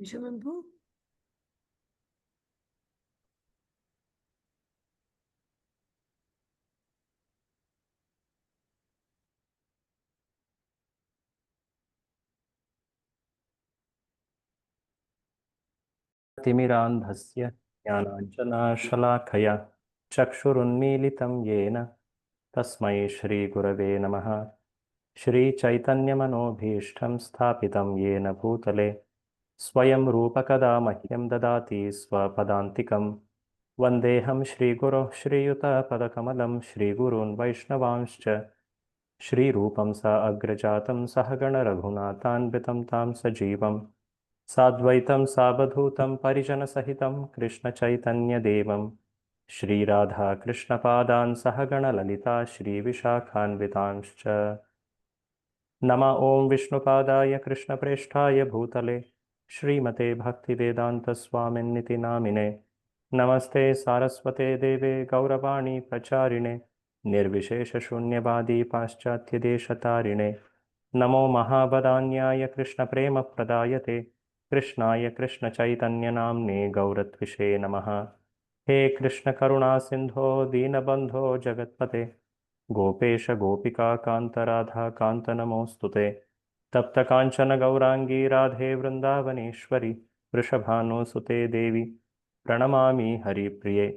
Vishamampu? तिमिरान्धस्य ज्ञानाञ्जनशलाखया चक्षुरुन्मीलितं येन तस्मै श्रीगुरवे नमः। श्रीचैतन्यमनोभीष्टं स्थापितं येन भूतले स्वयं रूपकदा मह्यं ददाति स्वपदान्तिकं। वन्देऽहं श्रीगुरोः श्रीयुतपदकमलं श्रीगुरून् वैष्णवांश्च श्रीरूपं सा अग्रजातं सहगणरघुनाथान्वितं तां सजीवं साद्वैतं सावधूतं परिजनसहितं कृष्णचैतन्यदेवं श्रीराधाकृष्णपादान् सहगणललिता श्रीविशाखान्वितांश्च। नमः ॐ विष्णुपादाय कृष्णप्रेष्ठाय भूतले श्रीमते भक्तिवेदान्तस्वामिन्निति नामिने नमस्ते सारस्वते देवे गौरवाणी प्रचारिणे निर्विशेषशून्यवादी पाश्चात्यदेशतारिणे नमो महावदान्याय कृष्णप्रेमप्रदायते कृष्णाय कृष्णचैतन्यनाम्ने गौरत्विषे नमः। हे कृष्णकरुणासिन्धो दीनबन्धो जगत्पते गोपेश गोपिकान्त राधाकान्त नमोऽस्तुते। तप्तकाञ्चन गौराङ्गी राधे वृन्दावनेश्वरि वृषभानुसुते देवी प्रणमामि हरिप्रिये।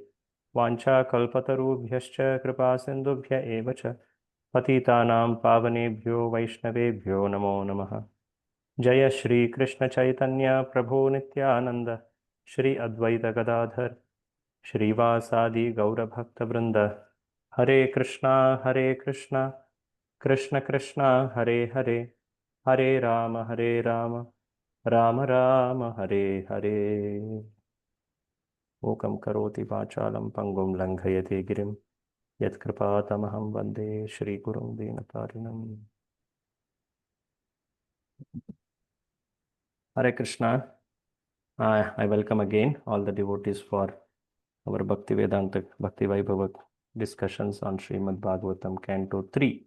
वाञ्छाकल्पतरुभ्यश्च कृपासिन्धुभ्य एव च पतितानां पावनेभ्यो वैष्णवेभ्यो नमो नमः। जय श्री कृष्ण चैतन्य प्रभु नित्यानंद श्री अद्वैत गदाधर श्रीवासादि गौरभक्तवृंद। हरे कृष्णा कृष्ण कृष्णा हरे हरे, हरे राम राम राम हरे हरे। मूकं करोति वाचालं पंगुं लंघयते गिरिं यत्कृपातमहं वन्दे श्रीगुरुं दीनतारिणम्। Hare Krishna. I welcome again all the devotees for our Bhakti Vedanta, Bhakti Vaibhava discussions on Srimad Bhagavatam, Canto 3.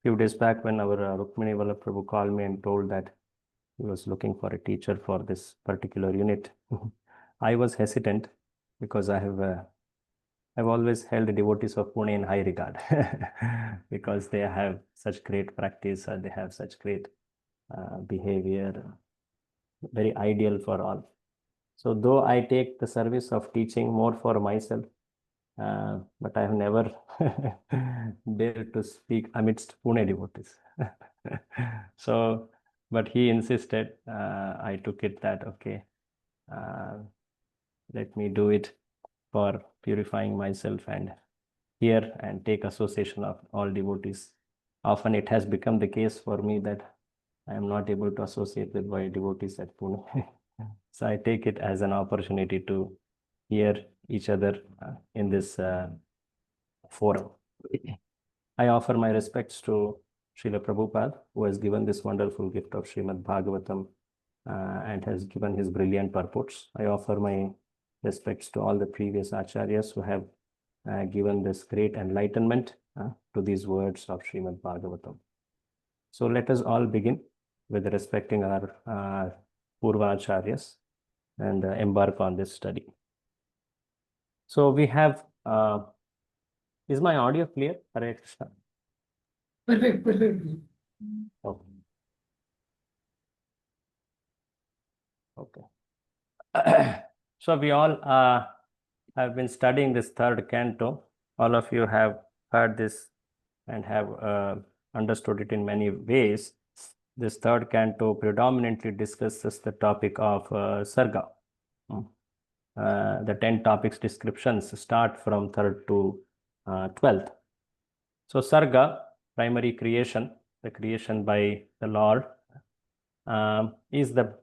Few days back when our Rukmini Vallabh Prabhu called me and told that he was looking for a teacher for this particular unit, I was hesitant because I've always held the devotees of Pune in high regard because they have such great practice and they have such great behavior, very ideal for all. So though I take the service of teaching more for myself, but I have never dared to speak amidst Pune devotees. So, but he insisted, I took it that, okay, let me do it for purifying myself and hear and take association of all devotees. Often it has become the case for me that I am not able to associate with my devotees at Pune. So I take it as an opportunity to hear each other in this forum. I offer my respects to Srila Prabhupada, who has given this wonderful gift of Srimad Bhagavatam and has given his brilliant purports. I offer my respects to all the previous acharyas who have given this great enlightenment to these words of Srimad Bhagavatam. So let us all begin with respecting our Purva acharyas and embark on this study. So we have, is my audio clear? Hare Krishna. Perfect. Okay. Okay. So we all have been studying this third canto. All of you have heard this and have understood it in many ways. This third canto predominantly discusses the topic of Sarga. The 10 topics descriptions start from 3rd to 12th. So Sarga, primary creation, the creation by the Lord, is the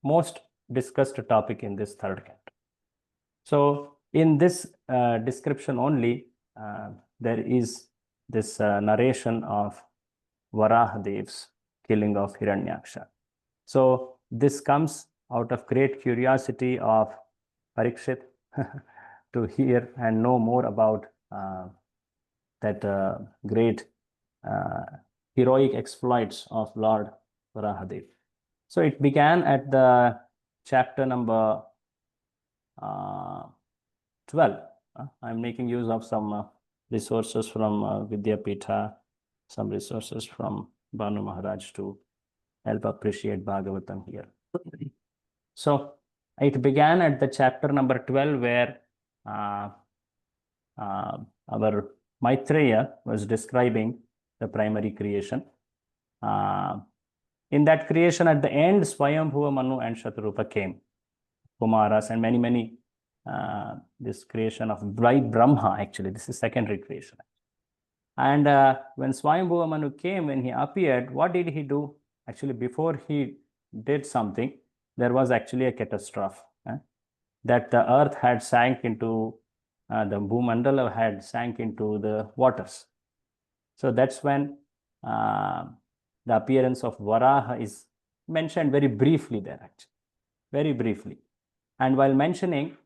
most discussed topic in this third canto. So in this description only, there is this narration of Varahadev's killing of Hiranyaksha. So this comes out of great curiosity of Parikshit to hear and know more about that great heroic exploits of Lord Varahadev. So it began at the chapter number 12. I'm making use of some resources from Vidyapitha, some resources from Banu Maharaj to help appreciate Bhagavatam here. So it began at the chapter number 12 where uh, our Maitreya was describing the primary creation. In that creation, at the end, Swayambhuva Manu and Shatarupa came, Kumaras and many, this creation of Brahma, actually, this is secondary creation. And when Swayambhuva Manu came, when he appeared, what did he do? Actually, before he did something, there was actually a catastrophe. That the earth had sank into, the Bhumandala had sank into the waters. So that's when the appearance of Varaha is mentioned very briefly there, actually, very briefly. And while mentioning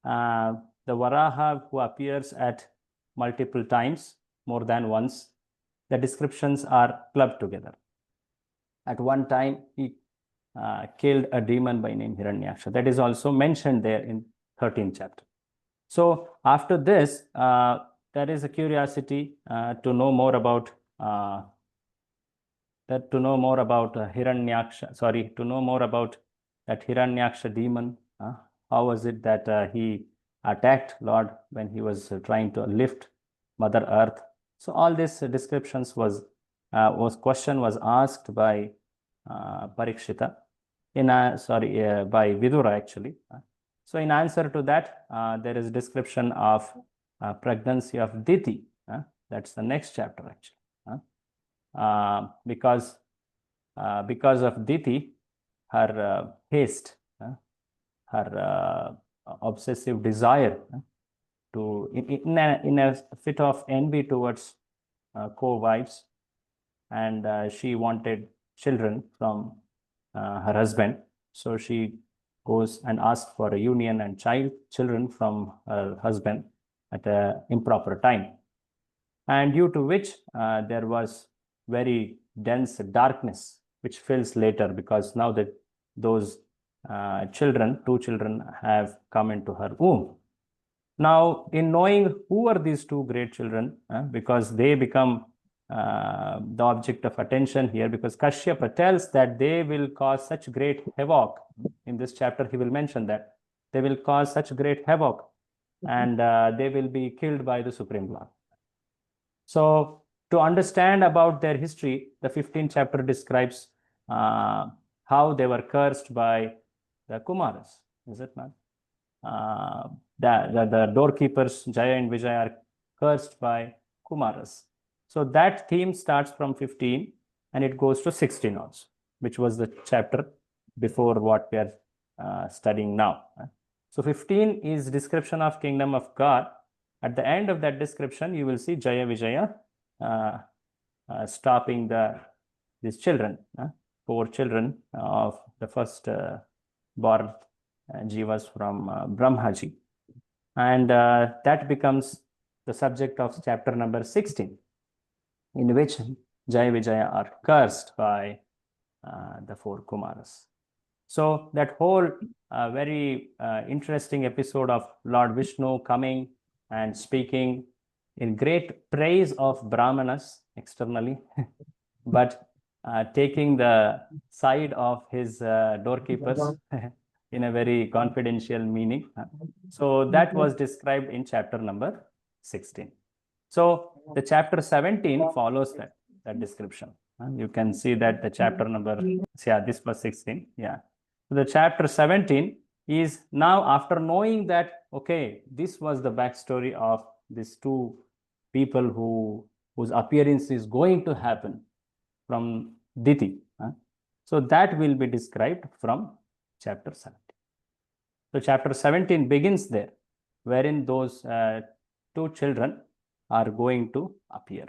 the Varaha who appears at multiple times, more than once, the descriptions are clubbed together. At one time, he killed a demon by name Hiranyaksha. That is also mentioned there in 13th chapter. So after this, there is a curiosity to know more about Hiranyaksha. Sorry, to know more about that Hiranyaksha demon. How was it that he attacked Lord when he was trying to lift Mother Earth? So all these descriptions was question was asked by Parikshita by Vidura actually. So in answer to that, there is description of pregnancy of Diti. That's the next chapter actually. Because of Diti, her haste, her obsessive desire to, in a fit of envy towards co-wives, and she wanted children from her husband. So she goes and asks for a union and children from her husband at an improper time. And due to which there was very dense darkness, which fills later, because now that those two children have come into her womb. Now, in knowing who are these two great children, because they become the object of attention here, because Kashyapa tells that they will cause such great havoc. In this chapter, he will mention that they will cause such great havoc, and they will be killed by the Supreme Lord. So, to understand about their history, the 15th chapter describes how they were cursed by the Kumaras. Is it not? The doorkeepers, Jaya and Vijaya, are cursed by Kumaras. So that theme starts from 15 and it goes to 16 also, which was the chapter before what we are studying now. So 15 is description of kingdom of God. At the end of that description, you will see Jaya Vijaya stopping these children, 4 children of the first born jivas from Brahmaji. And that becomes the subject of chapter number 16, in which Jaya Vijaya are cursed by the 4 Kumaras. So that whole very interesting episode of Lord Vishnu coming and speaking in great praise of Brahmanas externally, but taking the side of his doorkeepers in a very confidential meaning. So that was described in chapter number 16. So the chapter 17 follows that description. You can see that the chapter number, yeah, this was 16. Yeah. So the chapter 17 is now after knowing that, okay, this was the backstory of these 2 people whose appearance is going to happen from Diti. So that will be described from chapter 17. So chapter 17 begins there, wherein those 2 children are going to appear.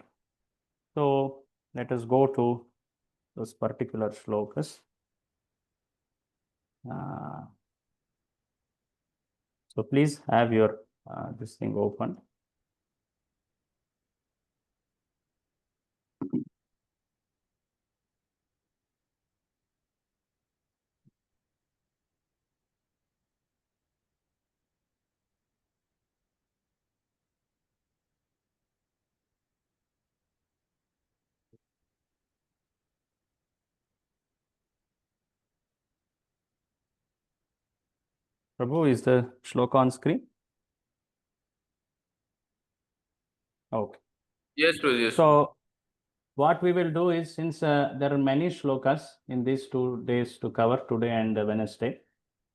So let us go to those particular shlokas. So please have your this thing open. Prabhu, is the shloka on screen? Okay. Yes, Prabhu. Yes. So what we will do is, since there are many shlokas in these 2 days to cover, today and Wednesday,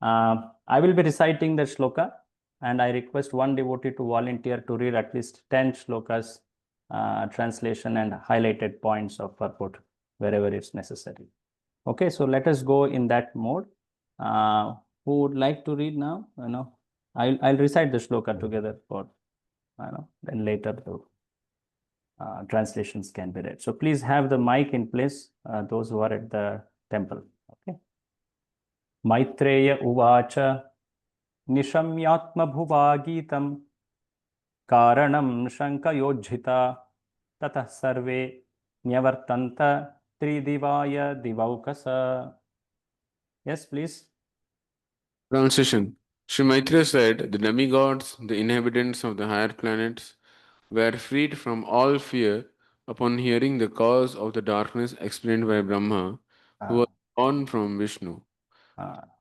I will be reciting the shloka, and I request one devotee to volunteer to read at least 10 shlokas, translation and highlighted points of purport wherever it's necessary. Okay, so let us go in that mode. Who would like to read now? I'll recite the shloka together for, then later the translations can be read. So please have the mic in place, those who are at the temple. Okay. Maitreya uvacha nishamyatmabhuvagitam karanam shankayojhita tatah sarve nyavartanta tridivaya divaukasa. Yes, please. Translation. Sri Maitreya said, the demigods, the inhabitants of the higher planets, were freed from all fear upon hearing the cause of the darkness explained by Brahma, who was born from Vishnu.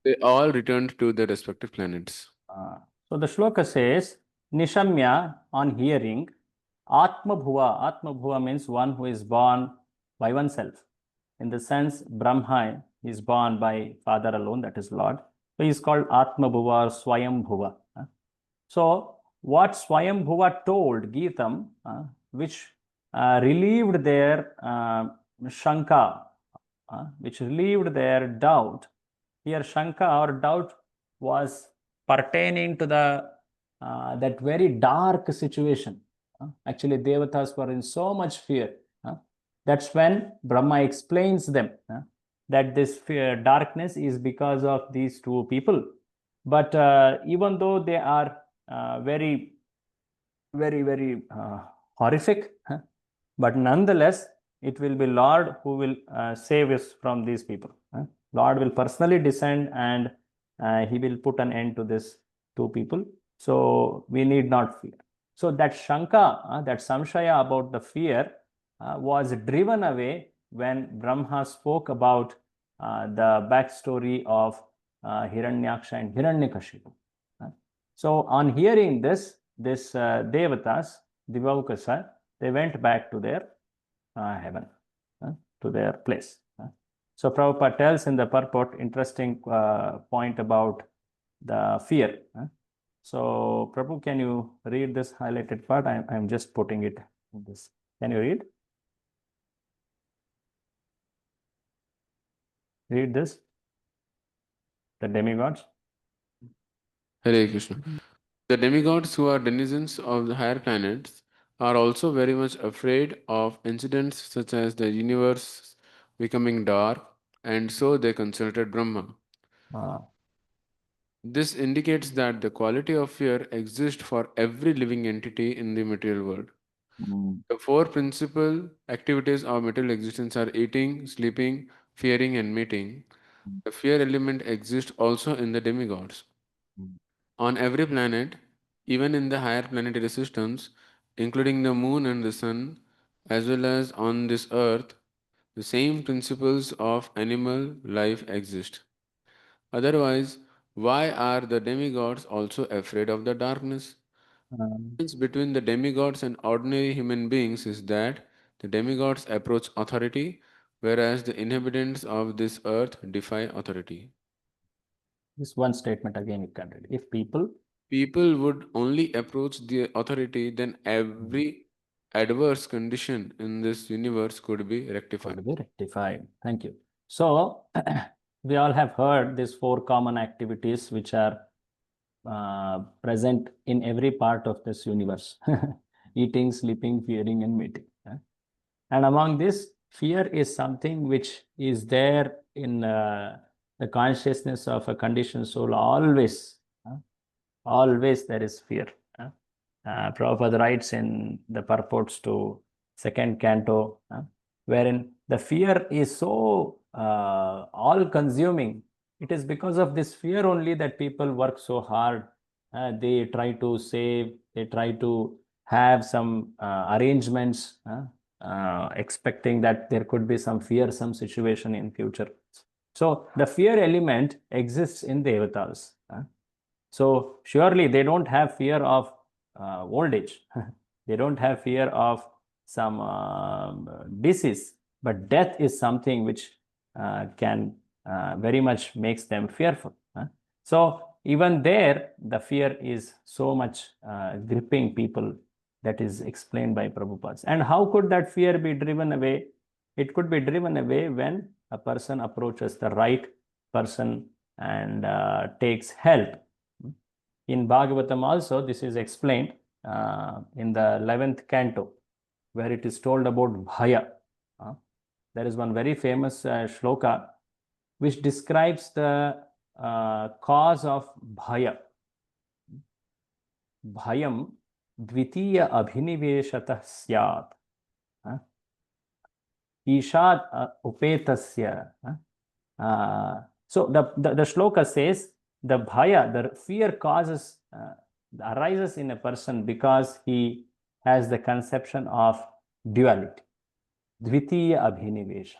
They all returned to their respective planets. So the shloka says, Nishamya, on hearing, Atma Bhuva. Atma Bhuva means one who is born by oneself. In the sense, Brahma is born by Father alone, that is Lord. So he is called Atma Bhuva or Swayam Bhuva. So what Swayam Bhuva told Geetam, which relieved their Shanka, which relieved their doubt. Here, Shanka or doubt was pertaining to the that very dark situation. Actually, Devatas were in so much fear. That's when Brahma explains them that this fear, darkness is because of these two people. But even though they are very, very, very horrific, but nonetheless, it will be Lord who will save us from these people. Lord will personally descend, and he will put an end to this two people. So we need not fear. So that Shanka, that Samshaya about the fear was driven away when Brahma spoke about the backstory of Hiranyaksha and Hiranyakashipu. So on hearing this Devatas, Divaukasa, they went back to their heaven, to their place. So Prabhupada tells in the purport interesting point about the fear. So Prabhu, can you read this highlighted part? I'm just putting it in this. Can you read? Read this. The demigods. Hare Krishna. The demigods, who are denizens of the higher planets, are also very much afraid of incidents such as the universe becoming dark, and so they consulted Brahma. This indicates that the quality of fear exists for every living entity in the material world. The four principal activities of material existence are eating, sleeping, fearing, and mating. The fear element exists also in the demigods. On every planet, even in the higher planetary systems, including the moon and the sun, as well as on this earth, the same principles of animal life exist. Otherwise, why are the demigods also afraid of the darkness? The difference between the demigods and ordinary human beings is that the demigods approach authority, whereas the inhabitants of this earth defy authority. This one statement again you can read. If people would only approach the authority, then every adverse condition in this universe could be rectified. could be rectified. Thank you. So we all have heard these four common activities which are present in every part of this universe: eating, sleeping, fearing, and mating. And among this, fear is something which is there in the consciousness of a conditioned soul always. Always there is fear. Prabhupada writes in the purports to second canto, wherein the fear is so all-consuming. It is because of this fear only that people work so hard. They try to save, they try to have some arrangements, expecting that there could be some fearsome situation in future. So the fear element exists in Devatas. So surely they don't have fear of old age. They don't have fear of some disease, but death is something which can very much makes them fearful. So even there, the fear is so much gripping people. That is explained by Prabhupada. And how could that fear be driven away? It could be driven away when a person approaches the right person and takes help. In Bhagavatam also, this is explained in the 11th canto, where it is told about Bhaya. There is one very famous shloka which describes the cause of Bhaya. Bhayam dvitiya abhiniveshatah syat. Ishad upetasya. So the shloka says the bhaya, the fear causes, arises in a person because he has the conception of duality. Dvitiya abhinivesha.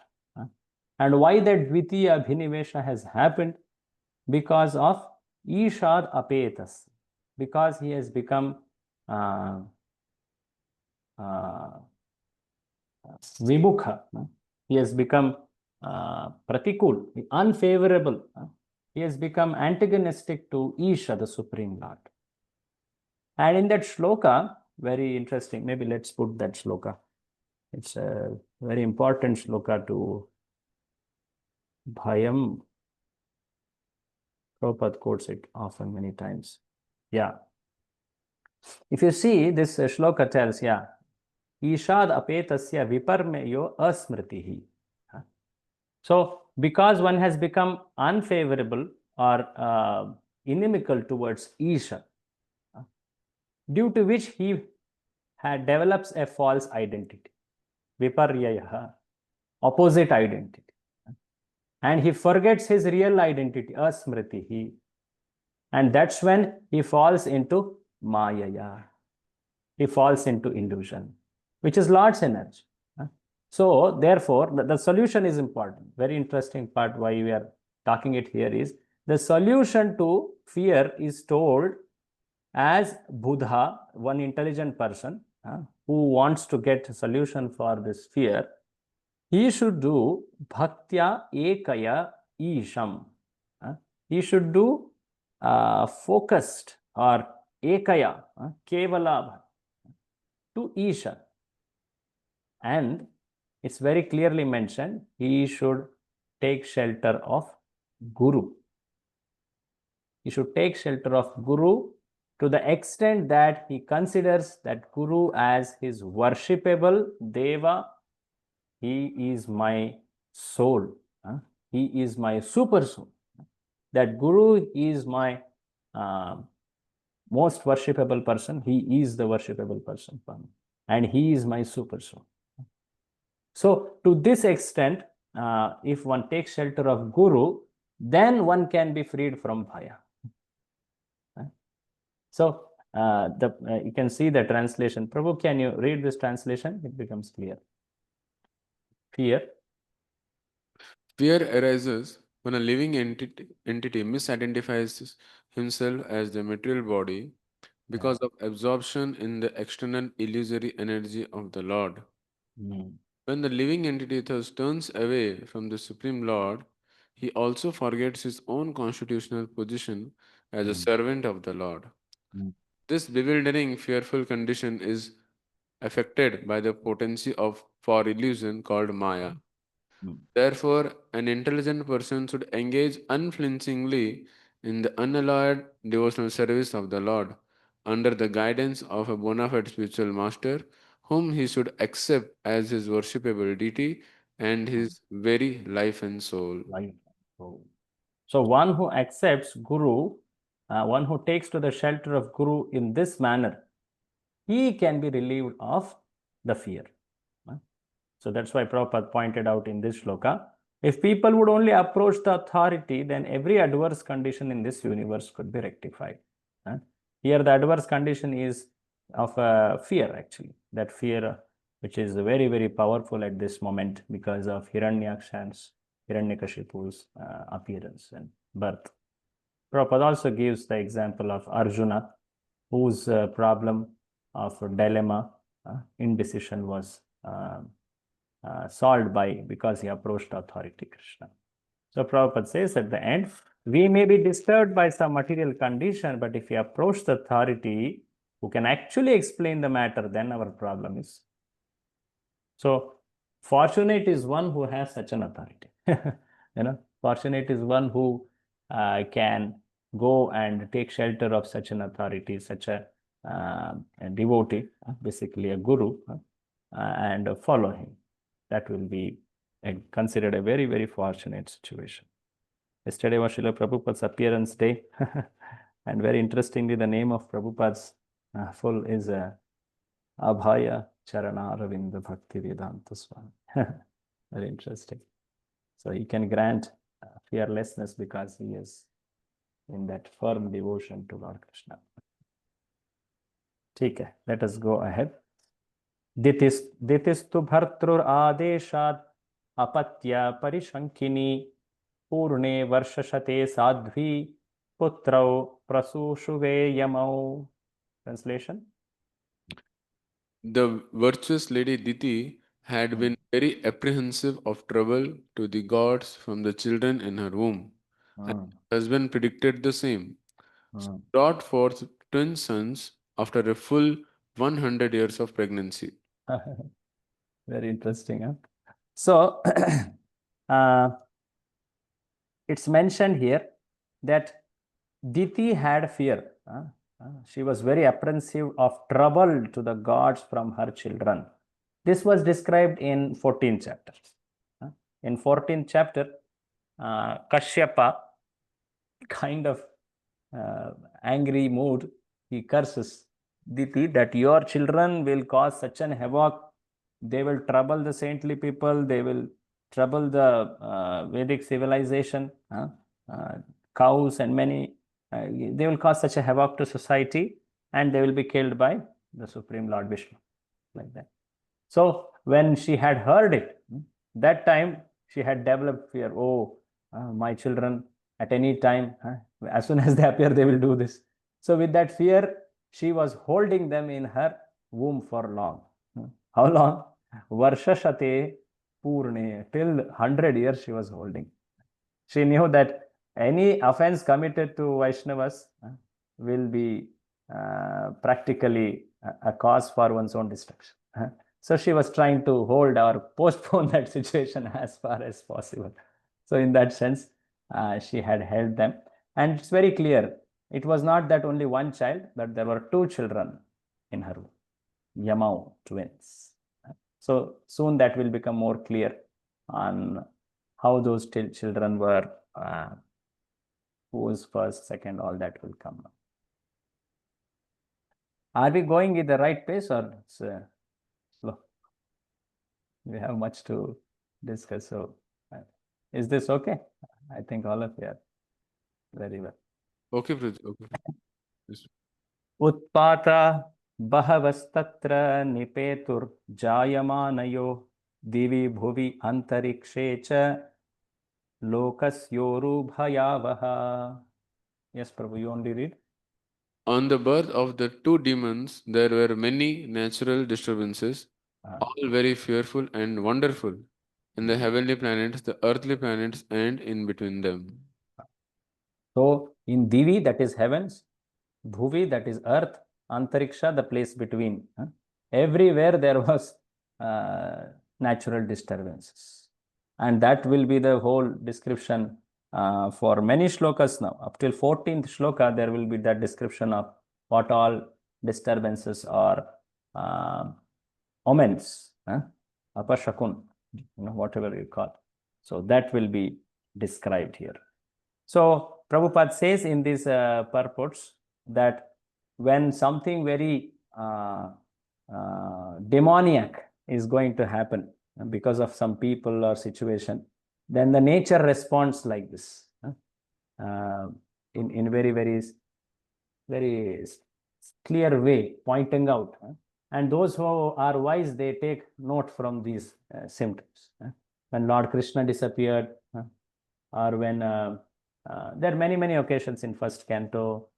And why that dvitiya abhinivesha has happened? Because of ishad apetas. Because he has become vimukha. He has become pratikul, unfavorable. He has become antagonistic to Isha, the Supreme Lord. And in that shloka, very interesting, maybe let's put that shloka. It's a very important shloka to Bhayam. Prabhupada quotes it often, many times. Yeah. If you see, this shloka tells, yeah, Ishad apetasya viparmeyo asmritihi. So, because one has become unfavorable or inimical towards Isha, due to which he develops a false identity, viparyaha, opposite identity. And he forgets his real identity, asmritihi. And that's when he falls into mayaya. He falls into illusion, which is Lord's energy. So, therefore, the solution is important. Very interesting part why we are talking it here is the solution to fear is told as Buddha, one intelligent person who wants to get a solution for this fear. He should do bhaktya ekaya isham. He should do focused or ekaya, kevala to Isha. And it's very clearly mentioned, he should take shelter of Guru. He should take shelter of Guru to the extent that he considers that Guru as his worshipable Deva. He is my soul. He is my super soul. That Guru is my most worshipable person. He is the worshipable person. And he is my super soul. So, to this extent, if one takes shelter of Guru, then one can be freed from Bhaya. So, you can see the translation. Prabhu, can you read this translation? It becomes clear. Fear. Fear arises when a living entity misidentifies himself as the material body because of absorption in the external illusory energy of the Lord. When the living entity thus turns away from the Supreme Lord, he also forgets his own constitutional position as a servant of the Lord. This bewildering, fearful condition is affected by the potency of for illusion called Maya. Therefore, an intelligent person should engage unflinchingly in the unalloyed devotional service of the Lord under the guidance of a bona fide spiritual master whom he should accept as his worshipable deity and his very life and soul. So one who accepts Guru, one who takes to the shelter of Guru in this manner, he can be relieved of the fear. So that's why Prabhupada pointed out in this shloka, if people would only approach the authority, then every adverse condition in this universe could be rectified. Here the adverse condition is of fear actually, that fear which is very, very powerful at this moment because of Hiranyakashipu's appearance and birth. Prabhupada also gives the example of Arjuna, whose problem of dilemma, indecision was solved because he approached authority Krishna. So Prabhupada says at the end, we may be disturbed by some material condition, but if we approach the authority who can actually explain the matter, then our problem is. So fortunate is one who has such an authority. Fortunate is one who can go and take shelter of such an authority, such a devotee, basically a guru, and follow him. That will be considered a very, very fortunate situation. Yesterday was Srila Prabhupada's appearance day. And very interestingly, the name of Prabhupada's full is Abhaya Charana Bhakti Vedanta Swami. Very interesting. So he can grant fearlessness because he is in that firm devotion to Lord Krishna. Okay, let us go ahead. Ditistu bhartrur adeshat apatya parishankini purne varshashate sadhvi putrau prasushuve yamau. Translation? The virtuous lady Diti had been very apprehensive of trouble to the gods from the children in her womb. Her husband predicted the same. She brought forth twin sons after a full 100 years of pregnancy. Very interesting. Huh? So, it's mentioned here that Diti had fear. She was very apprehensive of trouble to the gods from her children. This was described in 14th chapter. In 14th chapter, Kashyapa, kind of angry mood, he curses Diti that your children will cause such an havoc. They will trouble the saintly people. They will trouble the Vedic civilization. Cows and many, they will cause such a havoc to society, and they will be killed by the Supreme Lord Vishnu, like that. So when she had heard it, that time she had developed fear. Oh, my children at any time, as soon as they appear, they will do this. So with that fear, she was holding them in her womb for long. How long? Varshashate Purne, till 100 years she was holding. She knew that any offense committed to Vaishnavas will be practically a cause for one's own destruction. So she was trying to hold or postpone that situation as far as possible. So in that sense, she had held them. And it's very clear, it was not that only one child, but there were two children in her womb, Yamau twins. So soon that will become more clear on how those children were, who was first, second, all that will come. Are we going at the right pace or slow? We have much to discuss. So is this okay? I think all of you are very well. Okay, okay. Utpata bahavastatra nipetur jayamanayo divi bhuvi antarikshe cha lokasyoru bhayavaha. Yes, Prabhu, you only read. On the birth of the two demons, there were many natural disturbances, all very fearful and wonderful, in the heavenly planets, the earthly planets, and in between them. So, in Divi, that is heavens, Bhuvi, that is earth, Antariksha, the place between. Everywhere there was natural disturbances. And that will be the whole description for many shlokas now. Up till 14th shloka, there will be that description of what all disturbances or omens, apashakun, whatever you call. So that will be described here. So Prabhupada says in these purports that when something very demoniac is going to happen because of some people or situation, then the nature responds like this, in very, very, very clear way, pointing out. And those who are wise, they take note from these symptoms. When Lord Krishna disappeared, or when There are many occasions in first canto,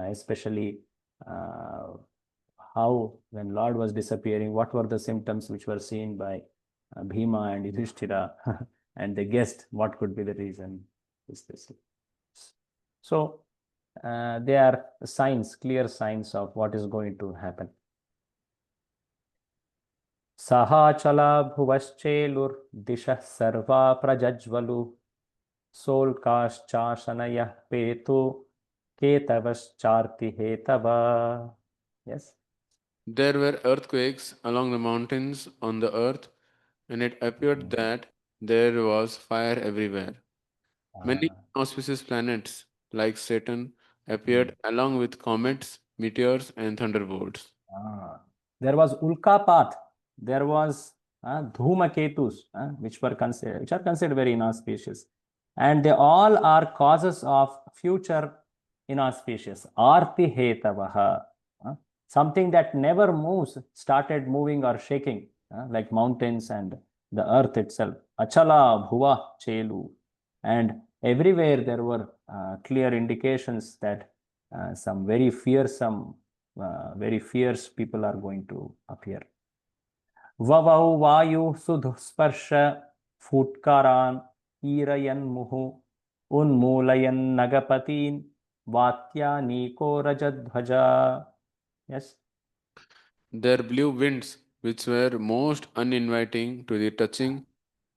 especially how when Lord was disappearing, what were the symptoms which were seen by Bhima and Yudhishthira, and they guessed what could be the reason. So they are signs, clear signs of what is going to happen. Sahachala bhuvashchelur sarva prajajvalu solkashchashanayah petu ketavascharti hetava. Yes. There were earthquakes along the mountains on the earth, and it appeared that there was fire everywhere. Many auspicious planets, like Saturn, appeared along with comets, meteors, and thunderbolts. There was Ulkapat. There was Dhumaketus, which are considered very inauspicious, and they all are causes of future inauspicious. Arti hetavaha, something that never moves started moving or shaking, like mountains and the earth itself. Achala bhuva chelu, and everywhere there were clear indications that some very fearsome, very fierce people are going to appear. Vavau vayu sudhusparsha futkaran irayan muhu unmulayan nagapatin vatya niko rajadhvaja. Yes. There blew winds which were most uninviting to the touching,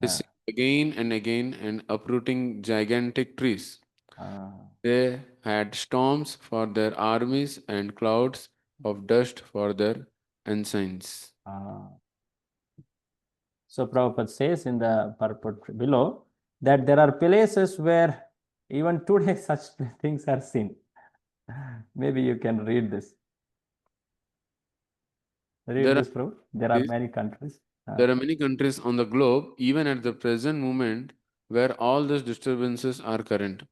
hissing again and again and uprooting gigantic trees. They had storms for their armies and clouds of dust for their ensigns. So Prabhupada says in the purport below that there are places where even today such things are seen. Maybe you can read this. Read this, Prabhu. There are many countries. There are many countries on the globe, even at the present moment, where all these disturbances are current.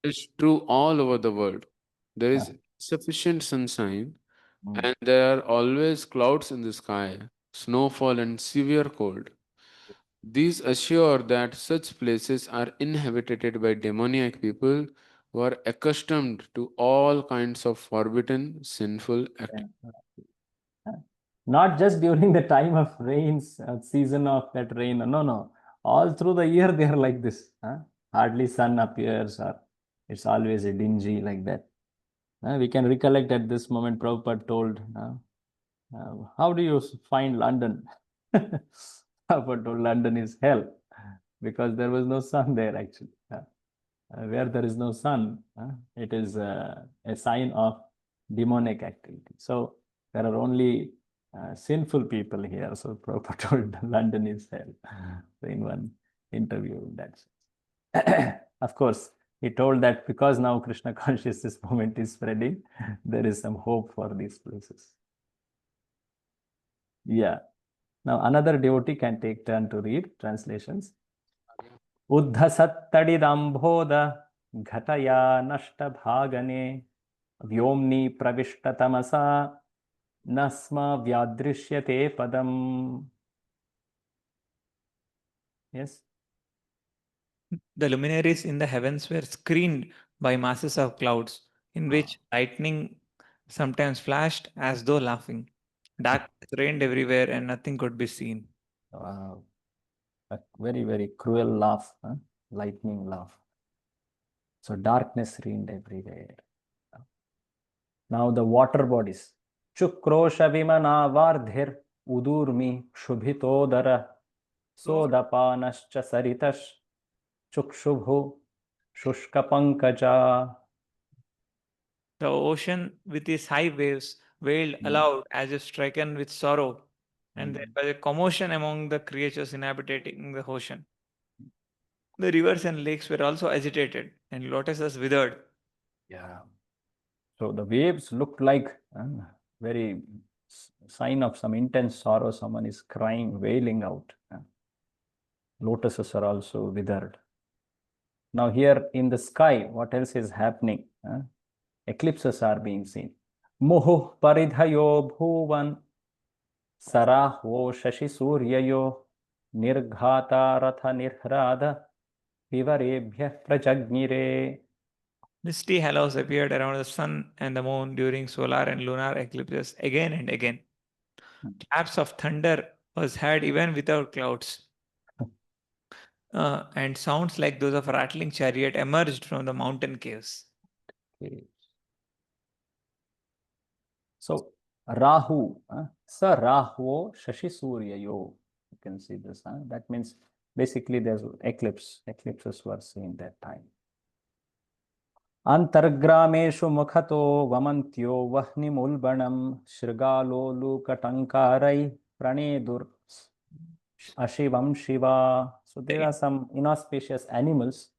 It's true all over the world. There is sufficient sunshine, and there are always clouds in the sky, snowfall, and severe cold. These assure that such places are inhabited by demoniac people who are accustomed to all kinds of forbidden, sinful activities. Not just during the time of rains, season of that rain. No. All through the year they are like this. Hardly sun appears, or it's always a dingy like that. We can recollect at this moment Prabhupada told, how do you find London? Prabhupada told London is hell because there was no sun there actually. Where there is no sun, it is a sign of demonic activity. So there are only sinful people here. So Prabhupada told London is hell. So in one interview, that's of course, he told that because now Krishna consciousness movement is spreading, there is some hope for these places. Yeah. Now another devotee can take turn to read translations. Uddhasattadidambhoda ghataya nashta bhagane vyomni pravishtatamasa nasma vyadrishyate padam. Yes. The luminaries in the heavens were screened by masses of clouds, in which lightning sometimes flashed as though laughing. Darkness reigned everywhere and nothing could be seen. Wow. A very cruel laugh, lightning laugh. So darkness reigned everywhere. Now the water bodies. Chukrosha vimana vardhir udurmi shubhitodara sodapanascha saritash chukshubhu shushkapankaja. The ocean with its high waves wailed aloud as if stricken with sorrow, and there was a commotion among the creatures inhabiting the ocean. The rivers and lakes were also agitated, and lotuses withered. Yeah. So the waves looked like very sign of some intense sorrow. Someone is crying, wailing out. Lotuses are also withered. Now here in the sky, what else is happening? Eclipses are being seen. Muhu paridhayo bhuvan sarahvo shashi suryayo nirghata ratha nirhrada vivarebhyah prajagnire. Misty halos appeared around the sun and the moon during solar and lunar eclipses again and again. Claps of thunder was heard even without clouds. And sounds like those of a rattling chariot emerged from the mountain caves. Okay. So Rahu, Sa Rahu Shashi Suryayo. You can see this. That means basically there's eclipses were seen that time. Antargrameshu mukhato vamanthyo vahnimuldbanam shrigalolukatankaarai pranedur ashivam shiva. So there are some inauspicious animals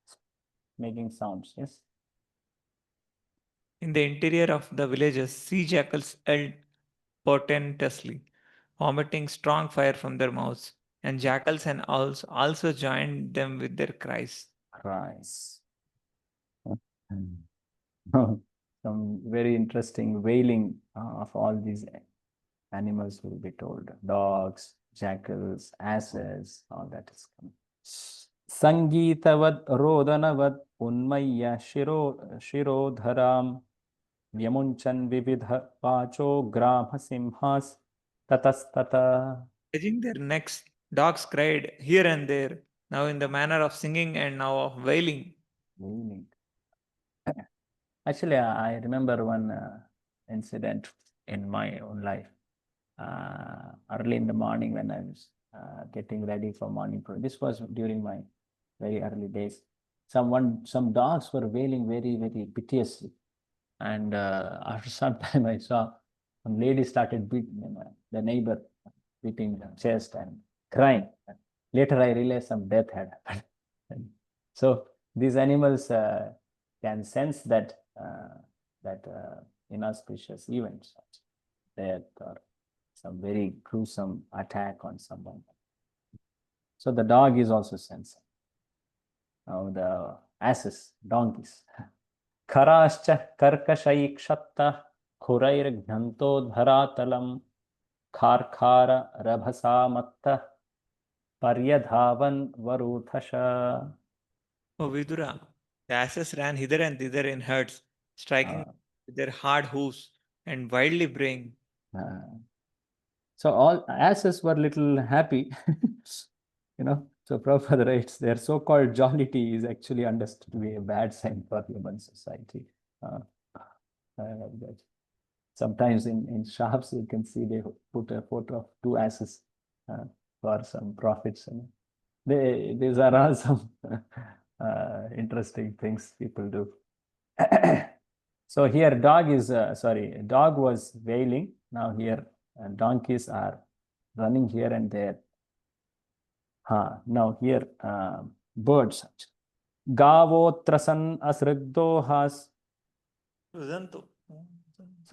making sounds. Yes. In the interior of the villages, sea jackals yelled portentously, vomiting strong fire from their mouths, and jackals and owls also joined them with their cries. Cries. Some very interesting wailing of all these animals will be told. Dogs, jackals, asses, all that is coming. Sangeetavad rodanavat unmaya shirodharam Vyamunchan vividha pacho grama simhas tatastata. Edging their necks, dogs cried here and there, now in the manner of singing and now of wailing. Actually, I remember one incident in my own life. Early in the morning when I was getting ready for morning prayer. This was during my very early days. Some dogs were wailing very, very piteously. And after some time, I saw some lady started beating the neighbor, beating the chest and crying. Later, I realized some death had happened. So these animals can sense that inauspicious events, death or some very gruesome attack on someone. So the dog is also sensing. Now the asses, donkeys. Kharascha karkashaikshatta khurair ghanto dharatalam kharkhara rabhasamatta paryadhavan varuthasha. Oh, Vidura, the asses ran hither and thither in herds, striking with their hard hoofs and wildly braying. So all asses were little happy, So Prabhupada writes, their so-called jollity is actually understood to be a bad sign for human society. Sometimes in shops you can see they put a photo of two asses for some profits. These are all some interesting things people do. So here dog was wailing. Now here donkeys are running here and there. Now here birds. Gavotrasan asrigdohas.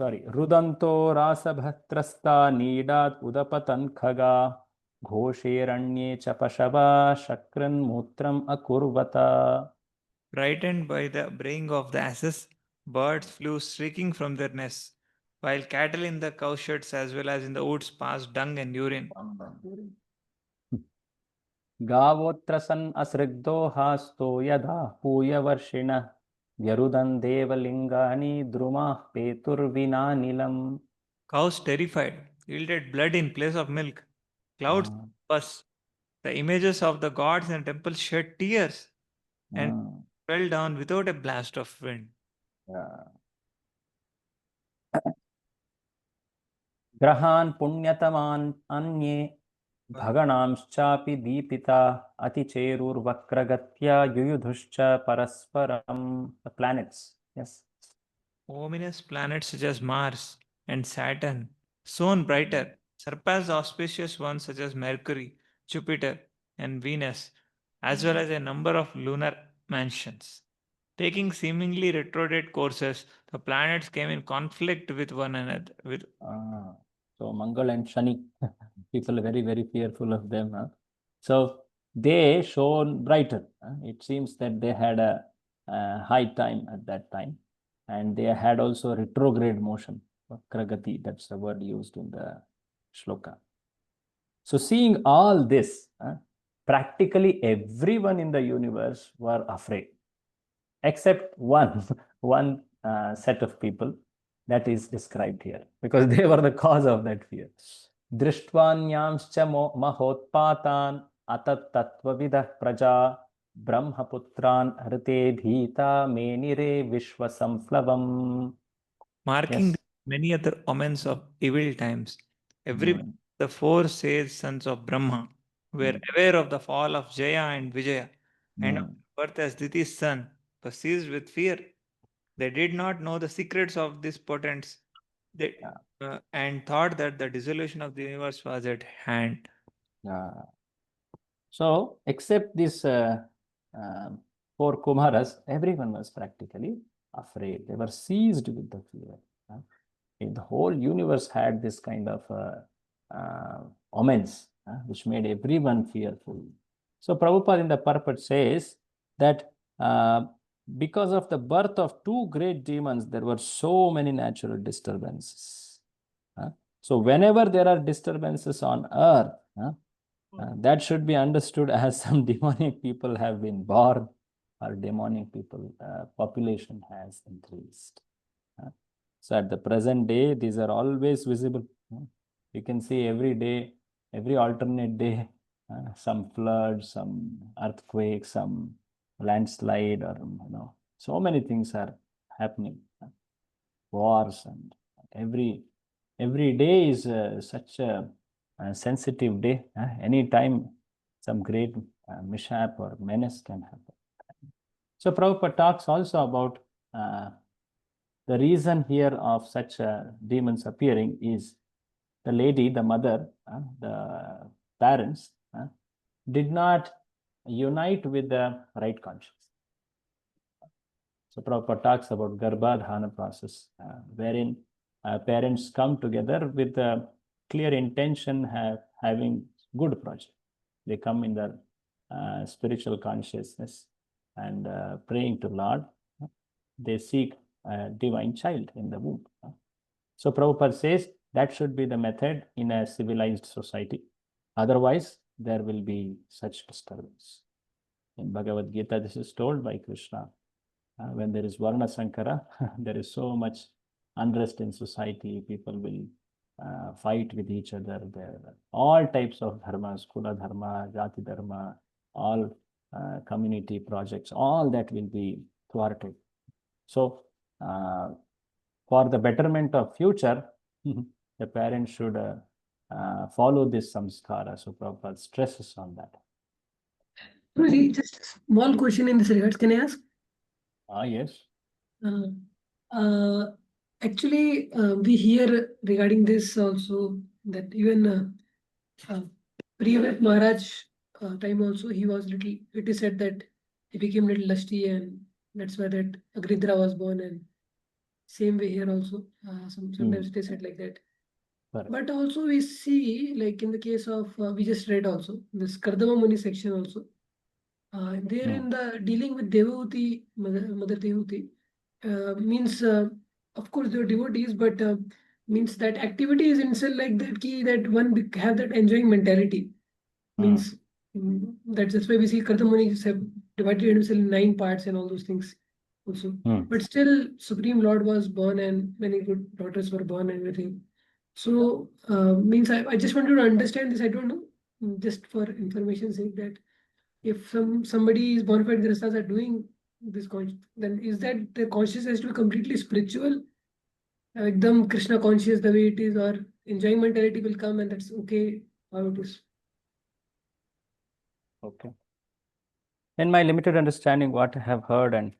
Rudanto rasabhatrasta nidat udapatan khaga ghosheranye chapashava shakran mutram akurvata. Frightened by the braying of the asses, birds flew shrieking from their nests, while cattle in the cowsheds as well as in the woods passed dung and urine. Gavotrasan asrigdohasto yadha puya varshina Vyarudan devalingani drumah peturvina nilam. Cows terrified yielded blood in place of milk. Clouds pus. The images of the gods in the temple shed tears and fell down without a blast of wind. Grahan punyataman anye bhaganamschapi deepita aticherur vakragatya yuyudhuscha parasparam. The planets. Yes. Ominous planets such as Mars and Saturn shone brighter, surpassed auspicious ones such as Mercury, Jupiter, and Venus, as well as a number of lunar mansions. Taking seemingly retrograde courses, the planets came in conflict with one another. So Mangal and Shani, people are very, very fearful of them. So they shone brighter. It seems that they had a high time at that time. And they had also retrograde motion. Kragati, that's the word used in the shloka. So seeing all this, practically everyone in the universe were afraid, except one set of people that is described here, because they were the cause of that fear. Drishtvanyaamscha mahotpatan atat tattvavidah praja brahmaputran hrite dhita menire vishwasamflavam. Marking Yes. many other omens of evil times, the four sage sons of Brahma were aware of the fall of Jaya and Vijaya, and of birth as Diti's son, but seized with fear. They did not know the secrets of these portents, and thought that the dissolution of the universe was at hand. So, except these four Kumaras, everyone was practically afraid. They were seized with the fear. The whole universe had this kind of omens, which made everyone fearful. So, Prabhupada in the purport says that because of the birth of two great demons, there were so many natural disturbances. So, whenever there are disturbances on earth, that should be understood as some demonic people have been born, or demonic people population has increased. So at the present day, these are always visible. You can see every day, every alternate day, some flood, some earthquake, some landslide, or so many things are happening. Wars, and every day is such a sensitive day. Any time some great mishap or menace can happen. So Prabhupada talks also about the reason here of such demons appearing is the lady, the mother, the parents did not unite with the right conscience. So Prabhupada talks about Garbhadhana process, wherein parents come together with a clear intention, having good project. They come in their spiritual consciousness and praying to Lord. They seek a divine child in the womb. So Prabhupada says that should be the method in a civilized society. Otherwise, there will be such disturbance. In Bhagavad Gita, this is told by Krishna. When there is Varna Sankara, there is so much unrest in society. People will fight with each other. There are all types of dharmas, Kula Dharma, Jati Dharma, all community projects, all that will be thwarted. So, for the betterment of future, the parents should follow this samskara. So Prabhupada stresses on that. Just a small question in this regards. Can I ask? Yes. Actually, we hear regarding this also that even Priyavet Maharaj time also he was little. It is said that he became little lusty, and that's why that Agridra was born. And same way here also. Sometimes it is said like that. Correct. But also we see, like in the case of we just read also this Kardama Muni section also. There in the dealing with Devahuti, Mother Devahuti, means of course they are devotees, but means that activity is in itself like that key that one have that enjoying mentality. Means that's why we see Kardamuni have divided himself in 9 parts and all those things also. But still, Supreme Lord was born and many good daughters were born and everything. So means I just wanted to understand this. I don't know, just for information's sake, that if somebody is bona fide grihasthas are doing this, then is that the consciousness has to be completely spiritual, ekdam Krishna conscious the way it is, or enjoying mentality will come and that's okay how it is? Okay. In my limited understanding, what I have heard and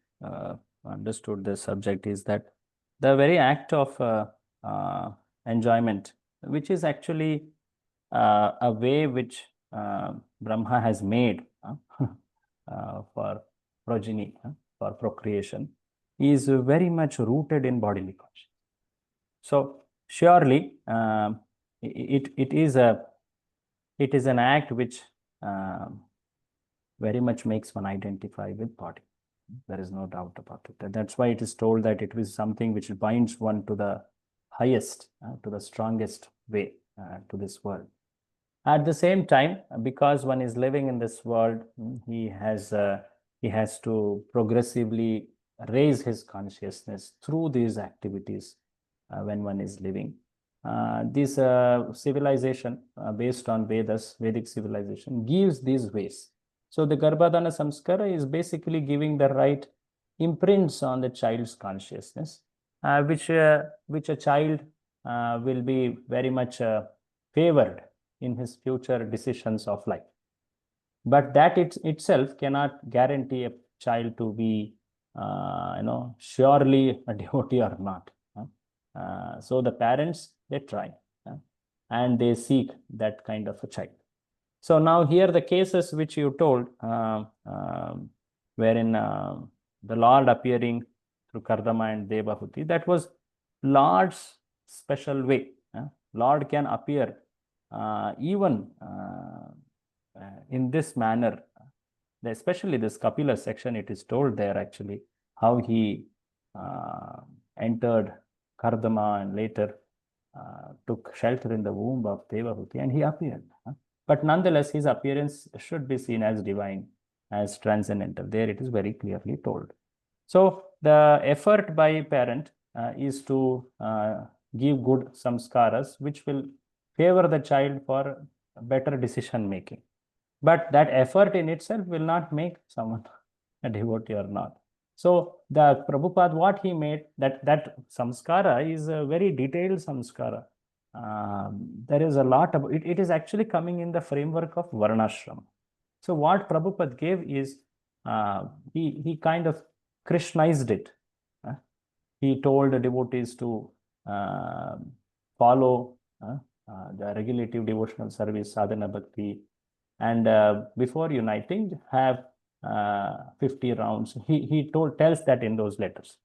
understood the subject is that the very act of enjoyment, which is actually a way which Brahma has made for progeny, for procreation, is very much rooted in bodily consciousness. So surely it is an act which very much makes one identify with body. There is no doubt about it. That's why it is told that it is something which binds one to the highest, to the strongest way, to this world. At the same time, because one is living in this world, he has to progressively raise his consciousness through these activities when one is living. This civilization based on Vedas, Vedic civilization, gives these ways. So the Garbhadana Samskara is basically giving the right imprints on the child's consciousness, which a child will be very much favored in his future decisions of life. But that itself cannot guarantee a child to be, surely a devotee or not. So the parents, they try and they seek that kind of a child. So now here the cases which you told, wherein the Lord appearing through Kardama and Devahuti, that was Lord's special way. Lord can appear even in this manner. Especially this Kapila section, it is told there actually how he entered Kardama and later took shelter in the womb of Devahuti, and he appeared. But nonetheless, his appearance should be seen as divine, as transcendental. There it is very clearly told. So the effort by parent is to give good samskaras, which will favor the child for better decision making. But that effort in itself will not make someone a devotee or not. So the Prabhupada, what he made, that samskara is a very detailed samskara. There is a lot about it. It is actually coming in the framework of Varnashram. So what Prabhupada gave is, he kind of Krishnized it. He told the devotees to follow the regulative devotional service, sadhana bhakti, and before uniting, have 50 rounds. He tells that in those letters.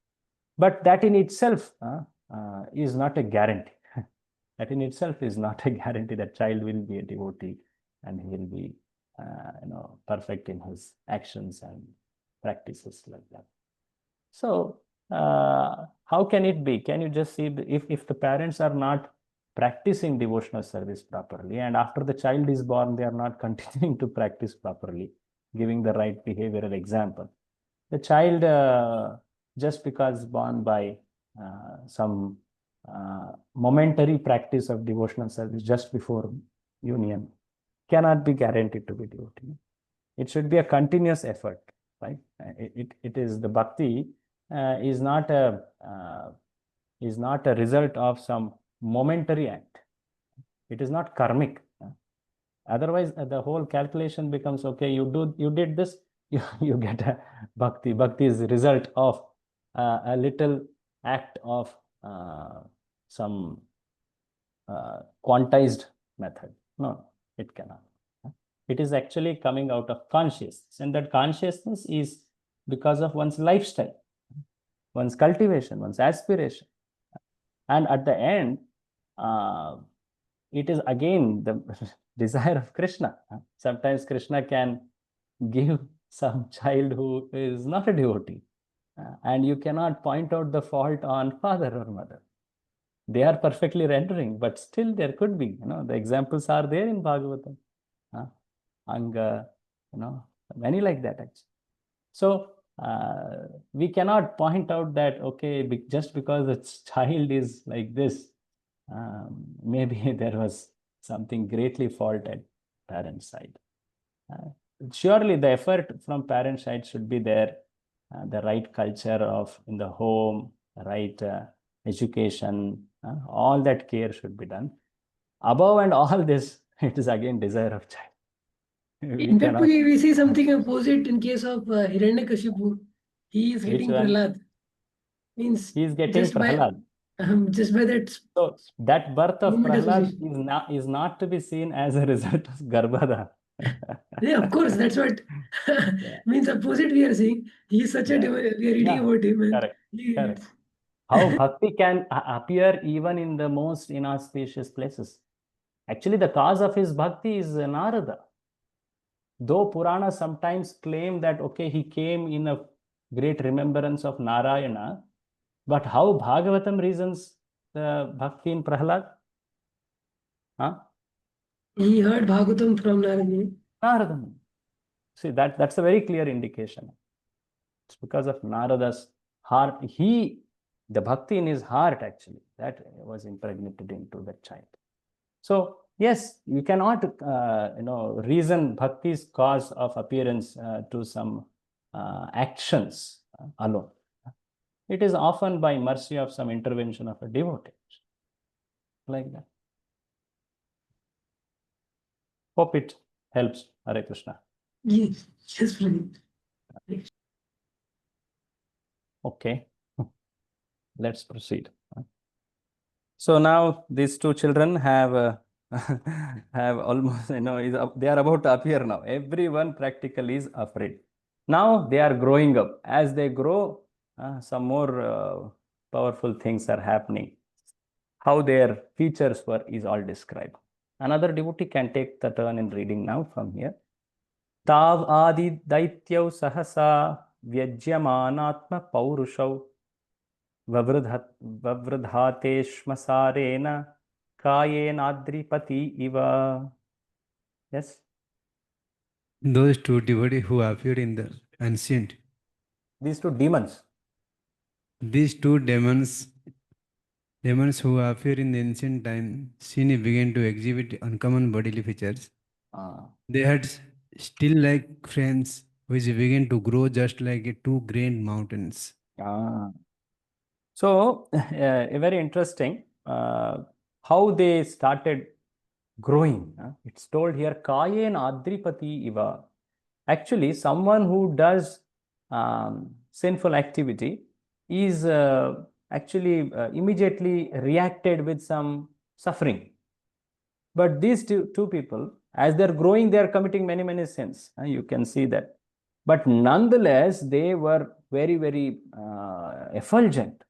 But that in itself is not a guarantee. That in itself is not a guarantee that child will be a devotee and he will be perfect in his actions and practices like that. So how can it be? Can you just see if the parents are not practicing devotional service properly, and after the child is born, they are not continuing to practice properly, giving the right behavioral example. The child, just because born by some momentary practice of devotional service just before union, cannot be guaranteed to be devotee. It should be a continuous effort, right? It is the bhakti is not a result of some momentary act. It is not karmic. Otherwise, the whole calculation becomes, okay, you did this, you get a bhakti. Bhakti is the result of a little act of some quantized method. No, it cannot. It is actually coming out of consciousness, and that consciousness is because of one's lifestyle, one's cultivation, one's aspiration. And at the end, it is again the desire of Krishna. Sometimes Krishna can give some child who is not a devotee, and you cannot point out the fault on father or mother. They are perfectly rendering, but still there could be, the examples are there in Bhagavatam. Anga, many like that actually. So we cannot point out that, okay, just because the child is like this, maybe there was something greatly fault at parent side. Surely the effort from parent side should be there, the right culture of in the home, right education, all that care should be done. Above and all this, it is again desire of child. In fact, we see something opposite in case of Hiranyakashipu. He is getting Prahlad. Means he is getting Prahlad. Just by that. So that birth of Prahlad is not to be seen as a result of Garbhada. Yeah, of course, that's what means opposite we are seeing. He is such a we are reading about him. Correct. How bhakti can appear even in the most inauspicious places. Actually, the cause of his bhakti is Narada. Though Purana sometimes claim that, okay, he came in a great remembrance of Narayana, but how Bhagavatam reasons the bhakti in Prahlad? He heard Bhagavatam from Narada Muni. Narada Muni. See, that's a very clear indication. It's because of Narada's heart. The bhakti in his heart actually, that was impregnated into that child. So yes, you cannot, reason bhakti's cause of appearance to some actions alone. It is often by mercy of some intervention of a devotee, like that. Hope it helps. Hare Krishna. Yes, yes, Pradeep. Okay, let's proceed. So now these two children have have almost, they are about to appear now. Everyone practically is afraid. Now they are growing up. As they grow, some more powerful things are happening. How their features were is all described. Another devotee can take the turn in reading now from here. Tav adi daityau sahasa vyajyamanatma paurushau vavridhate shmasarena kayenadripati iva. Yes. Those two devotees who appeared in the ancient, These two demons. these two demons who appear in the ancient time, seen began to exhibit uncommon bodily features. They had still like friends, which began to grow just like two great mountains. So, very interesting how they started growing. It's told here, Kayen Adripati Iva. Actually, someone who does sinful activity is actually immediately reacted with some suffering. But these two people, as they're growing, they're committing many, many sins. You can see that. But nonetheless, they were very, very effulgent.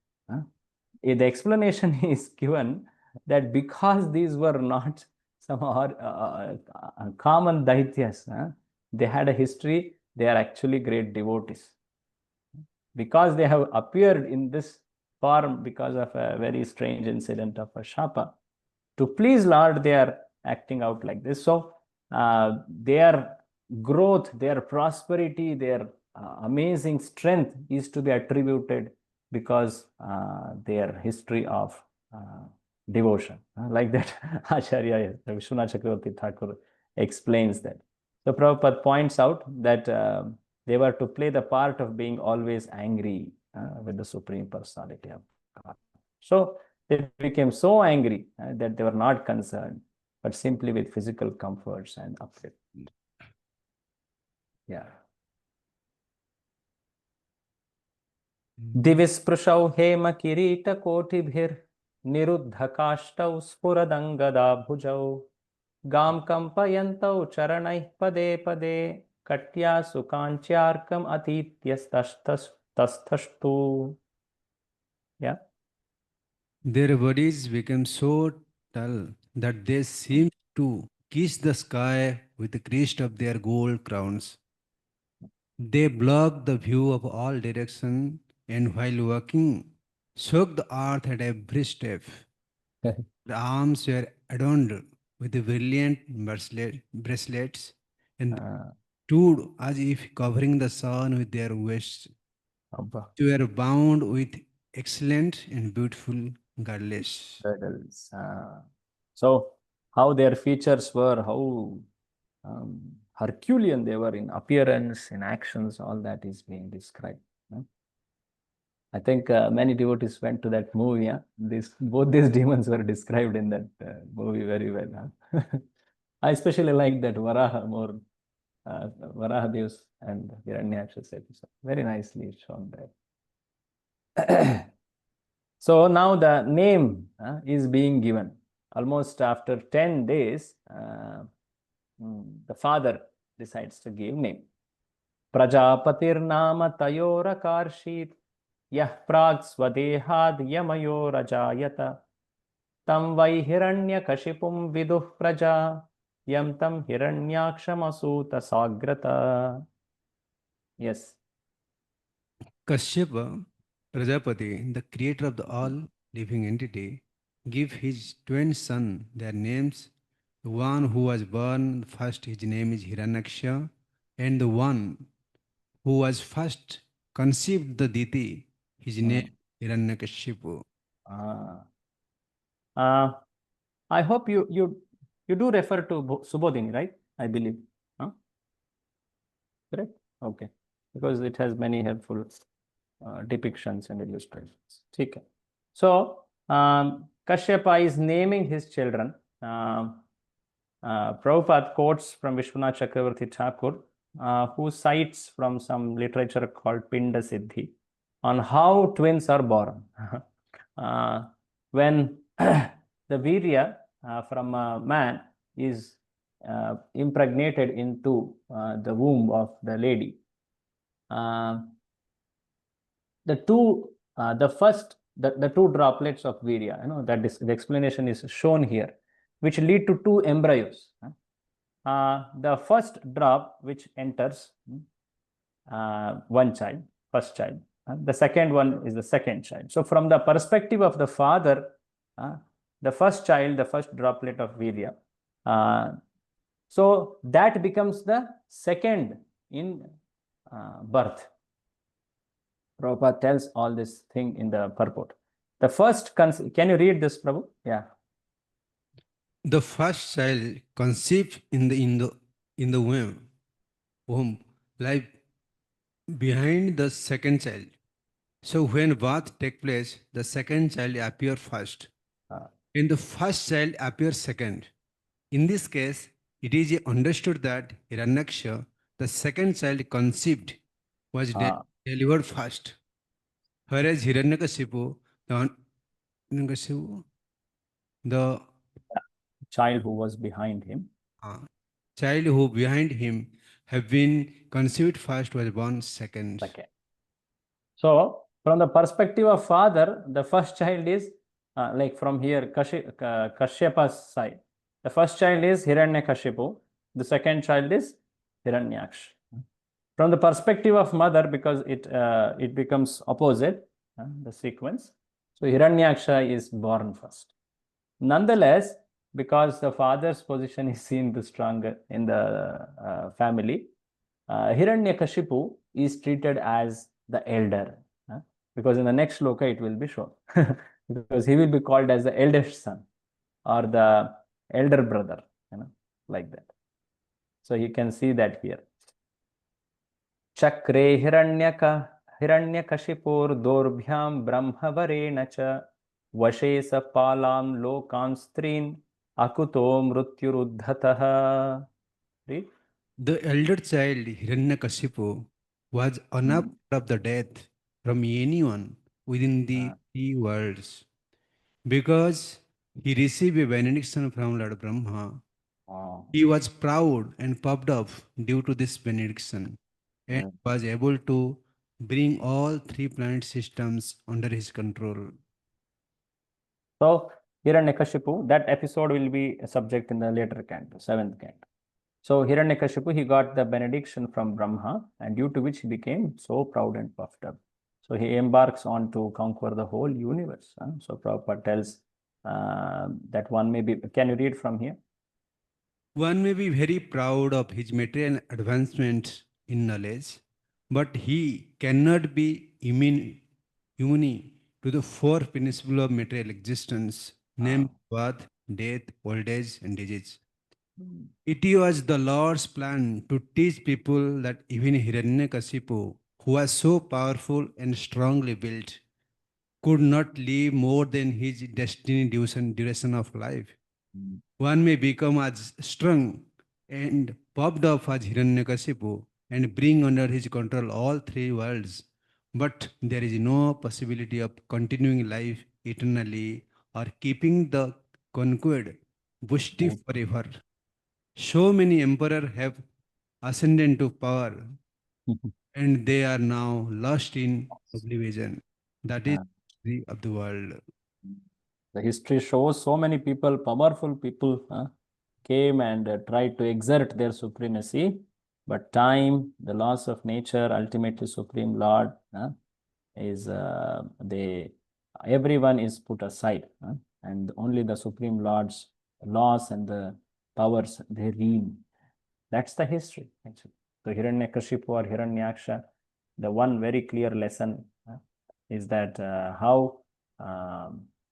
The explanation is given that because these were not some common daityas, they had a history, they are actually great devotees. Because they have appeared in this form because of a very strange incident of a shapa, to please Lord, they are acting out like this. So their growth, their prosperity, their amazing strength is to be attributed because their history of devotion. Like that, Acharya Vishwanath Chakravarti Thakur explains that. So Prabhupada points out that they were to play the part of being always angry with the Supreme Personality of God. So they became so angry that they were not concerned, but simply with physical comforts and upliftment. Yeah. Divisprushau hema kirita kotibhir niruddhakashtau spuradangada bhujau gam kampayantau charanai pade pade katya sukanchyarkam atityastashtastu. Yeah. Their bodies became so tall that they seemed to kiss the sky with the crest of their gold crowns. They blocked the view of all directions, and while walking, shook the earth at every step. The arms were adorned with the brilliant bracelets and stood as if covering the sun with their waists. They were bound with excellent and beautiful girdles. So, how their features were, how Herculean they were in appearance, in actions, all that is being described. I think many devotees went to that movie. Yeah? Both these demons were described in that movie very well. Huh? I especially like that Varaha more, Varaha Devs and Hiranyaksha's episode. Very nicely shown there. So now the name is being given. Almost after 10 days, the father decides to give name. Prajapatir nama tayora karshit yah prag swadehad yamayo rajayata tam vai hiranya kashipum viduh praja yam tam hiranyaksham sagrata. Yes. Kashyapa, Prajapati, the creator of the all living entity, gave his twin son their names The one who was born first, his name is Hiranyaksha, and the one who was first conceived the Diti, his name Hiranyakashipu. Ah. I hope you do refer to Subodhini, right? I believe. Huh? Correct? Okay. Because it has many helpful depictions and illustrations. Okay. So, Kashyapa is naming his children. Prabhupada quotes from Vishwanath Chakravarti Thakur, who cites from some literature called Pinda Siddhi on how twins are born. When the virya from a man is impregnated into the womb of the lady, the two droplets of virya, that is the explanation is shown here, which lead to two embryos. The first drop which enters one child, first child. The second one is the second child. So from the perspective of the father, the first child, the first droplet of virya, so that becomes the second in birth. Prabhupada tells all this thing in the purport. The first, can you read this, Prabhu? Yeah. The first child conceived in the womb lies behind the second child. So when birth takes place, the second child appears first, and the first child appears second. In this case, it is understood that Hiranyaksha, the second child conceived, was delivered first, whereas Hiranyakashipu, the child who was behind him, child who behind him have been conceived first was born second. So from the perspective of father, the first child is like from here Kashyapa's side. The first child is Hiranyakashipu. The second child is Hiranyaksha. From the perspective of mother, because it becomes opposite the sequence. So Hiranyaksha is born first. Nonetheless, because the father's position is seen the stronger in the family, Hiranyakashipu is treated as the elder, because in the next sloka it will be shown, because he will be called as the eldest son or the elder brother, like that. So you can see that here. Chakre Hiranyakashipur Dorbhyam Brahmavarena cha Vashe Palam Lokan Strin Akuto Mrutyuruddhataha. Read. The elder child, Hiranyakashipu, was unaware of the death from anyone within the three worlds. Because he received a benediction from Lord Brahma, he was proud and puffed up due to this benediction and was able to bring all three planet systems under his control. So, Hiranyakashipu, that episode will be a subject in the later canto, 7th canto. So, Hiranyakashipu, he got the benediction from Brahma, and due to which he became so proud and puffed up. So, he embarks on to conquer the whole universe. So, Prabhupada tells that one may be, can you read from here? One may be very proud of his material advancements in knowledge, but he cannot be immune to the four principles of material existence, named birth, death, old age, and disease. It was the Lord's plan to teach people that even Hiranyakashipu, who was so powerful and strongly built, could not live more than his destiny duration of life. One may become as strong and puffed up as Hiranyakashipu and bring under his control all three worlds, but there is no possibility of continuing life eternally or keeping the conquered bushti forever. So many emperors have ascended to power and they are now lost in oblivion. That is the of the world. The history shows so many people, powerful people, came and tried to exert their supremacy, but time, the laws of nature, ultimately Supreme Lord is everyone is put aside, and only the Supreme Lord's laws and the powers, they reign. That's the history, actually. So Hiranyakashipu or Hiranyaksha, the one very clear lesson is that how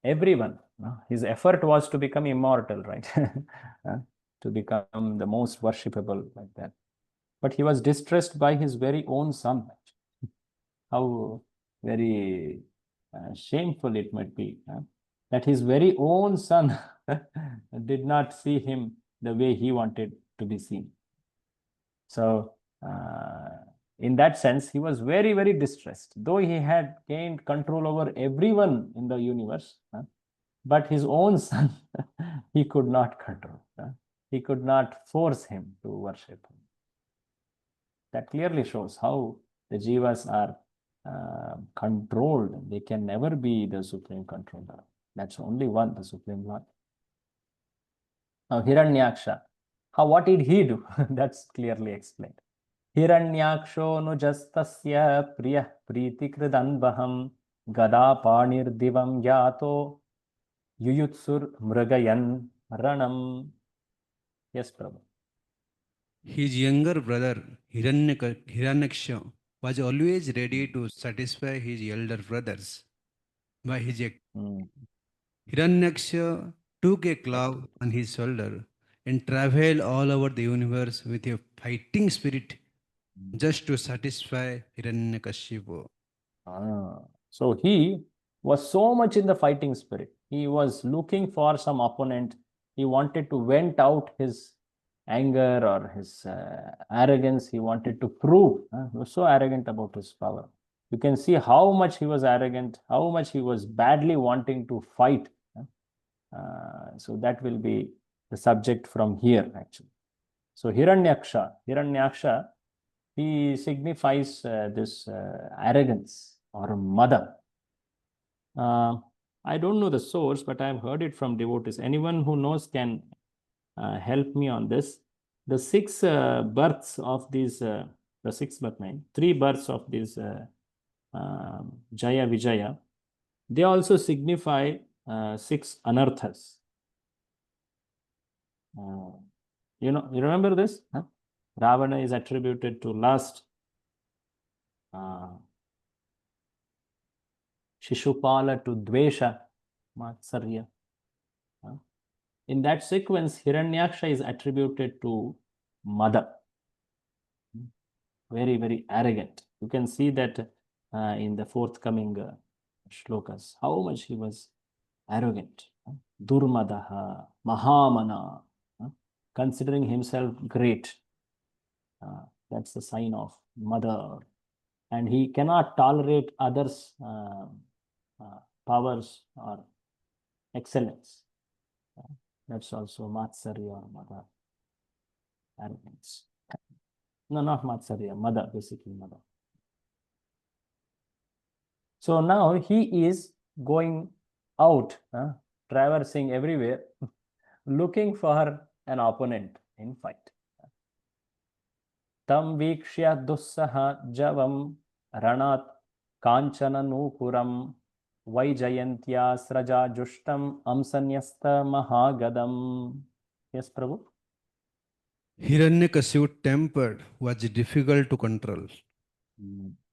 everyone, his effort was to become immortal, right? To become the most worshipable, like that. But he was distressed by his very own son. How very shameful it might be that his very own son did not see him the way he wanted to be seen. So, in that sense, he was very, very distressed. Though he had gained control over everyone in the universe, but his own son, he could not control. He could not force him to worship him. That clearly shows how the jivas are controlled. They can never be the supreme controller. That's only one, the supreme Lord. Now, Hiranyaksha, what did he do? That's clearly explained. Hiranyaksho nujastasya priya pritikridanbaham gada panirdivam yato yuyutsur mragayan ranam. Yes, Prabhu. His younger brother Hiranyaksha was always ready to satisfy his elder brothers. By his Hiranyaksha took a club on his shoulder and traveled all over the universe with a fighting spirit just to satisfy Hiranyakashipu. So he was so much in the fighting spirit. He was looking for some opponent. He wanted to vent out his anger or his arrogance. He wanted to prove. He was so arrogant about his power. You can see how much he was arrogant, how much he was badly wanting to fight. So that will be the subject from here, actually. So Hiranyaksha, he signifies this arrogance or mother. I don't know the source, but I've heard it from devotees. Anyone who knows can help me on this. The six births of these, the six but nine, three births of these Jaya Vijaya, they also signify six anarthas. You remember this? Ravana is attributed to lust. Shishupala to Dvesha, Matsarya. In that sequence, Hiranyaksha is attributed to mother. Very, very arrogant. You can see that in the forthcoming shlokas, how much he was arrogant. Durmadaha, Mahamana, considering himself great. That's the sign of mother. And he cannot tolerate others' powers or excellence. That's also Matsarya or mother. Arrogance. No, not Matsarya, mother, basically mother. So now he is going out, traversing everywhere, looking for an opponent in fight. Tam vikshya dussaha javam ranat kanchana nupuram Vaijayantya sraja jushtam amsanyasta mahagadam. Yes, Prabhu? Hiranyakashipu's temper was difficult to control.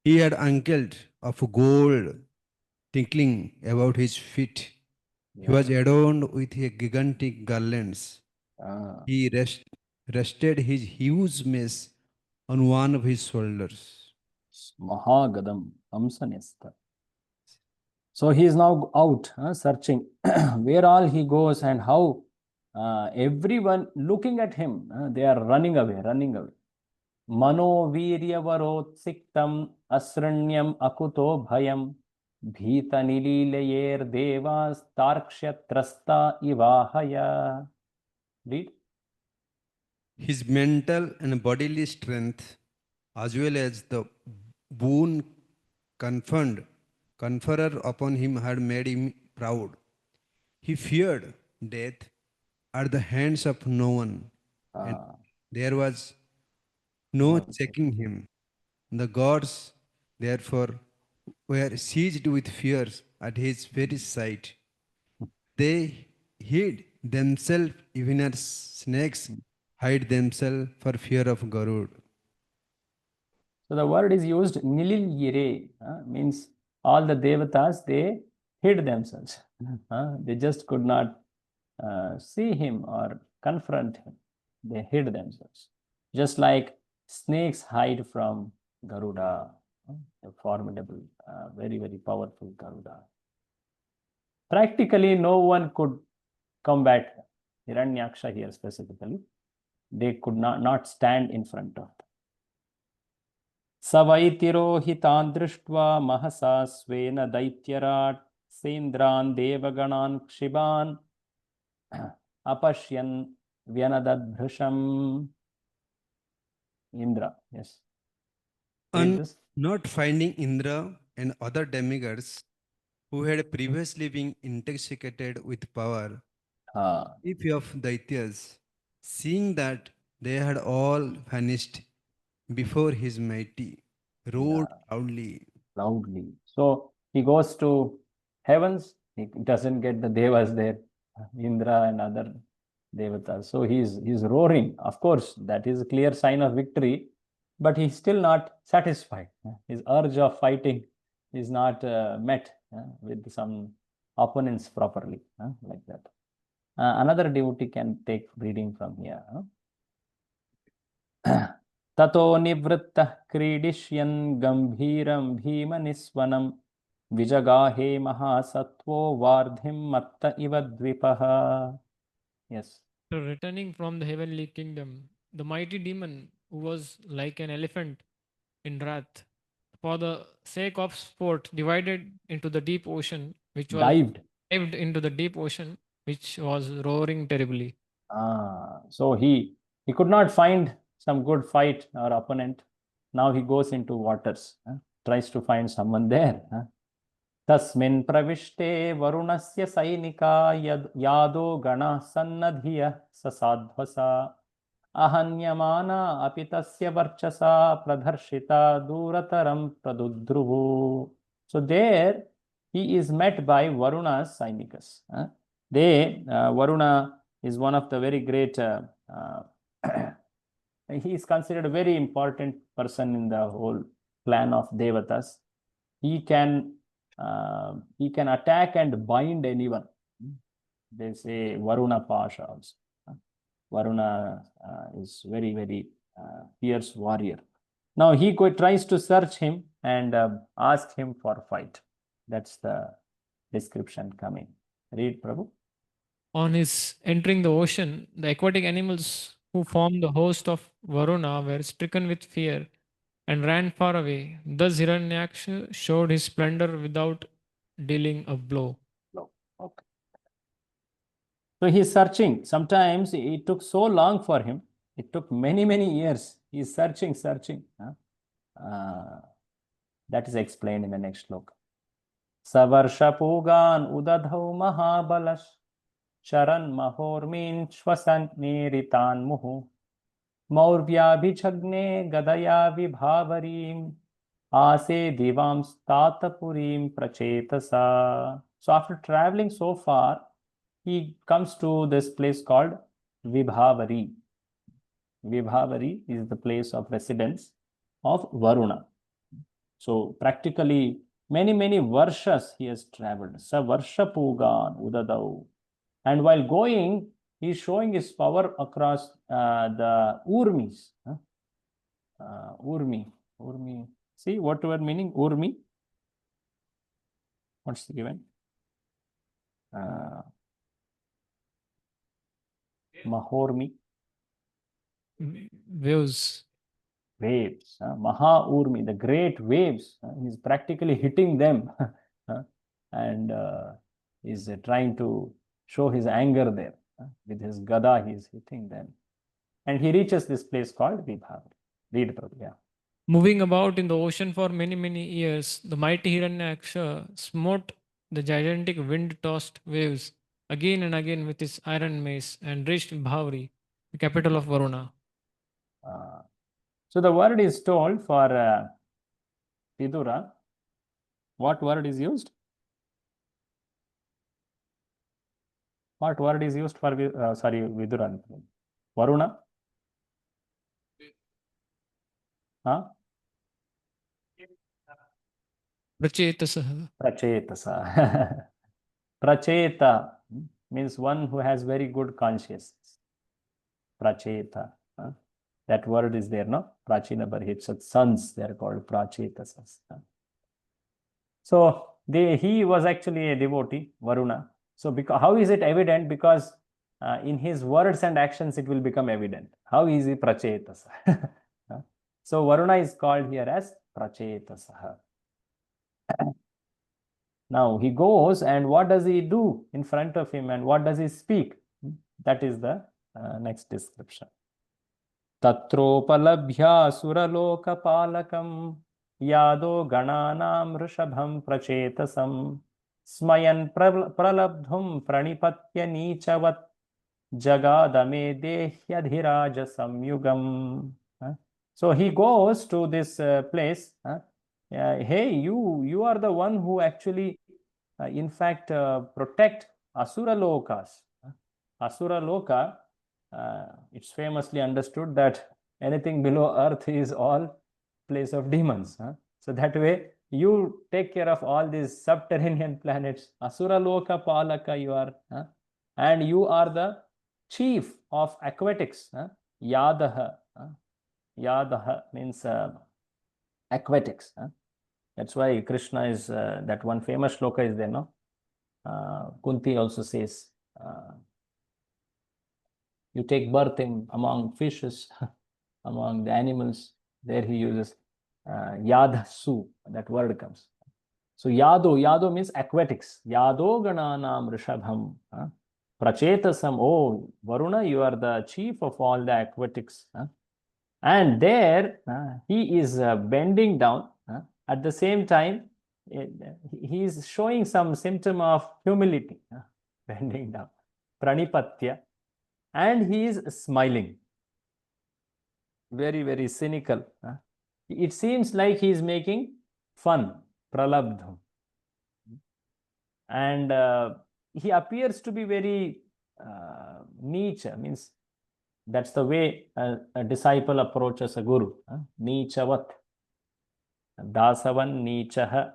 He had anklet of gold tinkling about his feet. He was adorned with a gigantic garlands. He rested his huge mace on one of his shoulders. Mahagadam amsanyasta. So he is now out searching where all he goes and how everyone looking at him, they are running away. Mano viryavarot siktam asranyam akuto bhayam bhita nililayer devas tarkshatrasta ivahaya. Read. His mental and bodily strength, as well as the boon conferrer upon him, had made him proud. He feared death at the hands of no one, and there was no checking him. The gods, therefore, were seized with fears at his very sight. They hid themselves, even as snakes hide themselves for fear of Garud. So the word is used nililyire, means all the devatas, they hid themselves. They just could not see him or confront him. They hid themselves. Just like snakes hide from Garuda, a formidable, very, very powerful Garuda. Practically, no one could combat Hiranyaksha here specifically. They could not stand in front of them. Savaitirohitan drishtva mahasa svena daityarat sendran devaganaan kshiban apashyan vyanadadbhrisham. Indra, yes. Read And this. not finding Indra and other demigods who had previously been intoxicated with power, Ah, chief of Daityas, seeing that they had all vanished before his mighty, roared loudly. loudly. So he goes to heavens. He doesn't get the devas there, Indra and other devatas. So he's roaring. Of course, that is a clear sign of victory, but he's still not satisfied. His urge of fighting is not met with some opponents properly, like that. Another devotee can take reading from here. ततो निवृत्तः क्रीडिष्यन् गम्भीरं भीमनिस्वनं विजगाहे महासत्त्वो वार्धिं मत्त इव द्विपः. Yes. So returning from the heavenly kingdom, the mighty demon, who was like an elephant in wrath, for the sake of sport, divided into the deep ocean, which was dived into the deep ocean, which was roaring terribly. So he could not find some good fight or opponent. Now he goes into waters, tries to find someone there. तस्मिन् प्रविष्टे वरुणस्य सैनिका यादो गणः सन्नधियः ससाध्वसा अहन्यमाना अपि तस्य वर्चसा प्रदर्शिता दूरतरं प्रदुद्रुवु. So there he is met by Varuna's Sainikas. Varuna is one of the very great, he is considered a very important person in the whole clan of Devatas. He can attack and bind anyone. They say Varuna Pasha also. Varuna is very, very fierce warrior. Now he tries to search him and ask him for fight. That's the description coming. Read, Prabhu. On his entering the ocean, the aquatic animals who formed the host of Varuna were stricken with fear and ran far away. Thus Hiranyaksha showed his splendor without dealing a blow. No. Okay. So he's searching. Sometimes it took so long for him. It took many, many years. He's searching. That is explained in the next sloka. Savarsha Pugan Udadhau Mahabalash Sharan Mahormin Shwasan Niritan Muhu Maurvya Bhichagne Gadaya Vibhavarim Ase Divam Statapurim Prachetasa. So after traveling so far, he comes to this place called Vibhavari. Vibhavari is the place of residence of Varuna. So practically many varshas he has traveled. Sa varsha pugan udadau. And while going, he is showing his power across the Urmis. Urmi. See what word meaning? Urmi. What's the given? Mahormi. Waves. Maha Urmi, the great waves. He's practically hitting them and is trying to show his anger there. With his gada, he is hitting them. And he reaches this place called Vibhav. Read, Prabhu. Yeah. Moving about in the ocean for many years, the mighty Hiranyaksha smote the gigantic wind-tossed waves again and again with his iron mace and reached Bhavari, the capital of Varuna. So the word is told for Vidura. What word is used? What word is used for Viduran? Varuna? Huh? Prachetasah. Prachetasa. Pracheta means one who has very good consciousness. Pracheta. That word is there, no? Prachina Barhitsat. Sons, they are called Prachetasas. So he was actually a devotee, Varuna. So because, how is it evident? Because in his words and actions, it will become evident. How is he Prachetasah? So Varuna is called here as Prachetasah. Now he goes, and what does he do in front of him, and what does he speak? That is the next description. Tatropalabhya suralokapalakam yado gananam rishabham prachetasam smayan pralabdhum pranipatya nichavat jagadame dehyadhiraja samyugam. So he goes to this place. Hey, you are the one who actually, in fact, protect Asura Lokas. Asura Loka, it's famously understood that anything below earth is all place of demons. So that way, you take care of all these subterranean planets. Asura Loka Palaka you are, and you are the chief of aquatics. Yadaha. Yadaha means aquatics. That's why Krishna is, that one famous shloka is there, no? Kunti also says, you take birth among fishes, among the animals. There he uses Yadhasu, that word comes. So Yado means aquatics. Yado gananam rishabham. Prachetasam, oh Varuna, you are the chief of all the aquatics. And there he is bending down. At the same time, he is showing some symptom of humility, bending down, pranipatya, and he is smiling, very, very cynical. It seems like he is making fun, pralabdham. And he appears to be very nicha, means that's the way a disciple approaches a guru. Nichavat. Dasavan Nichaha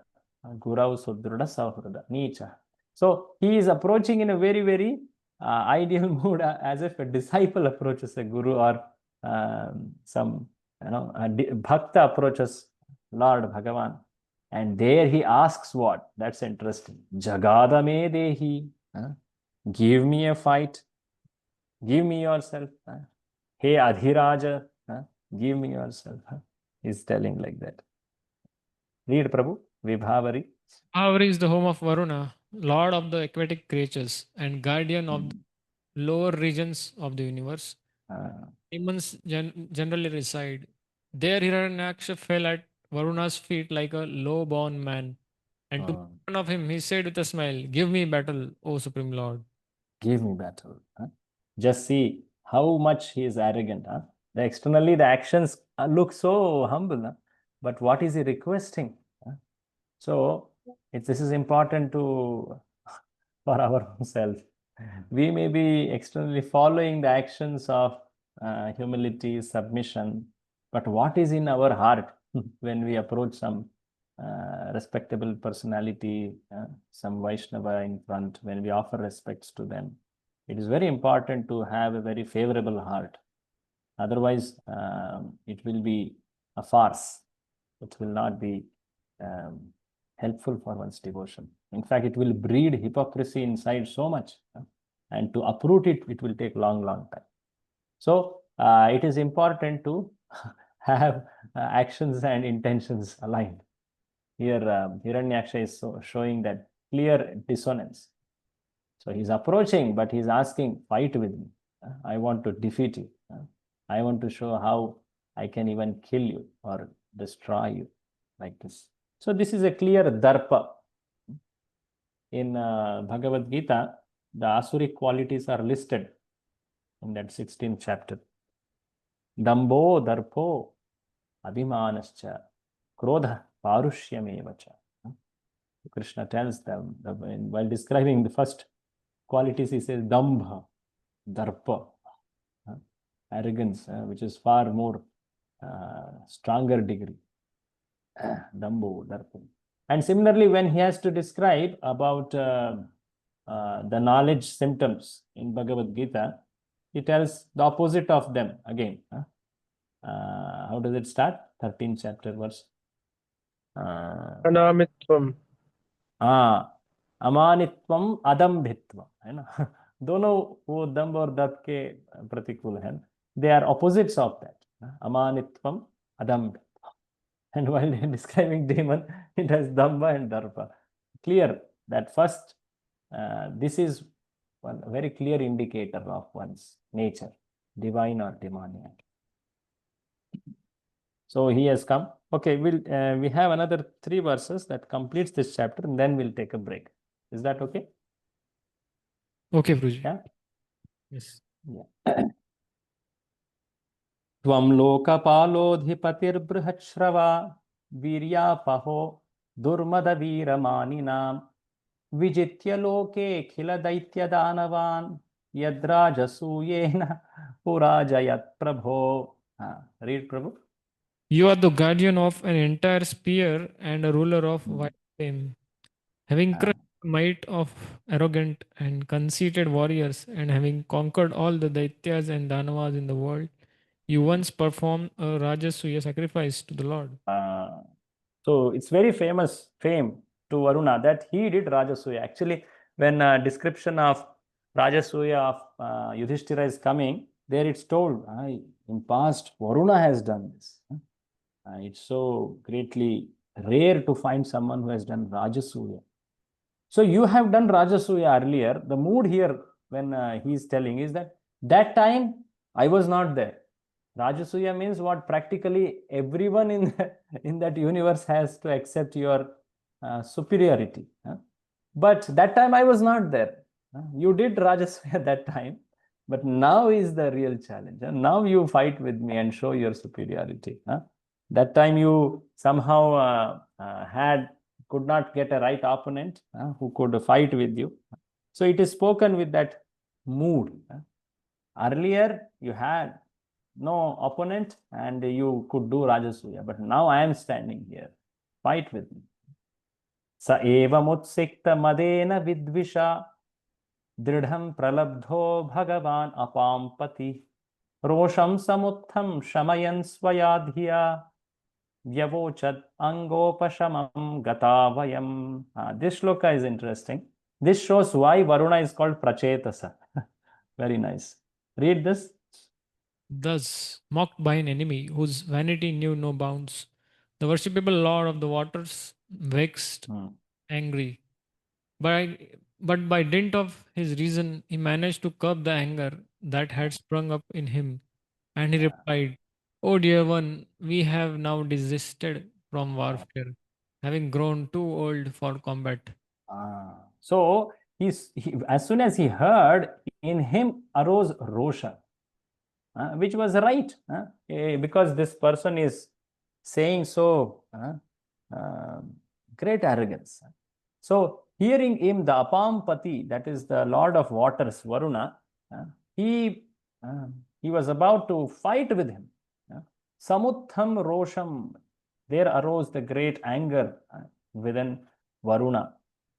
Gurau Sudruda Sahruda Nicha. So he is approaching in a very, very ideal mood, as if a disciple approaches a guru, or some bhakta approaches Lord Bhagavan. And there he asks what? That's interesting. Jagadame dehi. Give me a fight. Give me yourself. Hey Adhiraja. Give me yourself. He's telling like that. Read, Prabhu. Vaibhavari. Vaibhavari is the home of Varuna, lord of the aquatic creatures and guardian of the lower regions of the universe. Demons generally reside. There Hiranyaksha fell at Varuna's feet like a low-born man. And to make fun of him, he said with a smile, "Give me battle, O Supreme Lord." Give me battle. Just see how much he is arrogant. Externally, the actions look so humble. But what is he requesting? So this is important for our own self. We may be externally following the actions of humility, submission, but what is in our heart when we approach some respectable personality, some Vaishnava in front, when we offer respects to them? It is very important to have a very favorable heart. Otherwise, it will be a farce. It will not be helpful for one's devotion. In fact, it will breed hypocrisy inside so much. And to uproot it, it will take long, long time. So it is important to have actions and intentions aligned. Here, Hiranyaksha is showing that clear dissonance. So he's approaching, but he's asking, fight with me. I want to defeat you. I want to show how I can even kill you or destroy you, like this. So this is a clear darpa. In Bhagavad Gita, the Asuric qualities are listed in that 16th chapter. Dambo, Darpo, Abhimanascha, Krodha, Parushyam evacha. Krishna tells them while describing the first qualities, he says dambha, darpa, arrogance, which is far more stronger degree. Dambo, darpa. And similarly, when he has to describe about the knowledge symptoms in Bhagavad Gita, he tells the opposite of them again. How does it start? 13th chapter verse. अनामित्वम अमानित्वम अदम्भित्वम, है ना. दोनों वो दम्भ और दर्प के प्रतिकूल है. They are opposites of that. Amanitvam, adambhitvam. And while describing demon, it has damba and darpa. Clear that first, this is one very clear indicator of one's nature, divine or demoniac. So he has come. Okay, we have another 3 verses that completes this chapter, and then we'll take a break. Is that okay? Okay, Guruji. Yeah. Yes. Yeah. Tvam lokapalodhipatirbrihachrava viryapaho durmadaviramaninam vijitya loke khila daitya danavan yadrajasuyena purajayat prabho. Read, Prabhu. You are the guardian of an entire sphere and a ruler of wide fame. Having crushed the might of arrogant and conceited warriors, and having conquered all the Daityas and Danavas in the world, you once performed a Rajasuya sacrifice to the Lord. So it's very famous fame to Varuna that he did Rajasuya. Actually, when description of Rajasuya of Yudhishthira is coming, there it's told, in past Varuna has done this. It's so greatly rare to find someone who has done Rajasuya. So you have done Rajasuya earlier. The mood here when he is telling is that time I was not there. Rajasuya means what practically everyone in that universe has to accept your superiority. But that time I was not there. You did Rajasuya that time, but now is the real challenge. Now you fight with me and show your superiority. That time you somehow could not get a right opponent who could fight with you. So it is spoken with that mood. Earlier you had no opponent and you could do Rajasuya, but now I am standing here. Fight with me. Sa eva mutsikta madena vidvisha dridham pralabdho bhagavan apampati rosham samutham shamayan swayadhiya vyavochad angopashamam gatavayam. This shloka is interesting. This shows why Varuna is called Prachetasa. Very nice. Read this. Thus, mocked by an enemy whose vanity knew no bounds, the worshipable Lord of the waters vexed, angry. But by dint of his reason, he managed to curb the anger that had sprung up in him. And he replied, "O dear one, we have now desisted from warfare, having grown too old for combat." So, as soon as he heard, in him arose Rosha, which was right, because this person is saying so great arrogance. So, hearing him, the Apampati, that is the Lord of waters, Varuna, he was about to fight with him. Samutham Rosham, there arose the great anger within Varuna.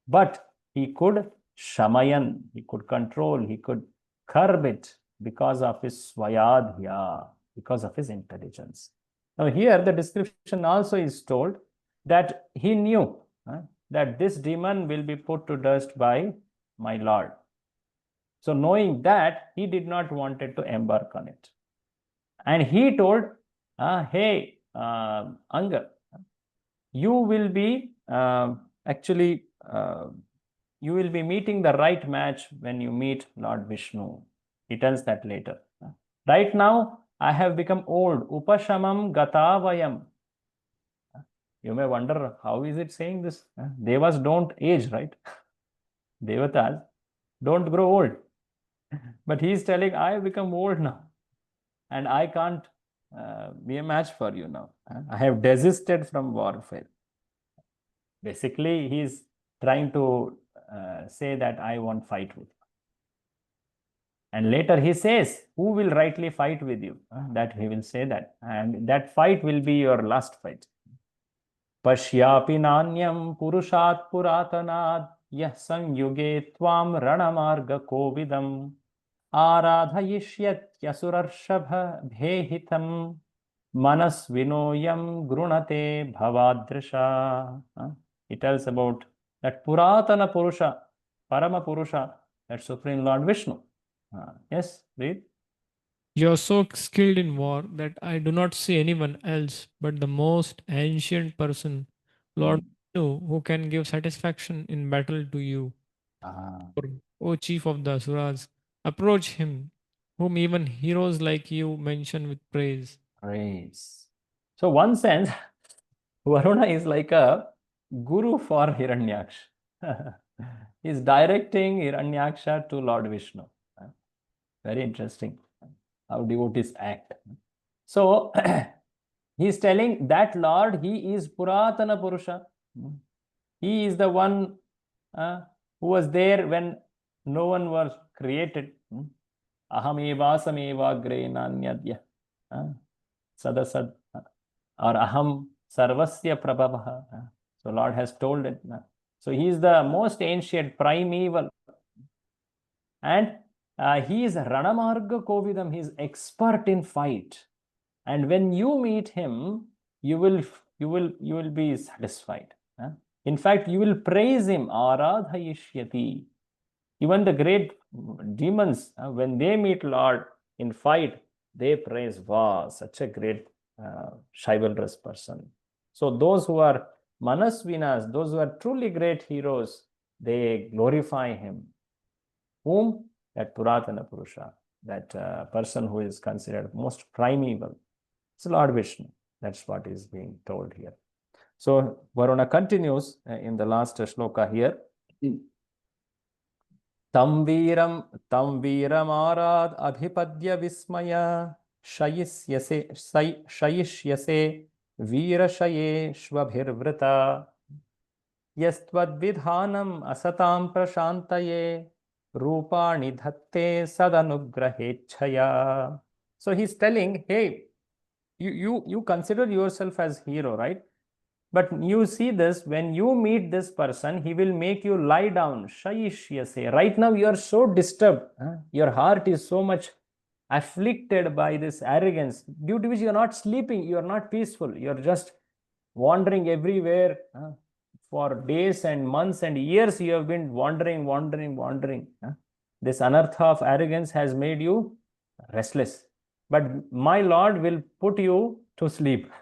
But he could shamayan, he could control, he could curb it because of his swayadhya, because of his intelligence. Now here the description also is told that he knew that this demon will be put to dust by my Lord. So knowing that, he did not wanted to embark on it. And he told, hey, Anga, you will be you will be meeting the right match when you meet Lord Vishnu. He tells that later. Right now, I have become old. Upashamam gatavayam. You may wonder, how is it saying this? Devas don't age, right? Devatas don't grow old. But he is telling, I have become old now. And I can't be a match for you now. I have desisted from warfare. Basically, he is trying to say that I won't fight with you. And later he says, who will rightly fight with you? That he will say that. And that fight will be your last fight. Pashyapi nanyam purushat puratanad yah samyuge tvam ranamarga kovidam आराधयिष्यत्यसुरर्षभ भेहितं मनस्विनोयं grunate bhavadrisha. He tells about that Puratana Purusha, Parama Purusha, that Supreme Lord Vishnu. Yes, read. You are so skilled in war that I do not see anyone else but the most ancient person, Lord Vishnu, who can give satisfaction in battle to you. O chief of the Asuras, approach him, whom even heroes like you mention with praise. Praise. So one sense, Varuna is like a guru for Hiranyaksha. He's directing Hiranyaksha to Lord Vishnu. Very interesting how devotees act. So he's telling that Lord, he is Puratana Purusha. He is the one who was there when no one was created. Ahameva sameva gre nanyadya. Sadasad. Or aham sarvasya prabhavaha. So Lord has told it. So he is the most ancient, primeval. And he is Ranamarga Kovidam. He is expert in fight. And when you meet him, you will be satisfied. In fact, you will praise him. Aradhayishyati. Even the great demons, when they meet Lord in fight, they praise, wow, such a great chivalrous person. So those who are manasvinas, those who are truly great heroes, they glorify him. Whom? That Puratana Purusha, that person who is considered most primeval. It's Lord Vishnu. That's what is being told here. So Varuna continues in the last shloka here. Tam viram arad abhipadya vismaya shayishyase virashaye shvabhirvrita yastvad asatam prashantaye rupani dhatte sadanugrahechaya. So he's telling, hey, you consider yourself as hero, right? But you see this, when you meet this person, he will make you lie down. Shayishyase. Right now you are so disturbed. Your heart is so much afflicted by this arrogance, due to which you are not sleeping, you are not peaceful, you are just wandering everywhere. For days and months and years you have been wandering. This anartha of arrogance has made you restless. But my Lord will put you to sleep.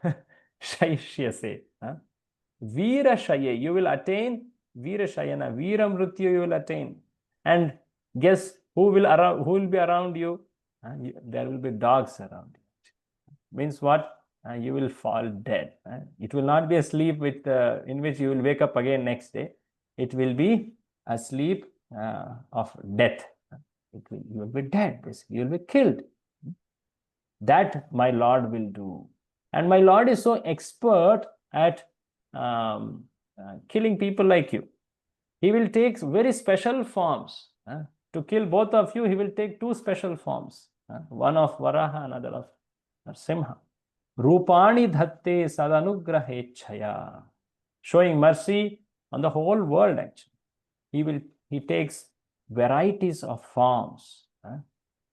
Shaishyase. Virashaye, you will attain Virashayana, Viramrutyu you will attain. And guess who will be around you? There will be dogs around you. Means what? You will fall dead. It will not be a sleep with in which you will wake up again next day. It will be a sleep of death. You will be dead. You will be killed. That my Lord will do. And my Lord is so expert at killing people like you. He will take very special forms. To kill both of you, he will take two special forms. One of Varaha, another of Simha. Rupani dhatte sadanugrahechaya. Showing mercy on the whole world, actually. He takes varieties of forms.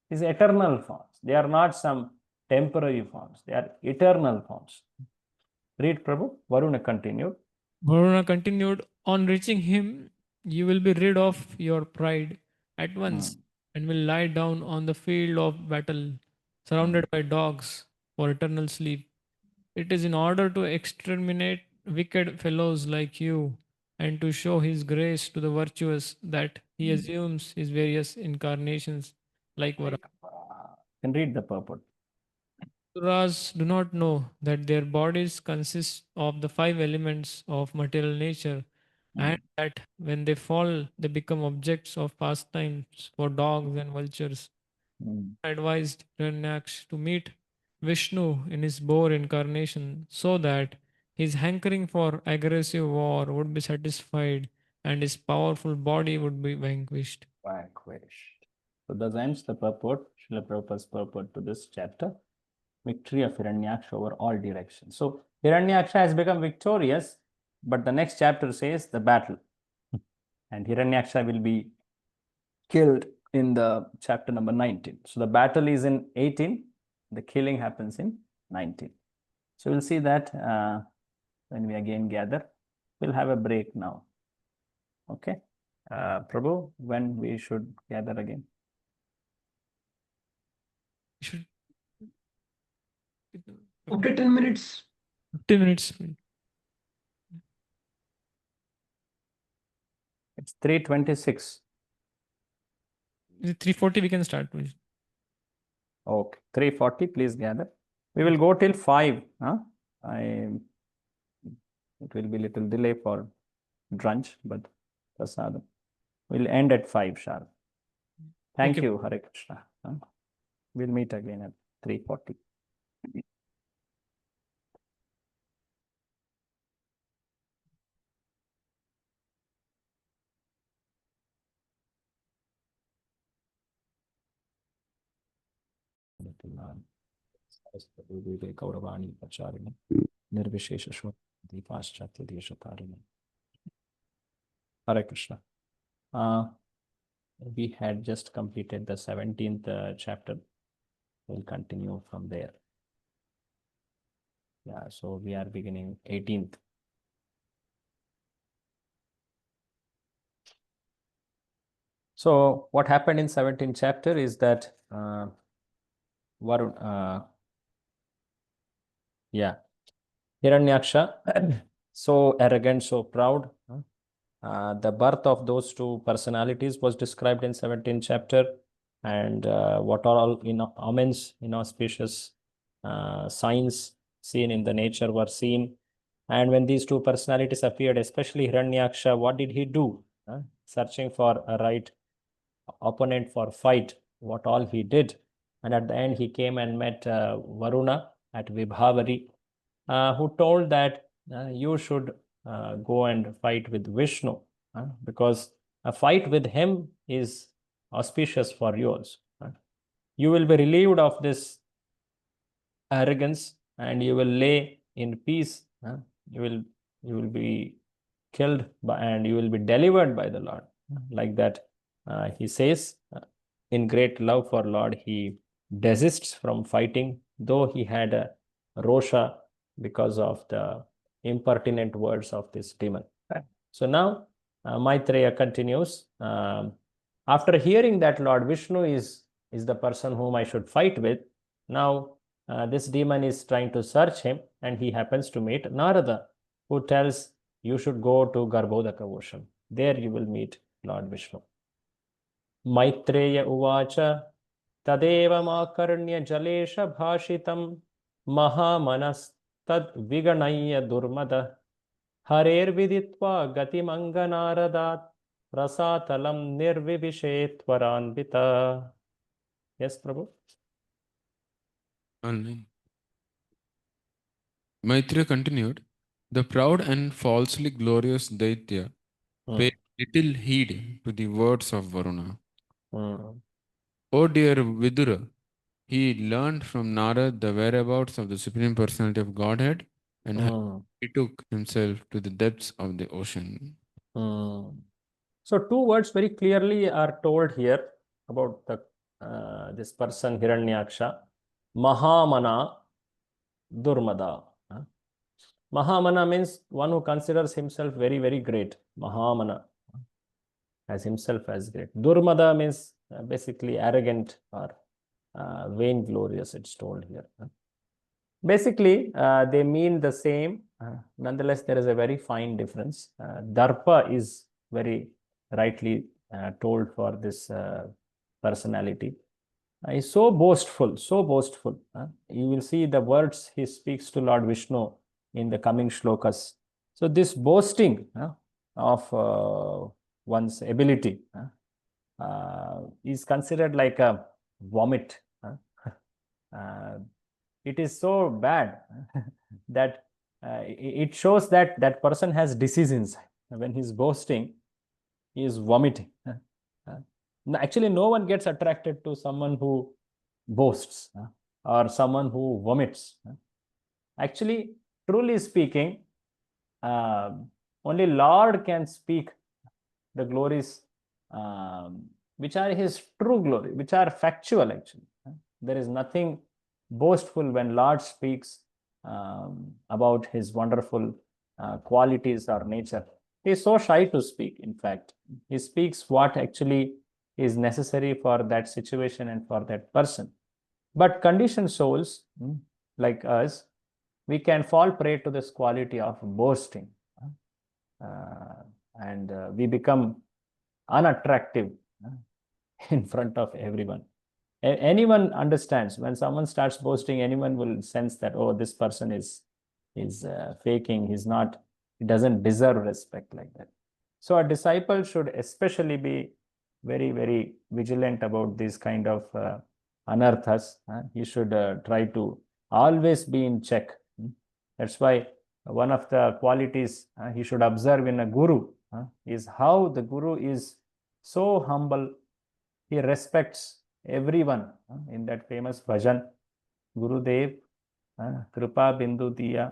These eternal forms. They are not some temporary forms. They are eternal forms. Read, Prabhu. Varuna continued. Varuna continued, on reaching him, you will be rid of your pride at once and will lie down on the field of battle, surrounded by dogs, for eternal sleep. It is in order to exterminate wicked fellows like you and to show his grace to the virtuous that he assumes his various incarnations like Vara. Can read the purport. Asuras do not know that their bodies consist of the five elements of material nature, and that when they fall, they become objects of pastimes for dogs and vultures. I advised Hiranyaksh to meet Vishnu in his boar incarnation so that his hankering for aggressive war would be satisfied and his powerful body would be vanquished. So thus ends the purport, Srila Prabhupada's purport to this chapter, victory of Hiranyaksha over all directions. So Hiranyaksha has become victorious, but the next chapter says the battle. And Hiranyaksha will be killed in the chapter number 19. So the battle is in 18, the killing happens in 19. So we'll see that when we again gather. We'll have a break now. Okay. Prabhu, when we should gather again? Should After 10 minutes. 15 minutes. It's 3:26. Is it 3:40 we can start? Okay, 3:40, please gather. We will go till 5. Huh? It will be little delay for brunch, but Prasad. We'll end at 5 sharp. Thank Okay. you, Hare Krishna. Huh? We'll meet again at 3:40. Kauravani Pacharini, Nirvishesha Shwat, Deepaschatya Deshatarini. Hare Krishna. We had just completed the 17th chapter. We'll continue from there. Yeah, so we are beginning 18th. So what happened in 17th chapter is that Hiranyaksha, so arrogant, so proud. The birth of those two personalities was described in 17th chapter, and what are all omens, inauspicious signs seen in the nature were seen. And when these two personalities appeared, especially Hiranyaksha, what did he do? Searching for a right opponent for fight, what all he did. And at the end, he came and met Varuna at Vibhavari, who told that you should go and fight with Vishnu, because a fight with him is auspicious for yours. You will be relieved of this arrogance and you will lay in peace. You will be killed and you will be delivered by the Lord. Like that, he says, in great love for Lord, he desists from fighting, though he had a rosha because of the impertinent words of this demon. So now Maitreya continues. After hearing that Lord Vishnu is the person whom I should fight with, now this demon is trying to search him, and he happens to meet Narada, who tells you should go to Garbhodaka ocean. There you will meet Lord Vishnu. Maitreya uvacha tadevamakkarnya jalesha bhashitam mahamanastad viganaya durmada harer viditva gatimanganaраdat prasatalam nirvibhishetvaranvita. Yes, Prabhu? Online. Maitreya continued, the proud and falsely glorious Daitya paid little heed to the words of Varuna. O dear Vidura, he learned from Narad the whereabouts of the Supreme Personality of Godhead and he took himself to the depths of the ocean. So two words very clearly are told here about this person Hiranyaksha. Mahamana, Durmada. Mahamana means one who considers himself very, very great. Mahamana, as himself as great. Durmada means basically arrogant or vainglorious, it's told here. Basically, they mean the same. Nonetheless, there is a very fine difference. Darpa is very rightly told for this personality. He's so boastful, so boastful. You will see the words he speaks to Lord Vishnu in the coming shlokas. So this boasting of one's ability is considered like a vomit. It is so bad that it shows that that person has disease inside. When he's boasting, he is vomiting. Actually, no one gets attracted to someone who boasts or someone who vomits. Actually, truly speaking, only Lord can speak the glories which are his true glory, which are factual actually. There is nothing boastful when Lord speaks about his wonderful qualities or nature. He is so shy to speak, in fact. He speaks what actually is necessary for that situation and for that person. But conditioned souls like us, we can fall prey to this quality of boasting. And we become unattractive in front of everyone. Anyone understands when someone starts boasting, anyone will sense that, oh, this person is faking, he doesn't deserve respect like that. So a disciple should especially be very, very vigilant about these kind of anarthas. He should try to always be in check. That's why one of the qualities he should observe in a guru is how the guru is so humble. He respects everyone. In that famous bhajan, Gurudev, Kripa Bindu Diya,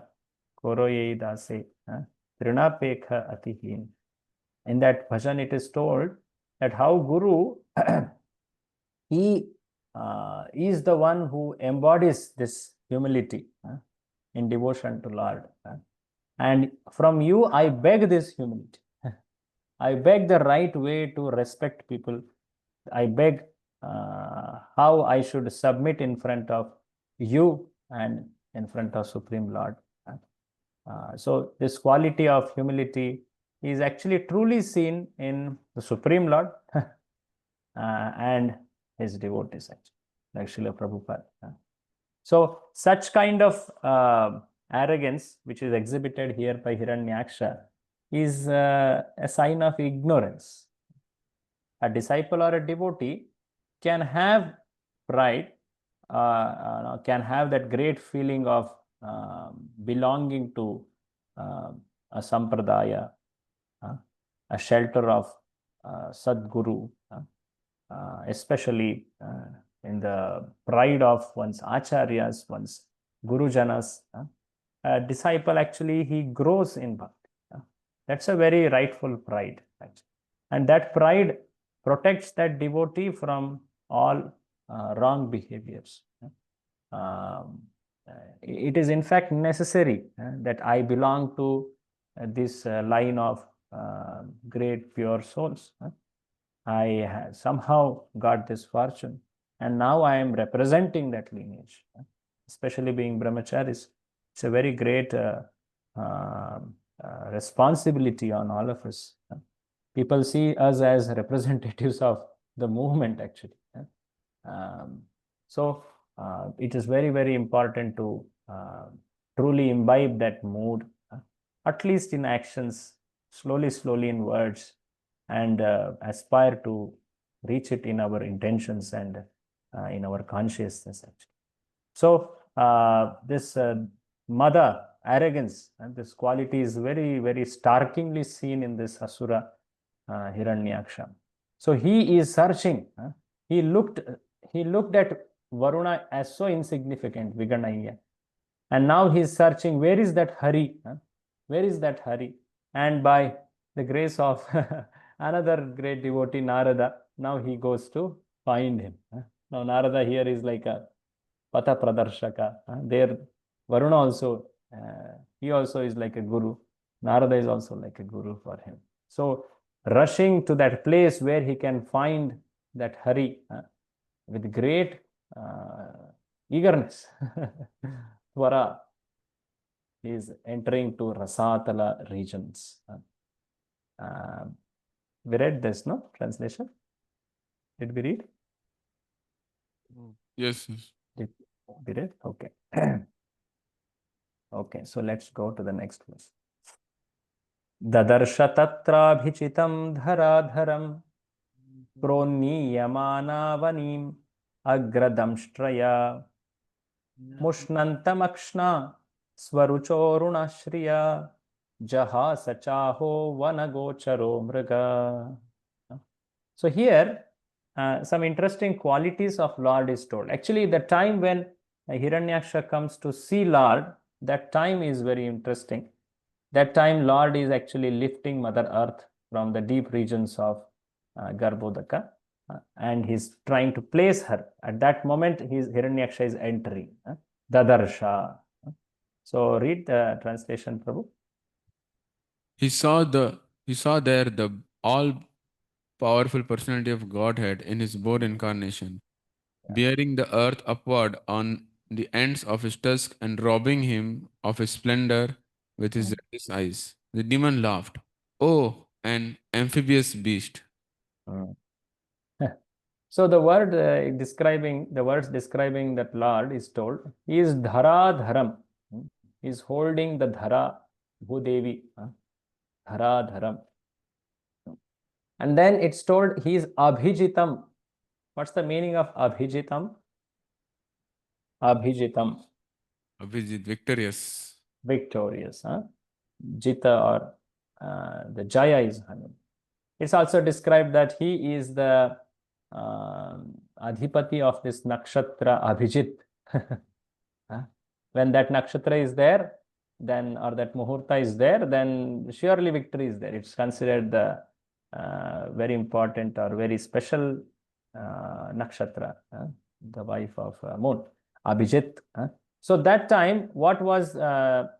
Koro Yei Dase, Trinapekha Atihin. In that bhajan, it is told that how Guru, he is the one who embodies this humility in devotion to Lord. And from you, I beg this humility. I beg the right way to respect people. I beg how I should submit in front of you and in front of Supreme Lord. So this quality of humility is actually truly seen in the Supreme Lord and his devotees, actually, like Srila Prabhupada. So such kind of arrogance, which is exhibited here by Hiranyaksha, is a sign of ignorance. A disciple or a devotee can have pride, can have that great feeling of belonging to a sampradaya, a shelter of Sadguru, especially in the pride of one's acharyas, one's gurujanas. A disciple actually, he grows in bhakti. That's a very rightful pride, actually. And that pride protects that devotee from all wrong behaviors. It is in fact necessary that I belong to this line of great pure souls. I somehow got this fortune, and now I am representing that lineage, especially being brahmacharis. It's a very great responsibility on all of us. People see us as representatives of the movement, actually. So it is very, very important to truly imbibe that mood, at least in actions, slowly in words, and aspire to reach it in our intentions and in our consciousness, actually. So this mother arrogance and this quality is very, very starkly seen in this Asura Hiranyaksha. So he is searching. He looked at Varuna as so insignificant, Viganaya. And now he is searching, where is that Hari? Where is that Hari? And by the grace of another great devotee, Narada, now he goes to find him. Now Narada here is like a Pata Pradarshaka. There, Varuna also, he also is like a guru. Narada is also like a guru for him. So rushing to that place where he can find that Hari with great eagerness. Tvara, he is entering to Rasatala regions. We read this, no? Translation? Did we read? Yes. Did we read? Okay. Okay, so let's go to the next verse. Dadarsh tatrabhichitam dharadharam प्रोन्नीयमानावनीम् अग्रदंष्ट्रया मुष्णन्तमक्ष्णा स्वरुचोरुणश्रिया जहास चाहो वनगोचरो मृगा. So here some interesting qualities of Lord is told. Actually, the time when Hiranyaksha comes to see Lord, that time is very interesting. That time Lord is actually lifting Mother Earth from the deep regions of Garbhodaka, and he's trying to place her. At that moment, Hiranyaksha is entering. Dadarsha. So read the translation, Prabhu. He saw there the all powerful personality of Godhead in his board incarnation, bearing the earth upward on the ends of his tusk and robbing him of his splendor with his reddish eyes. The demon laughed. Oh, an amphibious beast. So the words describing that Lord is told, he is Dhara Dharam. He is holding the Dhara, Bhudevi, Dhara Dharam. And then it's told he is Abhijitam. What's the meaning of Abhijitam? Abhijitam. Abhijit, victorious. Victorious. Jita, or the Jaya is Hanuman. It's also described that he is the Adhipati of this nakshatra Abhijit. When that nakshatra is there, then, or that muhurta is there, then surely victory is there. It's considered the very important or very special nakshatra, the wife of moon, Abhijit. So that time, what was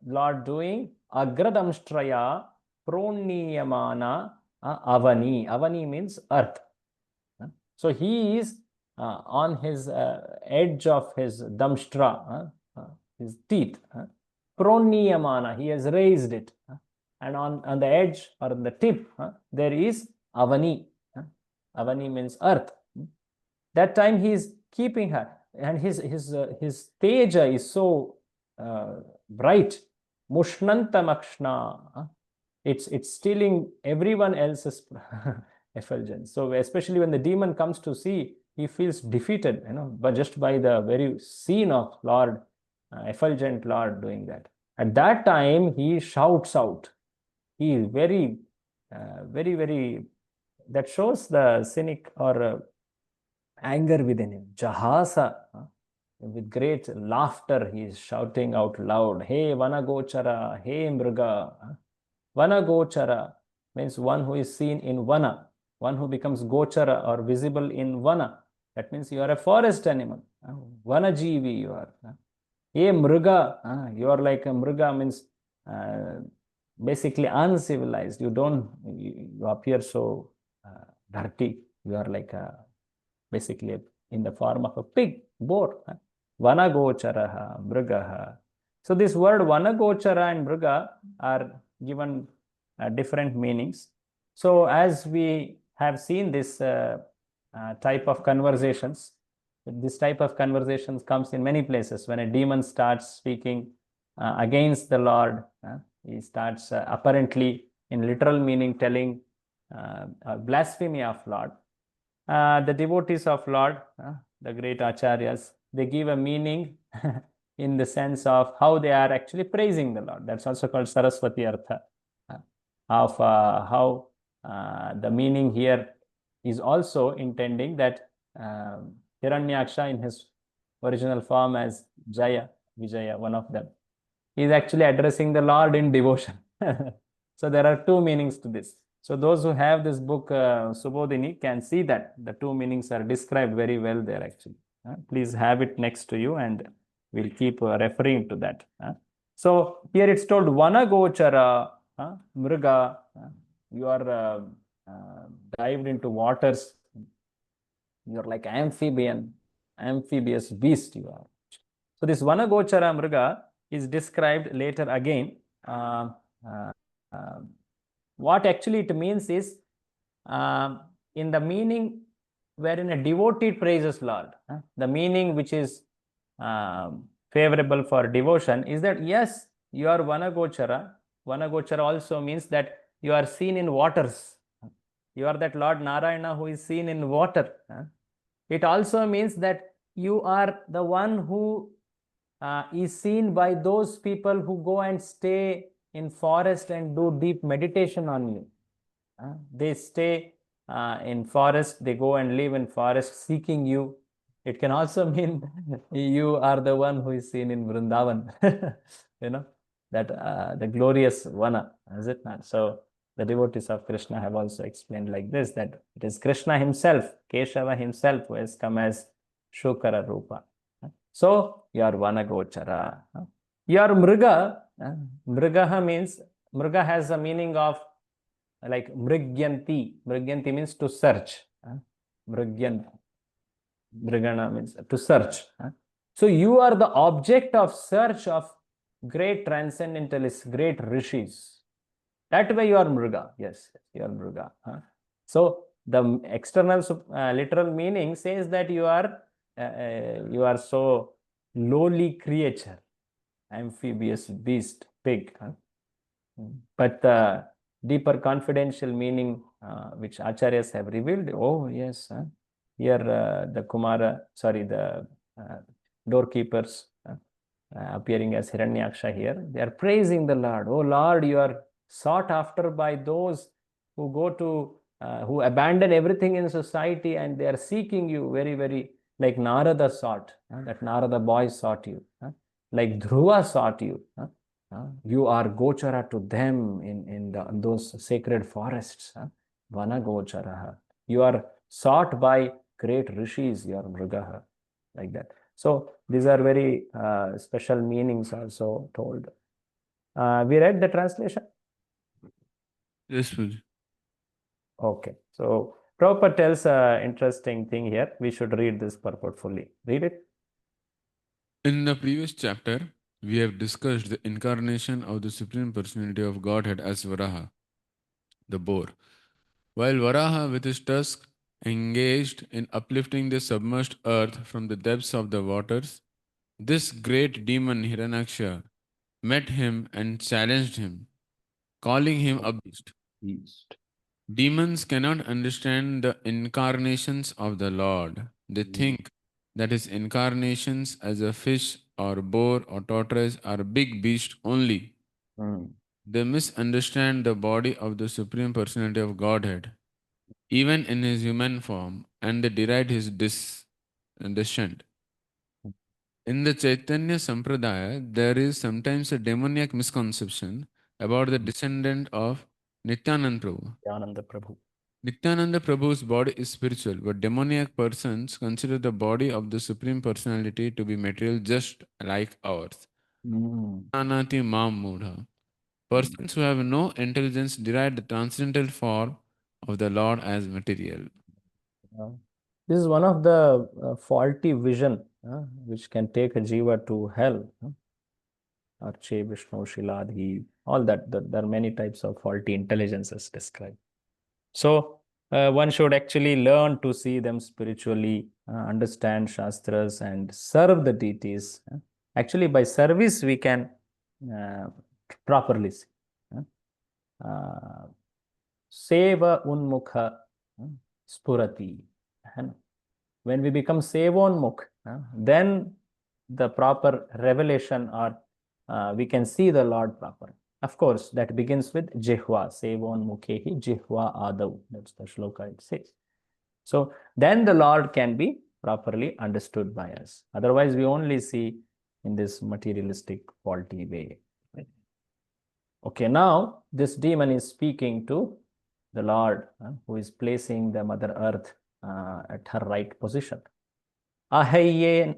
Lord doing? Agradamstraya proniyamana avani. Avani means earth. So he is on his edge of his damstra, his teeth. Proniyamana, he has raised it. And on the edge or on the tip, there is avani. Avani means earth. That time he is keeping her, and his teja is so bright. Mushnantamakshna. It's stealing everyone else's effulgence. So especially when the demon comes to see, he feels defeated, but just by the very scene of Lord, effulgent Lord doing that. At that time, he shouts out. He is very, very, that shows the cynic or anger within him. Jahasa, with great laughter, he is shouting out loud, Hey Vanagochara, Hey Mriga. Vanagochara means one who is seen in Vana, one who becomes Gochara or visible in Vana. That means you are a forest animal. Vanajivi you are. Hey Mriga, you are like a Mriga, means basically uncivilized. You appear so dirty. You are like basically in the form of a pig, boar. Vanagocharaha, Mrigaha. So this word Vanagochara and Mriga are given different meanings. So as we have seen this type of conversations, this type of conversations comes in many places. When a demon starts speaking against the Lord, he starts apparently in literal meaning telling blasphemy of Lord. The devotees of Lord, the great acharyas, they give a meaning in the sense of how they are actually praising the Lord. That's also called Saraswati Artha, of how the meaning here is also intending that Hiranyaksha in his original form as Jaya, Vijaya, one of them, he is actually addressing the Lord in devotion. So there are two meanings to this. So those who have this book, Subodhini, can see that the two meanings are described very well there actually. Please have it next to you and we'll keep referring to that. So here it's told Vanagochara, Mriga, you are dived into waters. You are like amphibious beast you are. So this Vanagochara Mriga is described later again. What actually it means is, in the meaning wherein a devotee praises Lord, the meaning which is favorable for devotion is that yes, you are Vanagochara. Vanagochara also means that you are seen in waters. You are that Lord Narayana who is seen in water. It also means that you are the one who is seen by those people who go and stay in forest and do deep meditation on you. They stay in forest, they go and live in forest seeking you. It can also mean you are the one who is seen in Vrindavan, that the glorious Vana, is it not? So the devotees of Krishna have also explained like this, that it is Krishna himself, Keshava himself, who has come as Shukara Rupa. So you are Vanagochara. Your Mriga, Mrigaha means, Mriga has a meaning of like Mrigyanti. Mrigyanti means to search. Mrigyan, Mrigana means to search. So you are the object of search of great transcendentalists, great rishis. That way you are Mriga. Yes, you are Mriga. So the external literal meaning says that you are so lowly creature, amphibious beast, pig. But the deeper confidential meaning which acharyas have revealed, oh yes, here the doorkeepers appearing as Hiranyaksha here, they are praising the Lord. Oh Lord, you are sought after by those who go to, who abandon everything in society and they are seeking you very, very, like Narada sought, that Narada boy sought you, like Dhruva sought you. You are Gochara to them in those sacred forests. Vana Gocharaha. You are sought by great rishis, you are Mrigaha, like that. So these are very special meanings also told. We read the translation? Yes, Puji. Okay. So Prabhupada tells an interesting thing here. We should read this purport fully. Read it. In the previous chapter, we have discussed the incarnation of the Supreme Personality of Godhead as Varaha, the boar. While Varaha with his tusk engaged in uplifting the submerged earth from the depths of the waters, this great demon Hiranyaksha met him and challenged him, calling him a beast. Demons cannot understand the incarnations of the Lord. They think that his incarnations as a fish or boar or tortoise are big beast only. They misunderstand the body of the Supreme Personality of Godhead, even in his human form, and they deride his descent. In the Chaitanya Sampradaya, there is sometimes a demoniac misconception about the descendant of Nityananda Prabhu. Nityananda Prabhu. Nityananda Prabhu's body is spiritual, but demoniac persons consider the body of the Supreme Personality to be material just like ours. Anati Mam Mudha. Persons who have no intelligence deride the transcendental form of the Lord as material. This is one of the faulty vision which can take a jiva to hell. Arche, Vishnu, Shiladhi, all that. There are many types of faulty intelligences described. So one should actually learn to see them spiritually, understand Shastras and serve the deities. Actually, by service, we can properly see. Seva unmukha spurati. When we become sevonmukh, then the proper revelation or we can see the Lord proper. Of course, that begins with Jihva, Sevon Mukhehi Jihva Adav. That's the shloka it says. So then the Lord can be properly understood by us. Otherwise, we only see in this materialistic, faulty way. Okay, now this demon is speaking to the Lord, who is placing the Mother Earth at her right position. Ahainam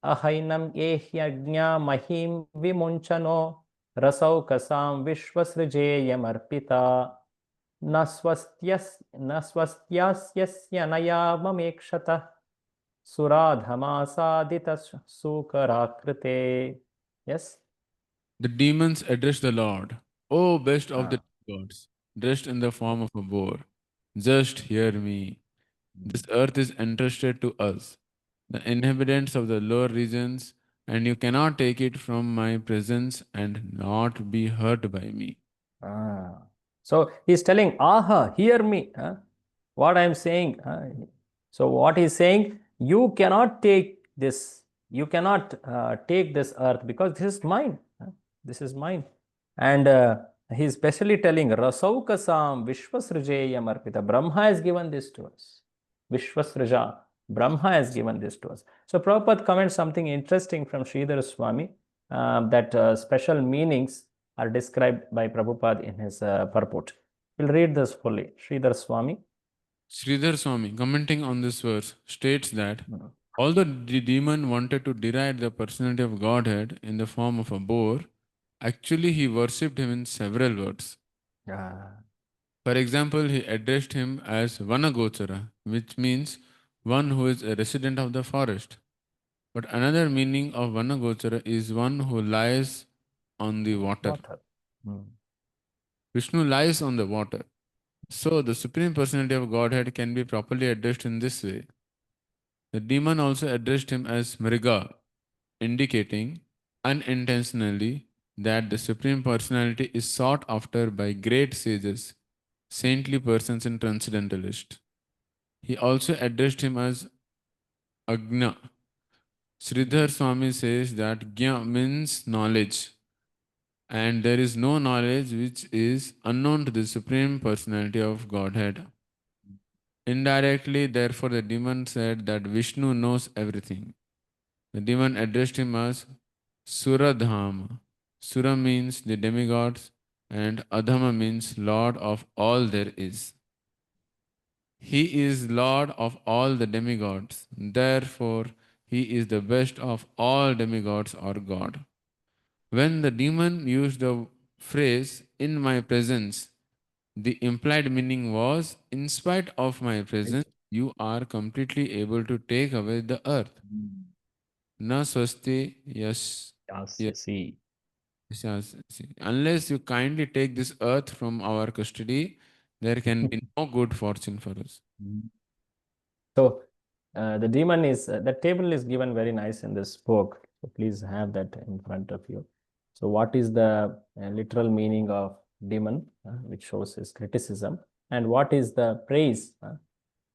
ehyagnya mahim vimunchano rasau kasam vishwasrijeyam arpita naswastyasya nayamamekshata suradhamasadita sukarakrite. Yes? The demons address the Lord, O best of the gods, dressed in the form of a boar. Just hear me. This earth is entrusted to us, the inhabitants of the lower regions, and you cannot take it from my presence and not be hurt by me. So he's telling, aha, hear me. What I'm saying. So what he's saying, you cannot take this. You cannot take this earth because this is mine. This is mine. And He is specially telling Rasaukasam Vishwasrujeyam Arpita. Brahma has given this to us. Vishwasruja. Brahma has given this to us. So Prabhupada comments something interesting from Sridhar Swami, that special meanings are described by Prabhupada in his purport. We'll read this fully. Sridhar Swami. Sridhar Swami, commenting on this verse, states that although the demon wanted to deride the personality of Godhead in the form of a boar, actually he worshipped him in several words. For example, he addressed him as Vanagochara, which means one who is a resident of the forest. But another meaning of Vanagochara is one who lies on the water. Vishnu lies on the water. So the Supreme Personality of Godhead can be properly addressed in this way. The demon also addressed him as Mriga, indicating unintentionally that the Supreme Personality is sought after by great sages, saintly persons and transcendentalists. He also addressed him as Agnya. Sridhar Swami says that Gya means knowledge, and there is no knowledge which is unknown to the Supreme Personality of Godhead. Indirectly, therefore, the demon said that Vishnu knows everything. The demon addressed him as Suradhama. Sura means the demigods, and Adhama means Lord of all there is. He is Lord of all the demigods. Therefore, he is the best of all demigods or God. When the demon used the phrase, in my presence, the implied meaning was, in spite of my presence, you are completely able to take away the earth. Na swasti Yasyasi. Unless you kindly take this earth from our custody, there can be no good fortune for us. So the demon is, the table is given very nice in this book. So please have that in front of you. So what is the literal meaning of demon, which shows his criticism, and what is the praise,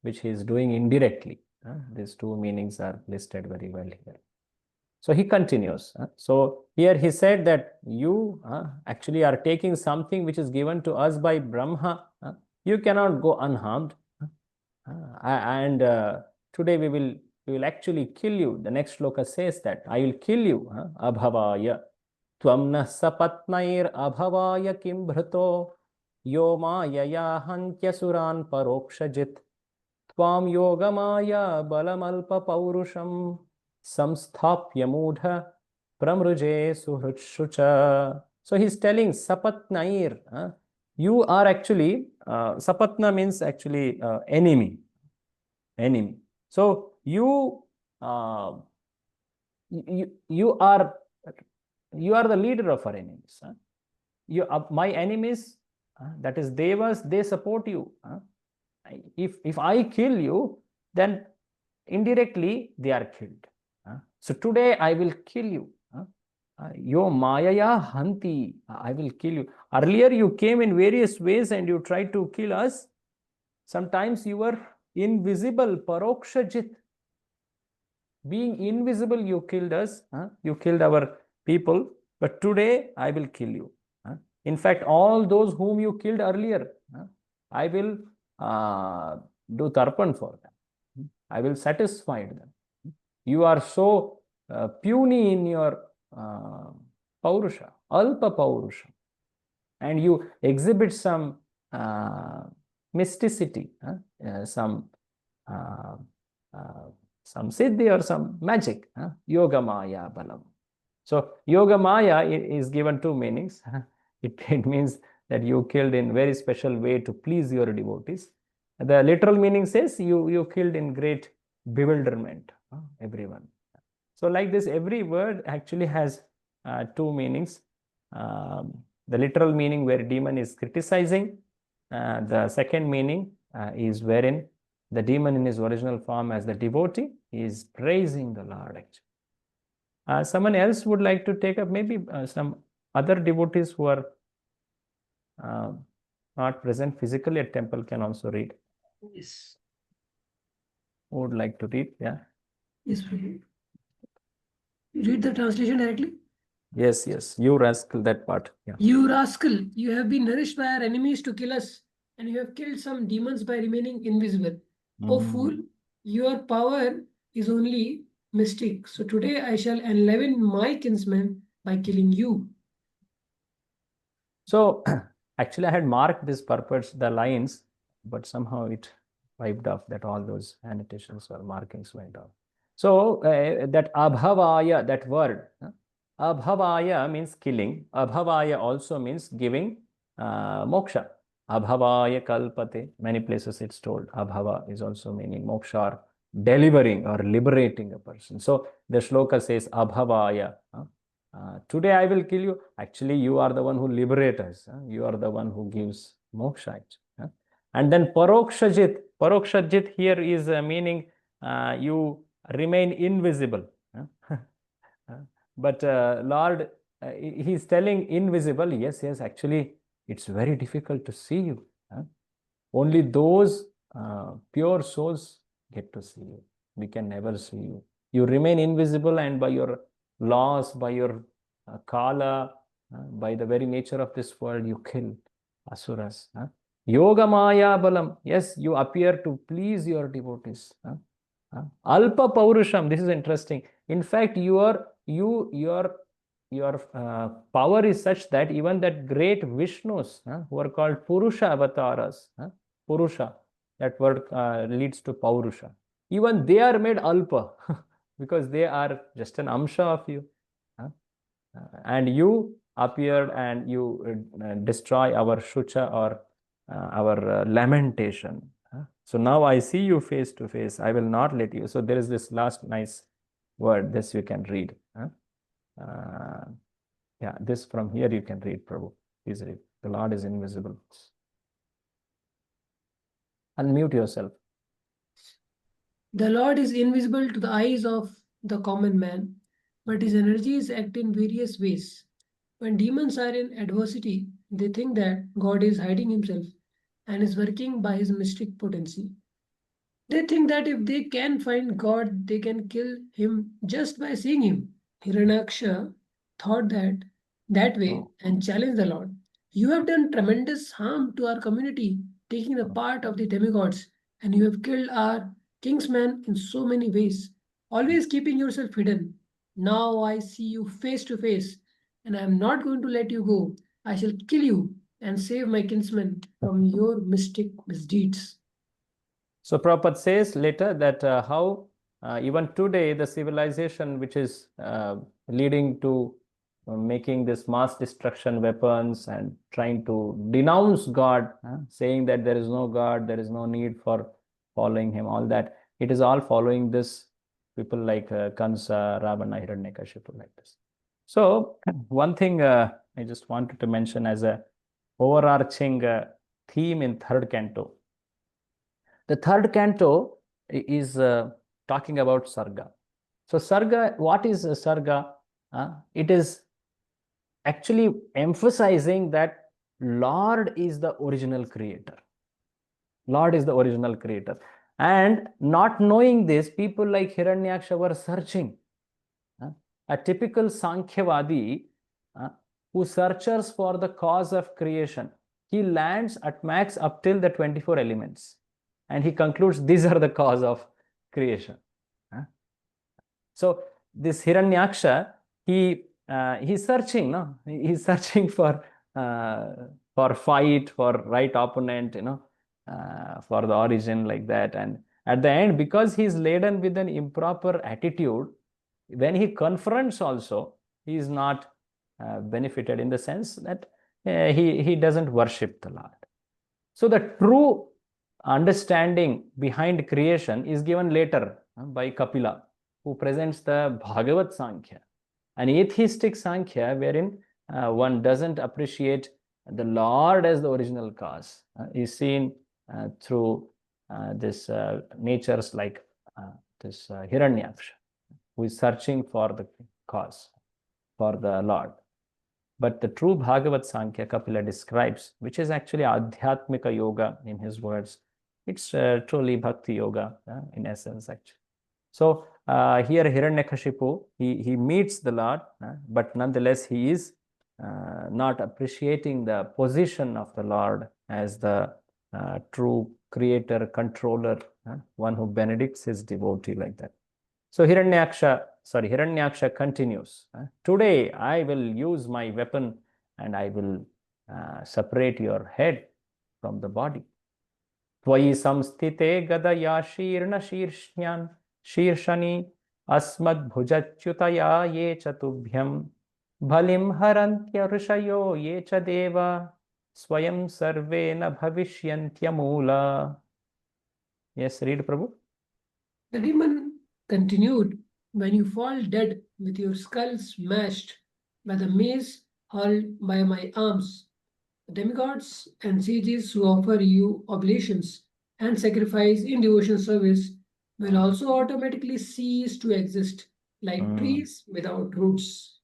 which he is doing indirectly? These two meanings are listed very well here. So he continues. So here he said that you actually are taking something which is given to us by Brahma. You cannot go unharmed. And today we will actually kill you. The next shloka says that I will kill you. Abhavaya. Tvamna sapatnair abhavaya kim bhrato yomaya hantya suran parokshajit. Tvam yogamaya balamalpa paurusham samsthapya mudha pramruje suhrutshucha. So he's telling Sapatnair, you are actually, Sapatna means actually enemy. So you are the leader of our enemies. My enemies, that is Devas, they support you. If I kill you, then indirectly they are killed. So today I will kill you. Yo mayaya hanti, I will kill you. Earlier you came in various ways and you tried to kill us. Sometimes you were invisible, parokshajit. Being invisible, you killed us. You killed our people. But today I will kill you. In fact, all those whom you killed earlier, I will do tarpan for them. I will satisfy them. You are so puny in your paurusha, alpa paurusha, and you exhibit some mysticity, some siddhi or some magic, yoga maya balam. So yoga maya is given two meanings. It means that you killed in very special way to please your devotees. The literal meaning says you killed in great bewilderment, everyone. So like this, every word actually has two meanings. The literal meaning where demon is criticizing. The second meaning is wherein the demon in his original form as the devotee is praising the Lord actually. Someone else would like to take up, maybe some other devotees who are not present physically at temple can also read. Yes. Who would like to read? Yeah. Yes, please. Read the translation directly. Yes, yes. You rascal, that part. Yeah. You rascal, you have been nourished by our enemies to kill us, and you have killed some demons by remaining invisible. O fool, your power is only mystic. So today I shall enliven my kinsman by killing you. So actually, I had marked this purpose, the lines, but somehow it wiped off that all those annotations or markings went off. So that abhavaya, that word, abhavaya means killing. Abhavaya also means giving moksha. Abhavaya kalpate. Many places it's told. Abhava is also meaning moksha or delivering or liberating a person. So the shloka says abhavaya. Today I will kill you. Actually, you are the one who liberates us. You are the one who gives moksha. And then parokshajit. Parokshajit here is meaning you remain invisible. But Lord, he's telling invisible. Yes, yes, actually, it's very difficult to see you. Only those pure souls get to see you. We can never see you. You remain invisible, and by your laws, by your kala, by the very nature of this world, you kill asuras. Yoga Maya Balam. Yes, you appear to please your devotees. Alpa Paurusham. This is interesting. In fact, your power is such that even that great Vishnus, who are called Purusha avatars, Purusha, that word leads to Paurusha. Even they are made Alpa because they are just an Amsha of you. And you appeared and you destroy our Shucha or our lamentation. So now I see you face to face. I will not let you. So there is this last nice word. This you can read. Yeah, this from here you can read, Prabhu. Please read. The Lord is invisible. Unmute yourself. The Lord is invisible to the eyes of the common man, but his energies act in various ways. When demons are in adversity, they think that God is hiding himself and is working by his mystic potency. They think that if they can find God, they can kill him just by seeing him. Hiranyaksha thought that way and challenged the Lord. You have done tremendous harm to our community, taking the part of the demigods, and you have killed our kingsman in so many ways, always keeping yourself hidden. Now I see you face to face, and I am not going to let you go. I shall kill you and save my kinsman from your mystic misdeeds. So Prabhupada says later that how even today the civilization which is leading to making this mass destruction weapons and trying to denounce God, saying that there is no God, there is no need for following him, all that, it is all following this people like Kansa, Ravana, Hiranyakashipu, like this. So one thing I just wanted to mention as a overarching theme in third canto. The third canto is talking about Sarga. So Sarga, what is Sarga? It is actually emphasizing that Lord is the original creator. Lord is the original creator. And not knowing this, people like Hiranyaksha were searching. A typical Sankhyavadi who searches for the cause of creation, he lands at max up till the 24 elements. And he concludes these are the cause of creation. So this Hiranyaksha, he's searching, no? He's searching for fight, for right opponent, for the origin like that. And at the end, because he's laden with an improper attitude, when he confronts also, he is not benefited in the sense that he doesn't worship the Lord. So the true understanding behind creation is given later by Kapila, who presents the Bhagavat Sankhya, an atheistic Sankhya wherein one doesn't appreciate the Lord as the original cause, is seen through this natures like this Hiranyaksha, who is searching for the cause, for the Lord. But the true Bhagavat Sankhya Kapila describes, which is actually Adhyatmika Yoga in his words, it's truly Bhakti Yoga in essence actually. So here Hiranyakashipu, he meets the Lord, but nonetheless he is not appreciating the position of the Lord as the true creator, controller, one who benedicts his devotee like that. So Hiranyaksha continues. Today I will use my weapon and I will separate your head from the body. Tvayi samstite gadaya shirna shirshyan shirshani asmad bhujachyutaya ye chatubhyam bhalim harantya rishayo ye cha deva swayam sarvena bhavishyantya. Yes, read Prabhu. The demon continued, when you fall dead with your skull smashed by the mace hurled by my arms, the demigods and sages who offer you oblations and sacrifice in devotion service will also automatically cease to exist, like trees without roots.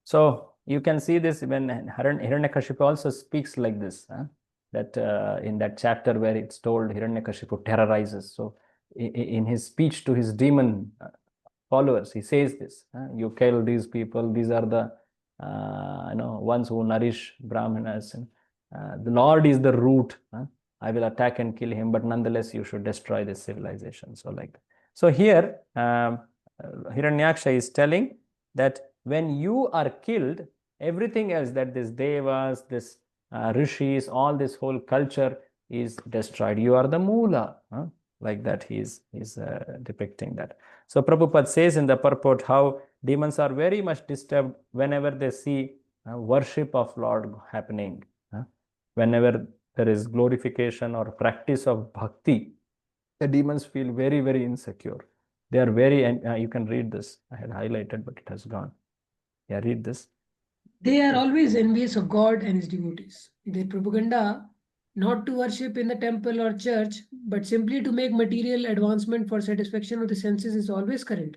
So you can see this when Hiranyakashipu also speaks like this, that in that chapter where it's told Hiranyakashipu terrorizes. So in his speech to his demon followers, he says this: you kill these people; these are the ones who nourish Brahmanas. And, the Lord is the root. I will attack and kill him, but nonetheless you should destroy this civilization. So like that. So here Hiranyaksha is telling that when you are killed, everything else, that this devas, this rishis, all this whole culture is destroyed. You are the moola. Like that he is depicting that. So Prabhupada says in the purport how demons are very much disturbed whenever they see worship of Lord happening. Whenever there is glorification or practice of bhakti, the demons feel very, very insecure. They are very, and you can read this. I had highlighted, but it has gone. Yeah, read this. They are always envious of God and his devotees. Their propaganda, not to worship in the temple or church, but simply to make material advancement for satisfaction of the senses, is always current.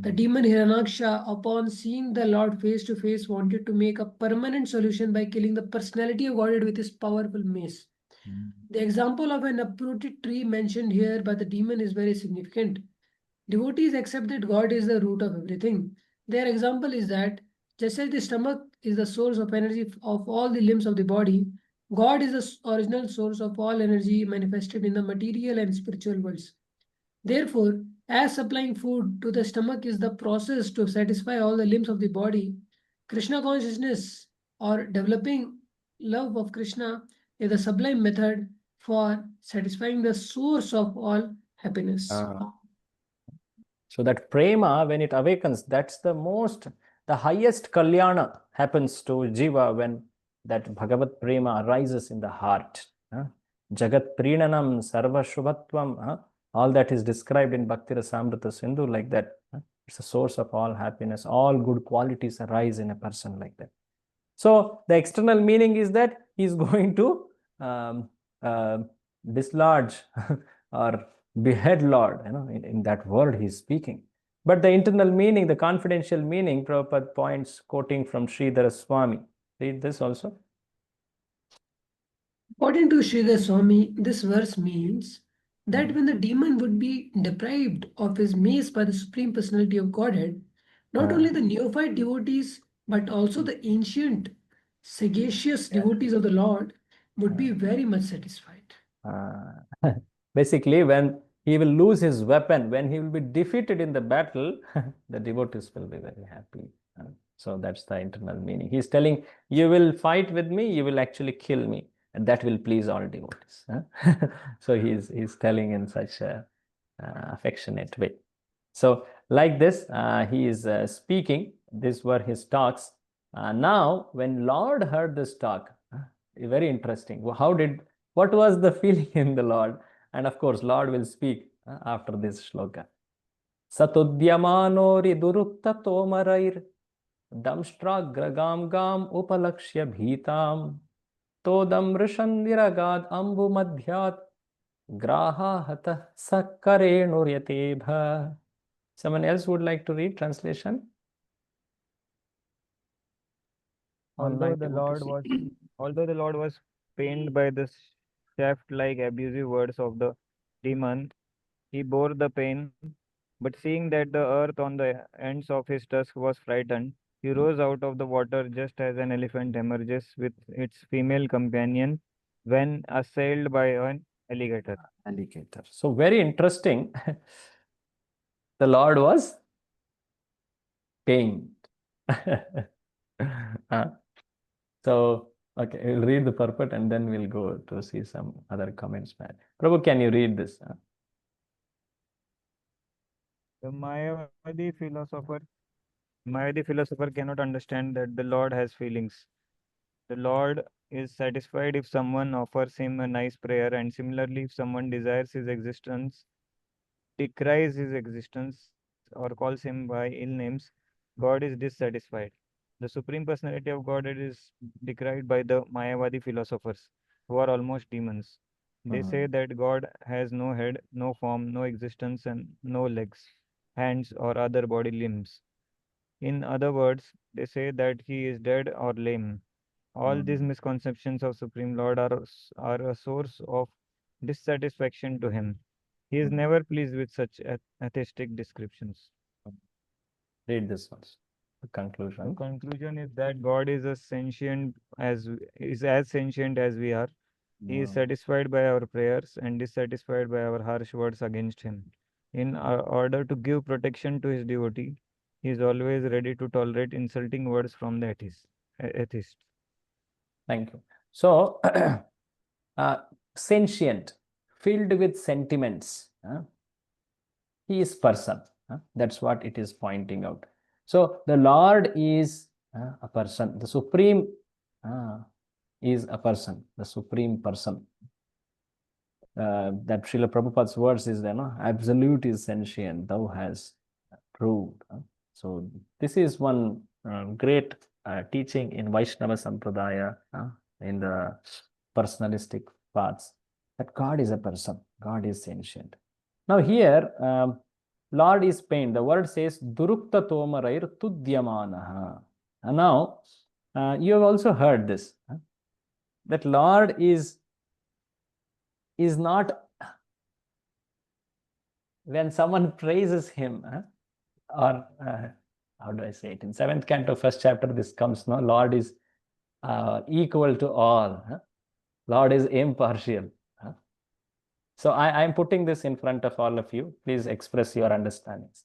The demon Hiranaksha, upon seeing the Lord face to face, wanted to make a permanent solution by killing the personality of Godhead with his powerful mace. The example of an uprooted tree mentioned here by the demon is very significant. Devotees accept that God is the root of everything. Their example is that just as the stomach is the source of energy of all the limbs of the body, God is the original source of all energy manifested in the material and spiritual worlds. Therefore, as supplying food to the stomach is the process to satisfy all the limbs of the body, Krishna consciousness or developing love of Krishna is the sublime method for satisfying the source of all happiness. So that prema, when it awakens, that's the highest kalyana happens to jiva when that Bhagavat prema arises in the heart. Jagat prinanam sarva shubhatvam. All that is described in Bhakti Rasamrita Sindhu like that. It's a source of all happiness. All good qualities arise in a person like that. So the external meaning is that he is going to dislodge or behead Lord. In that word he is speaking. But the internal meaning, the confidential meaning, Prabhupada points, quoting from Sridhara Swami. Read this also. According to Sridhar Swami, this verse means that when the demon would be deprived of his mace by the Supreme Personality of Godhead, not only the neophyte devotees, but also the ancient, sagacious devotees of the Lord would be very much satisfied. Basically, when he will lose his weapon, when he will be defeated in the battle, the devotees will be very happy. So that's the internal meaning. He's telling, you will fight with me, you will actually kill me, and that will please all devotees. So he's telling in such a affectionate way. So like this, he is speaking. These were his talks. Now, when Lord heard this talk, very interesting. What was the feeling in the Lord? And of course, Lord will speak after this shloka. Satudyamanori durukta tomarair damshtragragam gam upalakshya bhitam todam rishandiragad ambu madhyat graha hata sakkarenuryatebha. Someone else would like to read translation? Although the Lord was pained by the shaft-like abusive words of the demon, He bore the pain, but seeing that the earth on the ends of his tusk was frightened, he rose out of the water just as an elephant emerges with its female companion when assailed by an alligator. Alligator. So very interesting. The Lord was pained. So, okay, we'll read the purport and then we'll go to see some other comments. Prabhu, can you read this? The Mayavadi philosopher cannot understand that the Lord has feelings. The Lord is satisfied if someone offers him a nice prayer, and similarly, if someone desires his existence, decries his existence, or calls him by ill names, God is dissatisfied. The Supreme Personality of Godhead is decried by the Mayavadi philosophers, who are almost demons. They say that God has no head, no form, no existence, and no legs, hands, or other body limbs. In other words, they say that he is dead or lame. All these misconceptions of Supreme Lord are a source of dissatisfaction to him. He is never pleased with such atheistic descriptions. Read this one. The The conclusion. conclusion is that God is as sentient as we are. He is satisfied by our prayers and dissatisfied by our harsh words against him. In order to give protection to his devotee, he is always ready to tolerate insulting words from the atheist. Thank you. So, sentient, filled with sentiments. He is person. That's what it is pointing out. So, the Lord is a person. The Supreme is a person, the Supreme Person. That Srila Prabhupada's words is, absolute is sentient, thou has proved. So this is one great teaching in Vaishnava Sampradaya, in the personalistic paths, that God is a person, God is sentient. Now here, Lord is pained. The word says, Durukta Tomarair Tudyamanaha. And now, you have also heard this, that Lord is not, when someone praises him, or how do I say it? In 7th canto, 1st chapter, this comes, no? Lord is equal to all. Lord is impartial. So I am putting this in front of all of you. Please express your understandings.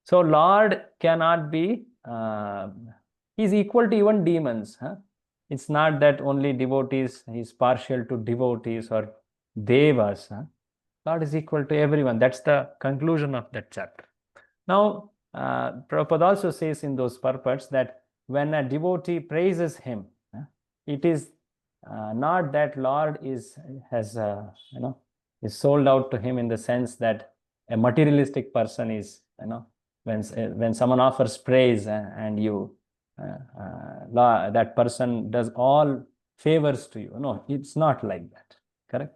So Lord cannot be, he's equal to even demons. It's not that only devotees, he's partial to devotees or devas. Lord is equal to everyone. That's the conclusion of that chapter. Now, Prabhupada also says in those purports that when a devotee praises him, it is not that Lord is sold out to him in the sense that a materialistic person is, when someone offers praise and you, that person does all favors to you. No, it's not like that. Correct?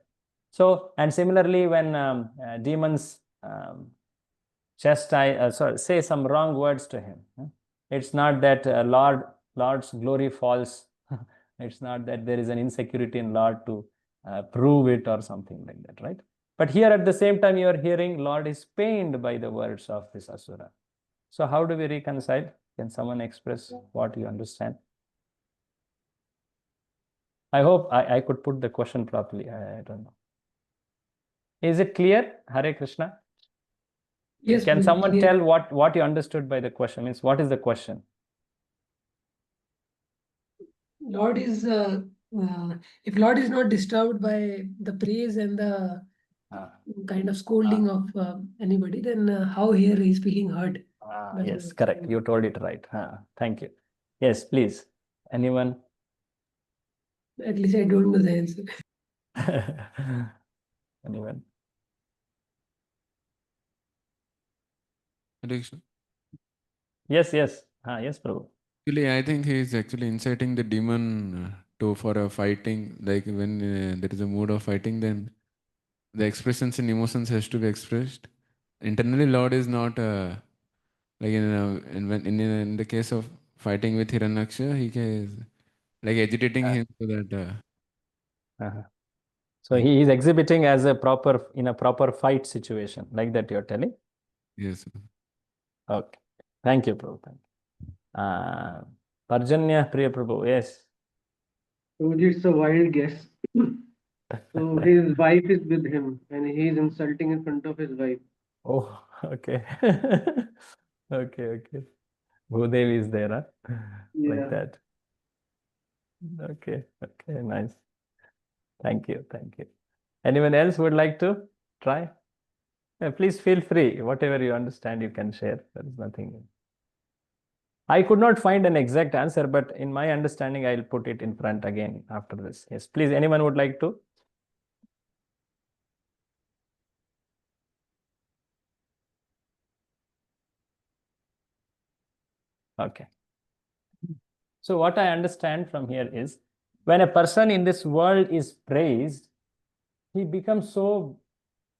So, and similarly, when demons say some wrong words to him, it's not that Lord's glory falls. It's not that there is an insecurity in Lord to prove it or something like that, right? But here at the same time, you are hearing Lord is pained by the words of this asura. So how do we reconcile? Can someone express what you understand? I hope I could put the question properly. I don't know. Is it clear? Hare Krishna. Yes, Can Prabhu, someone clear. tell what you understood by the question? Means what is the question? Lord is if Lord is not disturbed by the praise and the kind of scolding of anybody, then how here he's feeling hurt? Yes, correct. You told it right. Thank you. Yes, please. Anyone? At least I don't know the answer. Anyone? Hare Krishna. Yes, yes. Yes, Prabhu. Actually, I think he is actually inciting the demon for a fighting. Like when there is a mood of fighting, then the expressions and emotions has to be expressed. Internally, Lord is not like in the case of fighting with Hiranyaksha, he is like agitating him so that. So he is exhibiting as a in a proper fight situation, like that you're telling? Yes, sir. Okay. Thank you, Prabhu. Thank you. Parjanya Priya Prabhu, yes. So it's a wild guess. So his wife is with him and he is insulting in front of his wife. Oh, okay. Okay. Bhudevi is there, huh? Like Yeah. that. Okay, nice. Thank you. Anyone else would like to try? Please feel free. Whatever you understand, you can share. There is nothing. I could not find an exact answer, but in my understanding, I'll put it in front again after this. Yes, please. Anyone would like to? Okay. So what I understand from here is, when a person in this world is praised, he becomes so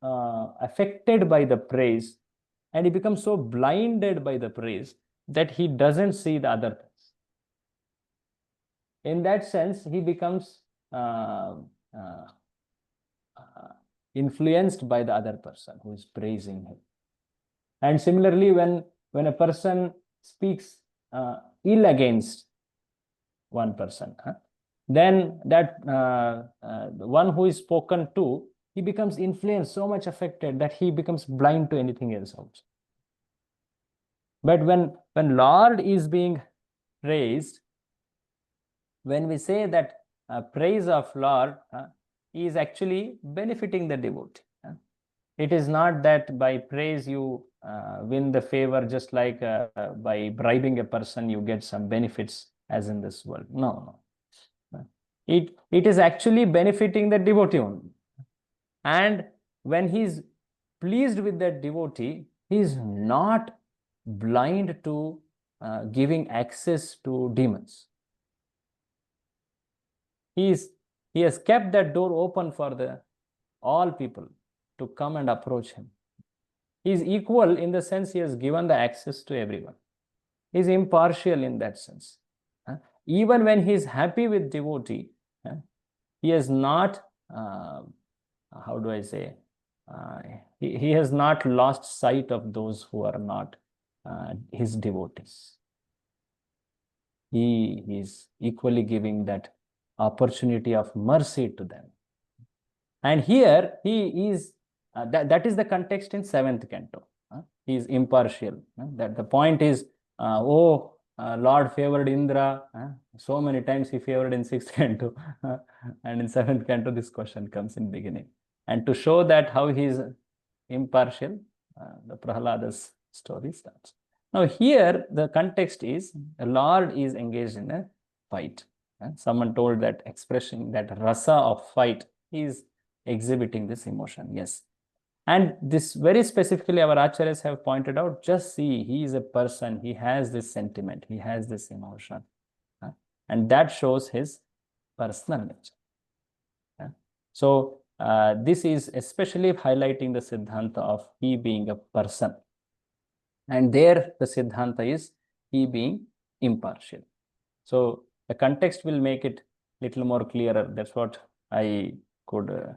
affected by the praise, and he becomes so blinded by the praise that he doesn't see the other things. In that sense, he becomes influenced by the other person who is praising him. And similarly, when a person speaks ill against one person, then that one who is spoken to, he becomes influenced, so much affected that he becomes blind to anything else also. But when Lord is being praised, when we say that praise of Lord is actually benefiting the devotee. It is not that by praise you win the favor, just like by bribing a person you get some benefits as in this world. No. It is actually benefiting the devotee only. And when he is pleased with that devotee, he is not blind to giving access to demons. He has kept that door open for all people to come and approach him. He is equal in the sense he has given the access to everyone. He is impartial in that sense. Even when he is happy with devotee, he has not, how do I say, he has not lost sight of those who are not his devotees. He is equally giving that opportunity of mercy to them. And here he is, that is the context in 7th canto. He is impartial. That the point is, Lord favored Indra. So many times he favored in 6th canto. And in 7th canto, this question comes in beginning. And to show that how he is impartial, the Prahlada's story starts. Now here, the context is, the Lord is engaged in a fight. Someone told that expression, that rasa of fight, is exhibiting this emotion. Yes. And this very specifically our acharyas have pointed out, just see, he is a person, he has this sentiment, he has this emotion. And that shows his personal nature. So this is especially highlighting the Siddhanta of he being a person. And there the Siddhanta is he being impartial. So the context will make it little more clearer. That's what I could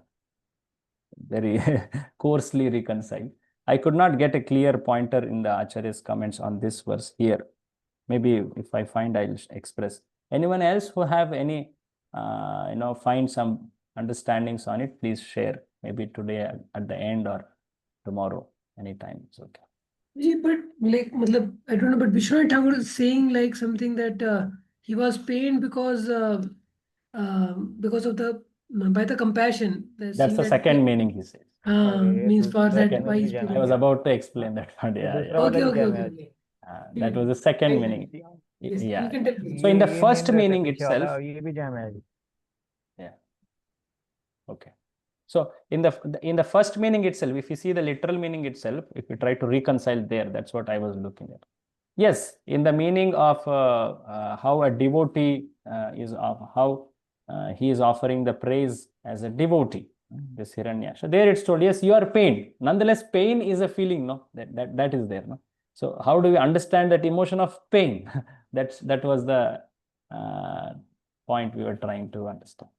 very coarsely reconcile. I could not get a clear pointer in the Acharya's comments on this verse here. Maybe if I find, I'll express. Anyone else who have any, find some understandings on it, please share. Maybe today at the end or tomorrow, anytime. It's okay. Yeah, but like, I don't know, but Vishwanath Thakur is saying like something that he was pained because of the by the compassion. That's the second meaning he says. Means for that second wise meaning I was period. about to explain that part. Yeah. Okay. That was the second Right. meaning. Yes, Yeah. you can tell me. So in the first meaning itself. Yeah. Okay. So in the first meaning itself, if you see the literal meaning itself, if you try to reconcile there, that's what I was looking at. Yes, in the meaning of how a devotee is of how he is offering the praise as a devotee, this Hiranya. So there it's told, yes, you are pained. Nonetheless, pain is a feeling, no? That is there, no? So how do we understand that emotion of pain? That was the point we were trying to understand.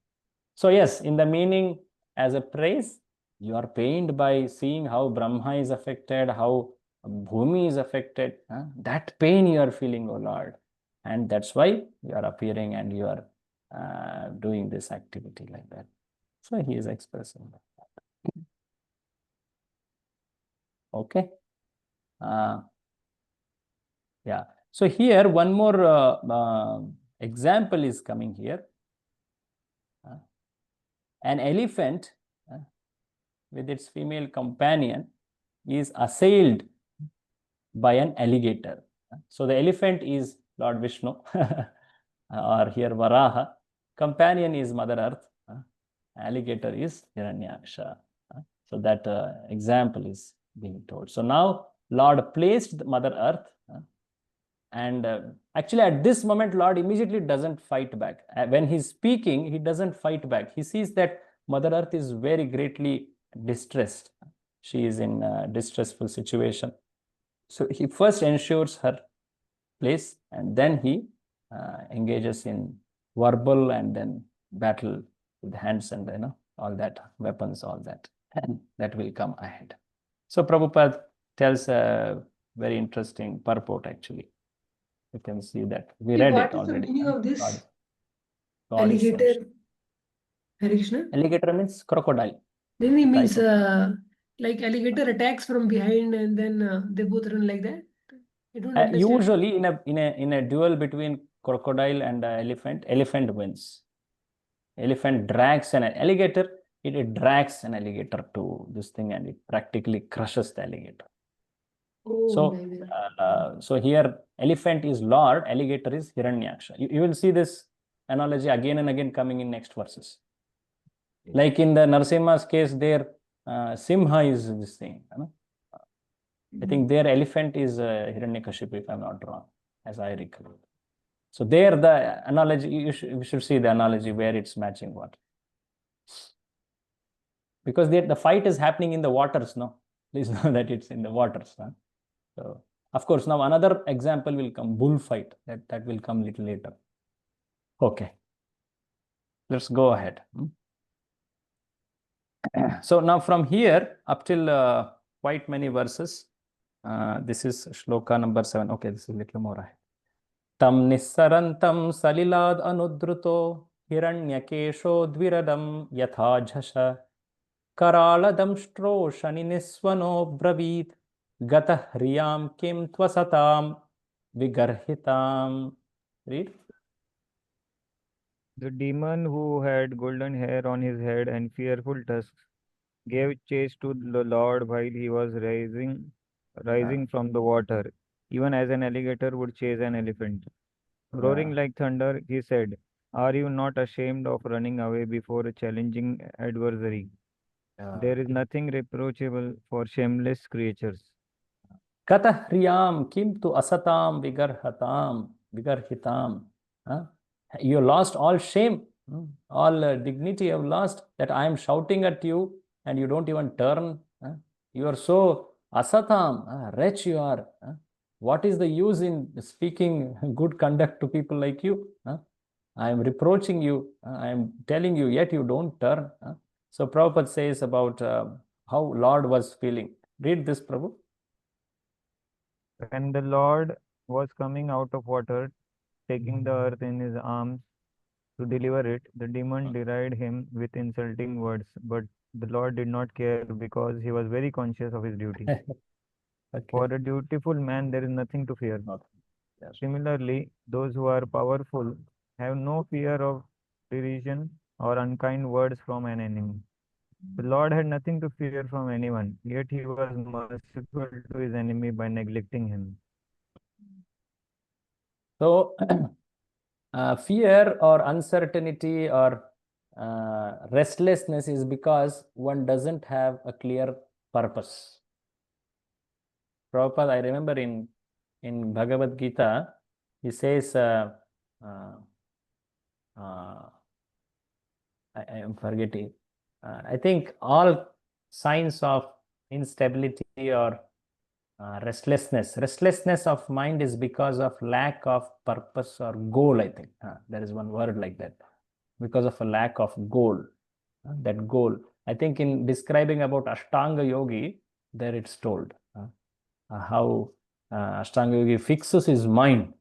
So yes, in the meaning as a praise. You are pained by seeing how Brahma is affected, how Bhumi is affected. That pain you are feeling, O Lord. And that's why you are appearing and you are doing this activity like that. So he is expressing that. Okay. Yeah. So here one more example is coming here. An elephant with its female companion is assailed by an alligator. So the elephant is Lord Vishnu or here Varaha. Companion is Mother Earth. Alligator is Hiranyaksha. So that example is being told. So now Lord placed Mother Earth and actually at this moment Lord immediately doesn't fight back. When he's speaking, he doesn't fight back. He sees that Mother Earth is very greatly distressed. She is in a distressful situation. So he first ensures her place and then he engages in verbal and then battle with hands and all that, weapons, all that. And that will come ahead. So Prabhupada tells a very interesting purport actually. You can see that. We read What it is the already. meaning of this? God is Alligator. Hare Krishna. Alligator means crocodile. Then it means Type of- like alligator attacks from behind and then they both run like that. I don't understand. Usually in a duel between crocodile and elephant, elephant wins. Elephant drags an alligator, it drags an alligator to this thing and it practically crushes the alligator. Oh my God. So here elephant is Lord, alligator is Hiranyaksha. You will see this analogy again and again coming in next verses. Like in the Narasimha's case, there Simha is this thing. I think their elephant is Hiranyakashipu, if I'm not wrong, as I recall. So there the analogy, you should see the analogy where it's matching what. Because the fight is happening in the waters, no? Please know that it's in the waters. Huh? So, of course, now another example will come, bullfight. That will come little later. Okay. Let's go ahead. So now from here up till quite many verses, this is shloka number 7. Okay, this is a little more ahead. Tam nissarantam salilad anudruto hiranyakesho dviradam yatha jhasha करालदंष्ट्रो शनिनिस्वनो ब्रवीत् गतः ह्रियां किं त्वसतां विगर्हितां. Read. The demon who had golden hair on his head and fearful tusks gave chase to the Lord while he was rising from the water, even as an alligator would chase an elephant. Roaring like thunder, he said, "Are you not ashamed of running away before a challenging adversary? There is nothing reproachable for shameless creatures." Katah hriyam kim tu asatam vigarhitam. You lost all shame, all dignity you have lost, that I am shouting at you and you don't even turn. You are so asatam, wretch you are. What is the use in speaking good conduct to people like you? I am reproaching you. I am telling you, yet you don't turn. So Prabhupada says about how Lord was feeling. Read this, Prabhu. When the Lord was coming out of water, taking the earth in his arms to deliver it, the demon derided him with insulting words. But the Lord did not care because he was very conscious of his duty. Okay. For a dutiful man, there is nothing to fear. Yes. Similarly, those who are powerful have no fear of derision or unkind words from an enemy. The Lord had nothing to fear from anyone, yet he was merciful to his enemy by neglecting him. So, fear or uncertainty or restlessness is because one doesn't have a clear purpose. Prabhupada, I remember in Bhagavad Gita, he says, I am forgetting. I think all signs of instability or restlessness of mind is because of lack of purpose or goal. I think there is one word like that, because of a lack of goal. That goal. I think in describing about Ashtanga Yogi, there it's told how Ashtanga Yogi fixes his mind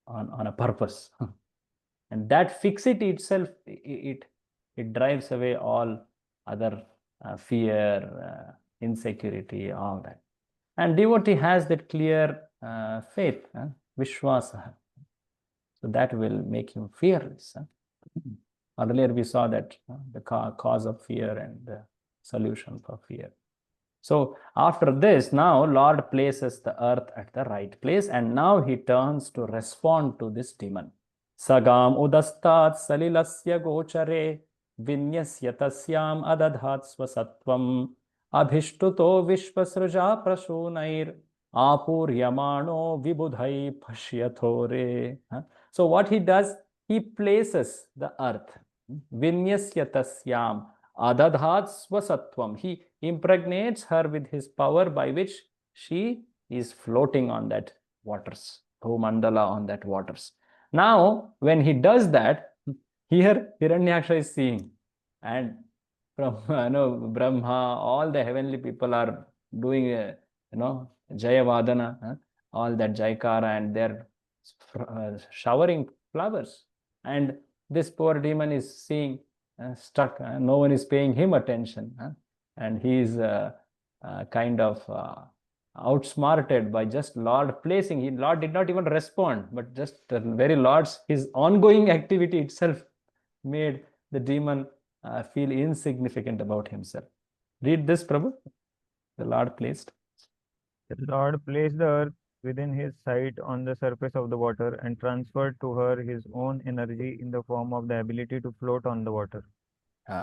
on a purpose. And that fixity itself, it drives away all other fear, insecurity, all that. And devotee has that clear faith, Vishwasa. So that will make him fearless. Earlier we saw that the cause of fear and the solution for fear. So after this, now Lord places the earth at the right place, and now he turns to respond to this demon. Sagam udastat salilasya gochare vinyasya tasyam adadhat swasatvam abhishtuto vishvasruja prasunair apuryamano vibudhai pashyatore. So what he does, he places the earth. Vinyasya tasyam adadhat swasatvam. He impregnates her with his power by which she is floating on that waters, Bhumandala on that waters. Now, when he does that, here Hiranyaksha is seeing, and from Brahma, all the heavenly people are doing Jayavadana, all that Jaikara, and they're showering flowers. And this poor demon is seeing stuck. No one is paying him attention, and he is kind of outsmarted by just Lord placing. Lord did not even respond, but just the very Lord's, his ongoing activity itself made the demon feel insignificant about himself. Read this, Prabhu. The Lord placed. The Lord placed the earth within his sight on the surface of the water and transferred to her his own energy in the form of the ability to float on the water.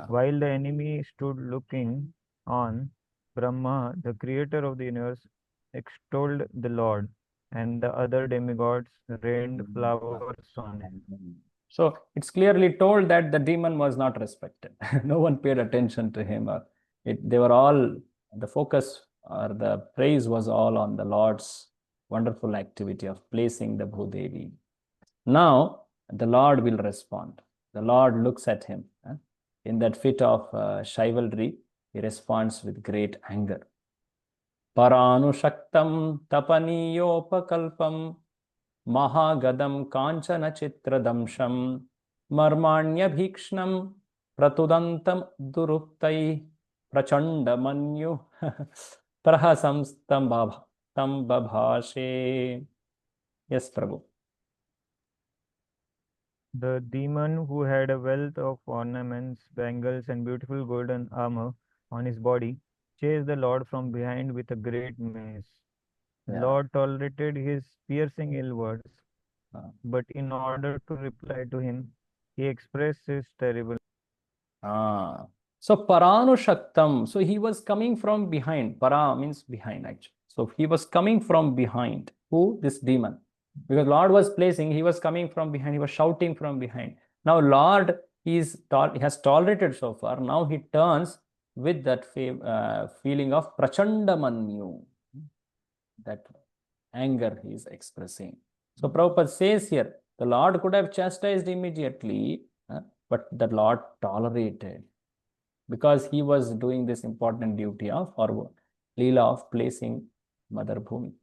While the enemy stood looking on, Brahma, the creator of the universe, extolled the Lord, and the other demigods rained flowers on him. So it's clearly told that the demon was not respected. No one paid attention to him. They were all, the focus or the praise was all on the Lord's wonderful activity of placing the Bhudevi. Now the Lord will respond. The Lord looks at him. In that fit of chivalry, he responds with great anger. Paranushaktam tapaniyopakalpam Mahagadam Kanchana Chitradamsham Marmanya Bhikshnam Pratudantam Duruptai Prachanda Manyu Prahasamstam Babhashe. Yes, Prabhu. The demon, who had a wealth of ornaments, bangles, and beautiful golden armor on his body, chased the Lord from behind with a great mace. The Lord tolerated his piercing ill words, but in order to reply to him, he expressed his terrible. So Paranushaktam, so he was coming from behind. Para means behind, actually. So he was coming from behind. Who? This demon. Because Lord was placing, he was coming from behind, he was shouting from behind. Now Lord he has tolerated so far. Now he turns with that feeling of Prachanda Manyu. That anger he is expressing. So Prabhupada says here, the Lord could have chastised immediately, but the Lord tolerated, because he was doing this important duty of, or Leela of placing Mother Bhumi.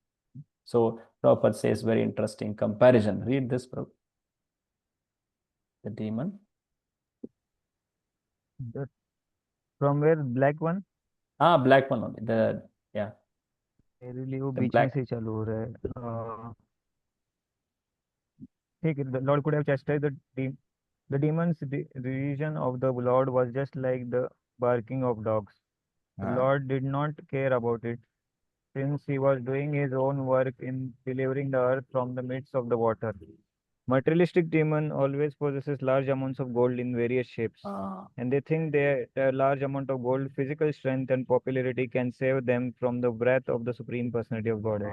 So Prabhupada says very interesting comparison. Read this, Prabhupada. The demon. From where? Black one? Black one only. Yeah. Really, वो बीच में से चालू हो रहा है. ठीक है, the Lord could have chastised the demon's derision of the Lord was just like the barking of dogs. The Lord did not care about it, since he was doing his own work in delivering the earth from the midst of the water. Materialistic demon always possesses large amounts of gold in various shapes, and they think that a large amount of gold, physical strength, and popularity can save them from the wrath of the Supreme Personality of Godhead.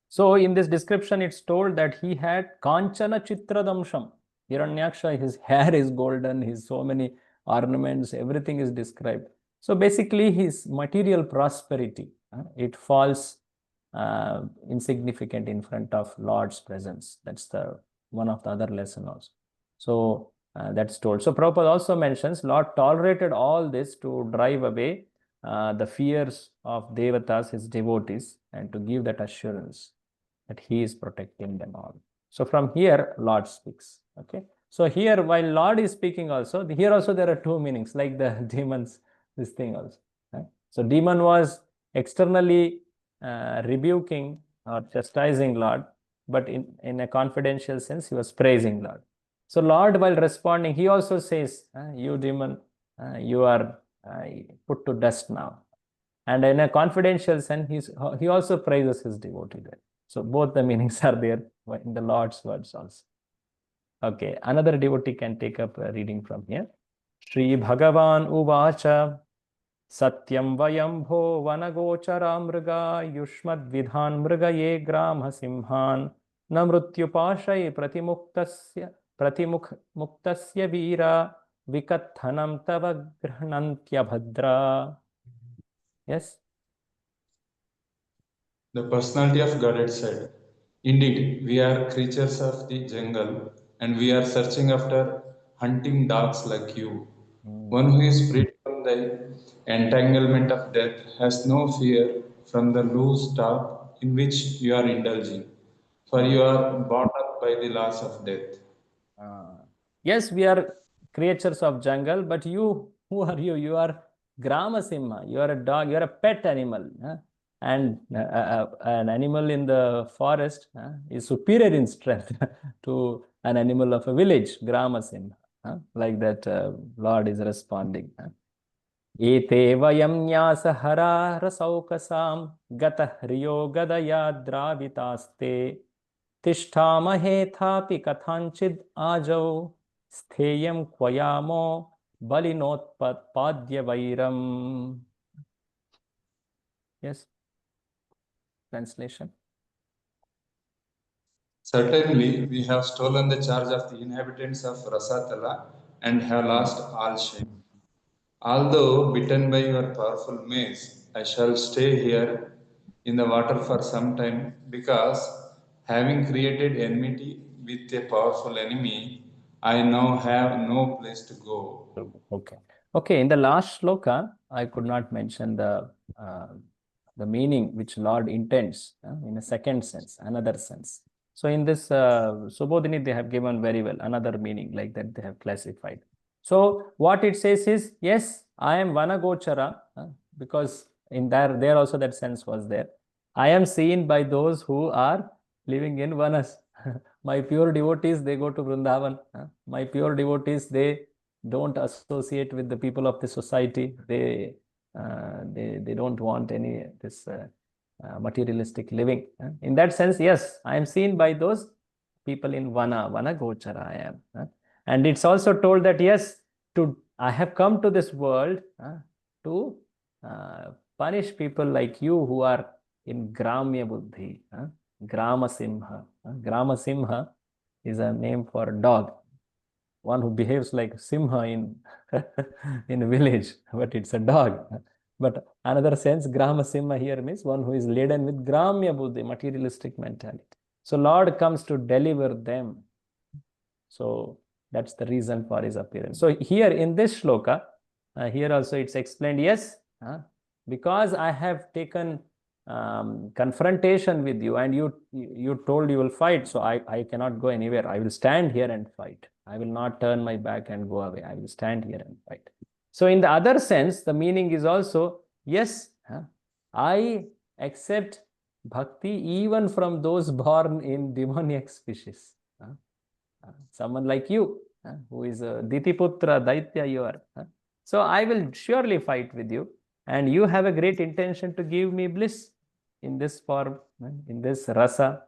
So in this description, it's told that he had Kanchana Chitradamsham. Hiranyaksha, his hair is golden, his so many ornaments, everything is described. So basically his material prosperity, it falls insignificant in front of Lord's presence. That's the one of the other lesson also. So That's told. So Prabhupada also mentions Lord tolerated all this to drive away the fears of devatas, his devotees, and to give that assurance that he is protecting them all. So from here, Lord speaks. Okay. So here, while Lord is speaking also, here also there are two meanings, like the demons, this thing also. Right? So demon was externally rebuking or chastising Lord, but in a confidential sense, he was praising Lord. So Lord, while responding, he also says, you demon, you are put to dust now. And in a confidential sense, he also praises his devotee there. So both the meanings are there in the Lord's words also. Okay, another devotee can take up a reading from here. Shri Bhagavan Uvacha Satyam Vayambho Vanagochara Mriga Yushmad Vidhan Mrigaye Grama Simhan Namrutyupashai Pratimuktasya Veera Vikathanam Tava Grihnantya Bhadra. Yes? The personality of Godhead said, "Indeed, we are creatures of the jungle, and we are searching after hunting dogs like you. One who is freed from the entanglement of death has no fear from the loose talk in which you are indulging, for you are bought up by the loss of death." Yes, we are creatures of jungle, but you, who are you? You are Grama Simha. You are a dog. You are a pet animal. And an animal in the forest is superior in strength to an animal of a village, Grama Simha. Like that, Lord is responding. Ete vayam nyasa hara rasaukasam gata hriyo gadaya dravitaste tishtamahe thapi kathanchid ajau stheyam kvayamo balinotpadya vairam. Yes. Translation. Certainly, we have stolen the charge of the inhabitants of Rasatala and have lost all shame. Although bitten by your powerful mace, I shall stay here in the water for some time, because having created enmity with a powerful enemy, I now have no place to go. Okay. Okay. In the last shloka, I could not mention the meaning which Lord intends in a second sense, another sense. So in this Subodhini, they have given very well another meaning like that they have classified. So what it says is, yes, I am Vanagochara, because in there also that sense was there. I am seen by those who are living in Vanas. My pure devotees, they go to Vrindavan. My pure devotees, they don't associate with the people of the society. They don't want any this materialistic living. In that sense, yes, I am seen by those people in Vana Gochara I am. And it's also told that, yes, I have come to this world to punish people like you who are in Gramya Buddhi, Grama Simha. Grama Simha is a name for a dog, one who behaves like Simha in in a village, but it's a dog. But another sense, Grama Simha here means one who is laden with Gramya Buddhi, materialistic mentality. So Lord comes to deliver them. So that's the reason for his appearance. So here in this shloka, here also it's explained, yes, because I have taken confrontation with you, and you told you will fight, so I cannot go anywhere. I will stand here and fight. I will not turn my back and go away. I will stand here and fight. So in the other sense, the meaning is also, yes, I accept bhakti even from those born in demoniac species. Someone like you, who is a Ditiputra, Daitya you are. So I will surely fight with you, and you have a great intention to give me bliss in this form, in this rasa,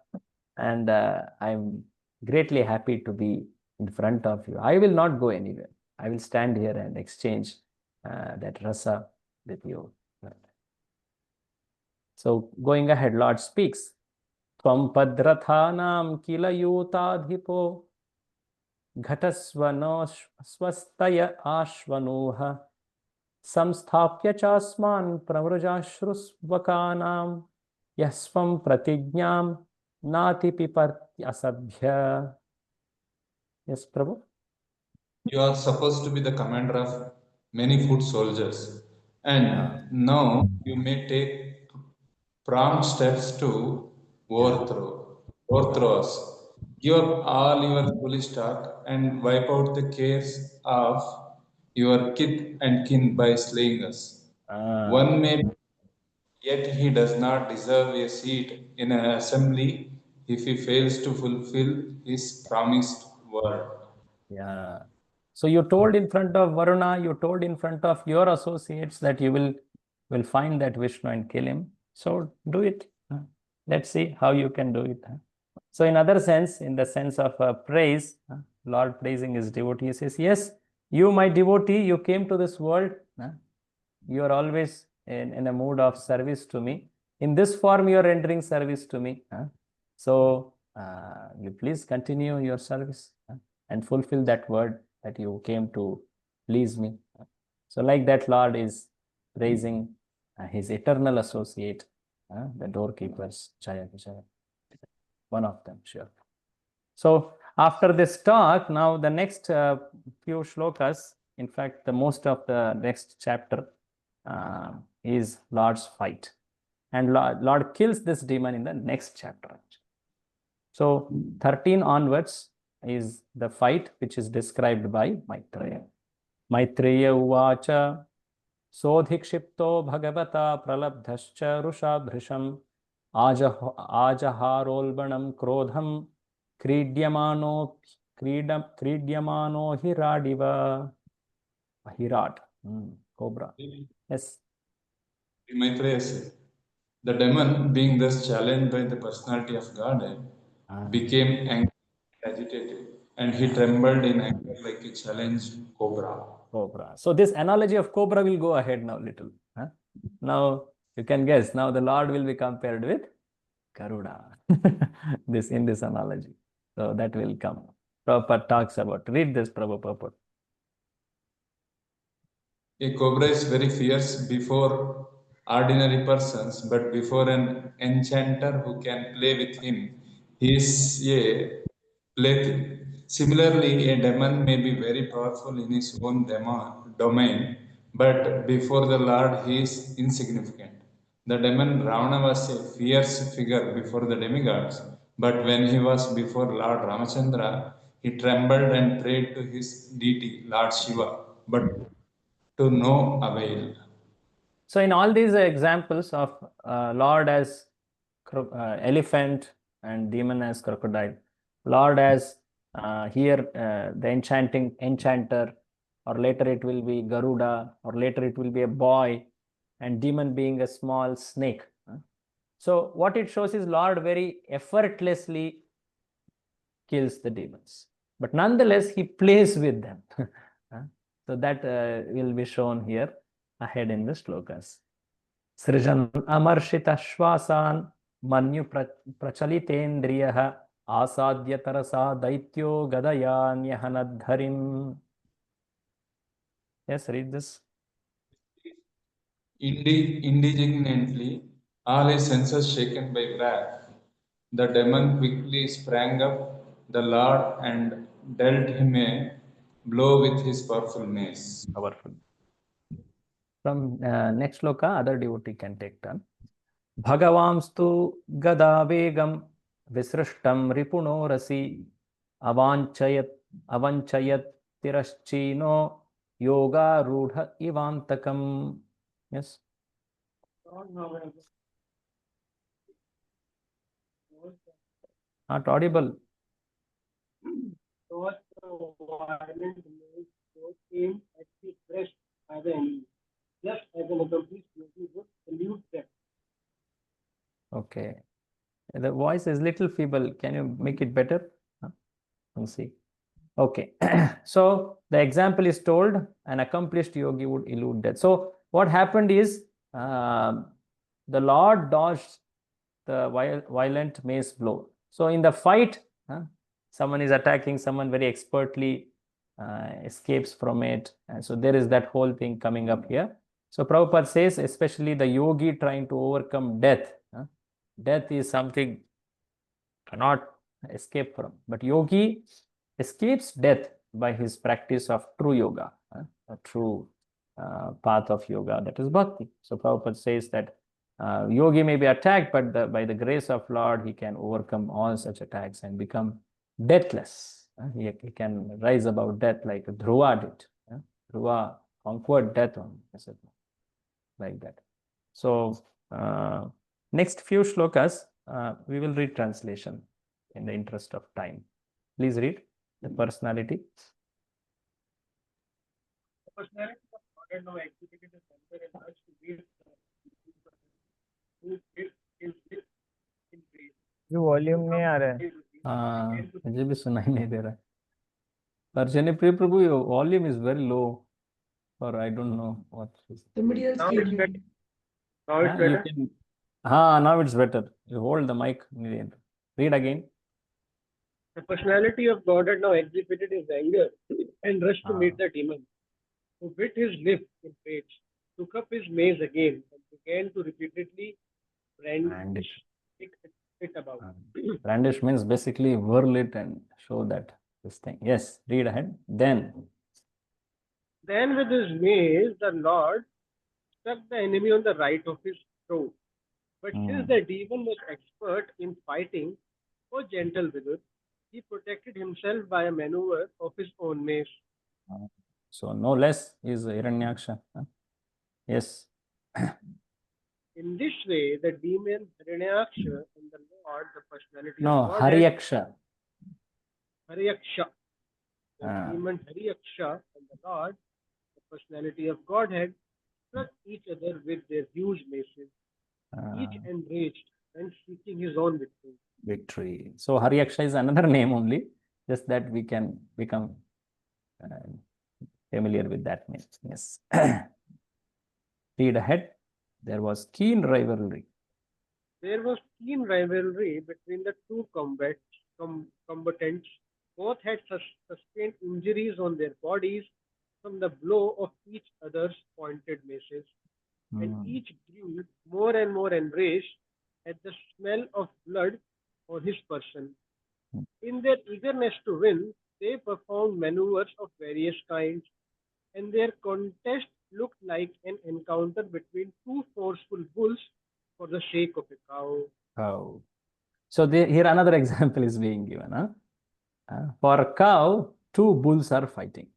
and I'm greatly happy to be in front of you. I will not go anywhere. I will stand here and exchange that rasa with you. So going ahead, Lord speaks. Tvam padrathanam kila yutadhipo घटस्वनो स्वस्तय आश्वनोह संस्थाप्य चास्मान् प्रव्रजाश्रुस्वकानां यस्वं प्रतिज्ञां नाति पिपर्त्यसभ्य. Yes, Prabhu. You are supposed to be the commander of many foot soldiers, and now you may take prompt steps to overthrow us. Give up all your foolish talk and wipe out the cares of your kith and kin by slaying us. One may, yet he does not deserve a seat in an assembly if he fails to fulfill his promised word. Yeah. So you told in front of Varuna, you told in front of your associates that you will find that Vishnu and kill him. So do it. Let's see how you can do it. So in other sense, in the sense of praise, Lord praising his devotee, he says, yes, you my devotee, you came to this world. You are always in a mood of service to me. In this form, you are rendering service to me. So you please continue your service and fulfill that word that you came to please me. So like that, Lord is praising his eternal associate, the doorkeepers, Jaya Vijaya. One of them, sure. So after this talk, now the next few shlokas, in fact, the most of the next chapter is Lord's fight. And Lord kills this demon in the next chapter. So 13 onwards is the fight which is described by Maitreya. Maitreya uvacha sodhikshipto bhagavata pralabdhascha rushabhrisham ajaharolbanam krodham kridyamano hiradiva hirat cobra. Yes. Maitreya said, the demon, being thus challenged by the personality of God, became angry and agitated, and he trembled in anger like a challenged cobra. Cobra. So this analogy of cobra will go ahead now little. Now you can guess. Now the Lord will be compared with Garuda. This in this analogy. So that will come. Prabhupada talks about. Read this, Prabhupada. A cobra is very fierce before ordinary persons, but before an enchanter who can play with him, he is a plaything. Similarly, a demon may be very powerful in his own domain, but before the Lord he is insignificant. The demon Ravana was a fierce figure before the demigods, but when he was before Lord Ramachandra, he trembled and prayed to his deity, Lord Shiva, but to no avail. So in all these examples of Lord as elephant and demon as crocodile, Lord as here the enchanter, or later it will be Garuda, or later it will be a boy, and demon being a small snake. So what it shows is Lord very effortlessly kills the demons, but nonetheless he plays with them. So that will be shown here ahead in the shlokas. Srijan amarshita shvasan manyu prachalitendriyaha asadya tarasa daityo gadayanyahanadharim. Yes, read this. Indignantly, all his senses shaken by wrath, the demon quickly sprang up the Lord and dealt him a blow with his powerful mace. Powerful. From next shloka, other devotee can take turn. Bhagavamstu gadavegam visrishtam ripunorasi avanchayat tiraschino yoga rudha ivantakam. Yes. Not audible. Violent move was aimed at the breast by the enemy, just as an accomplished yogi would salute them. Okay. The voice is little feeble. Can you make it better? Let's see. Okay. So the example is told, an accomplished yogi would elude death. So what happened is the Lord dodged the violent mace blow. So in the fight, someone is attacking someone very expertly, escapes from it. And so there is that whole thing coming up here. So Prabhupada says, especially the yogi trying to overcome death. Death is something cannot escape from. But yogi escapes death by his practice of true yoga, a true path of yoga, that is bhakti. So Prabhupada says that yogi may be attacked, but by the grace of Lord, he can overcome all such attacks and become deathless. He can rise above death like Dhruva did. Dhruva conquered death on, like that. So next few shlokas, we will read translation in the interest of time. Please read the personality. The personality of God now executed is center and urge to read who is in praise. जो volume में आ रहा है मुझे भी सुनाई नहीं दे रहा है पर Janipriya Prabhu, your volume is very low, or I don't know what is. Somebody else Now can it's read. better. Now it's You better. can, now it's better. You hold the mic. Read again. The personality of Godhead now exhibited is anger and rushed to meet the demon, who bit his lip in rage, took up his mace again, and began to repeatedly brandish it about. Brandish means basically whirl it and show that this thing. Yes, read ahead. Then with his mace, the Lord struck the enemy on the right of his throat. But since the demon was expert in fighting, or gentle with it, he protected himself by a maneuver of his own mace. So no less is Hiranyaksha. Yes. In this way, the demon Hiranyaksha and the Lord, the personality No, of Godhead, Haryaksha. the demon Haryaksha and the Lord, the personality of Godhead, struck each other with their huge maces, each enraged and seeking his own Victory. So Haryaksha is another name only, just that we can become familiar with that name. Yes. Read ahead. There was keen rivalry. There was keen rivalry between the two combatants. Both had sustained injuries on their bodies from the blow of each other's pointed maces, and each grew more and more enraged at the smell of blood on his person. In their eagerness to win, they performed maneuvers of various kinds, and their contest looked like an encounter between two forceful bulls for the sake of a cow. Cow. So here another example is being given. For a cow, two bulls are fighting.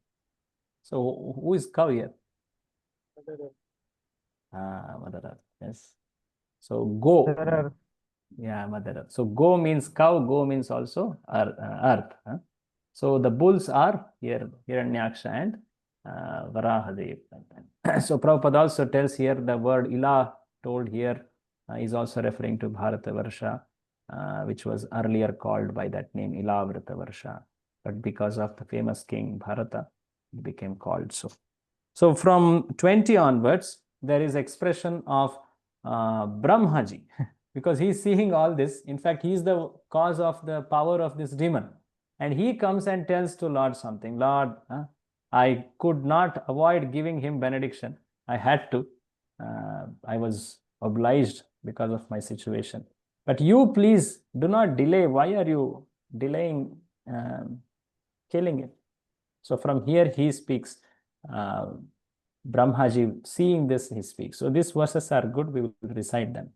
So who is cow here? Mother Earth. Yes. So go. Yeah, Mother Earth. So go means cow, go means also earth. So the bulls are here, Hiranyaksha and Varahadev. So Prabhupada also tells here the word Ila told here is also referring to Bharatavarsha, which was earlier called by that name Ilavrtavarsha. But because of the famous king Bharata, it became called so. So from 20 onwards, there is expression of Brahmaji, because he is seeing all this. In fact, he is the cause of the power of this demon. And he comes and tells to Lord something. Lord, I could not avoid giving him benediction. I had to. I was obliged because of my situation. But you please do not delay. Why are you delaying killing him? So from here he speaks. Brahmaji, seeing this, he speaks. So these verses are good. We will recite them.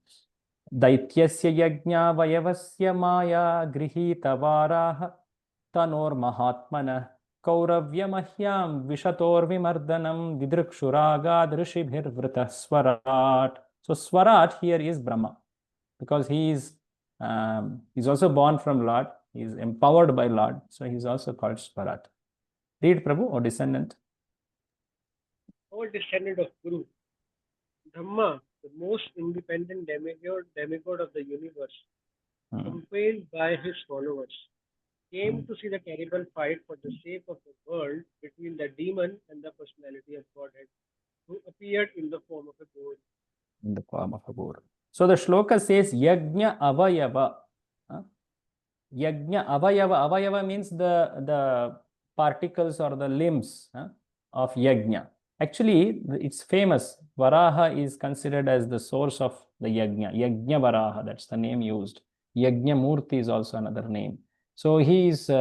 Daityasya yajna vayavasya maya grihita varaha tanor mahatmana kauravyamahyam vishator vimardanam vidrikshuraga drishibhir vrita swarat. So swarat here is Brahma, because he is he's also born from Lord. He is empowered by Lord. So he is also called Swarat. Read, Prabhu, or descendant. Or descendant of Guru. Dhamma, the most independent demigod of the universe, compelled by his followers, came to see the terrible fight for the sake of the world between the demon and the personality of Godhead, who appeared in the form of a boar. In the form of a boar. So the shloka says Yajna Avayava. Yajna Avayava. Avayava means the particles or the limbs of Yajna. Actually, it's famous. Varaha is considered as the source of the Yajna. Yajna Varaha, that's the name used. Yajna Murti is also another name. So he is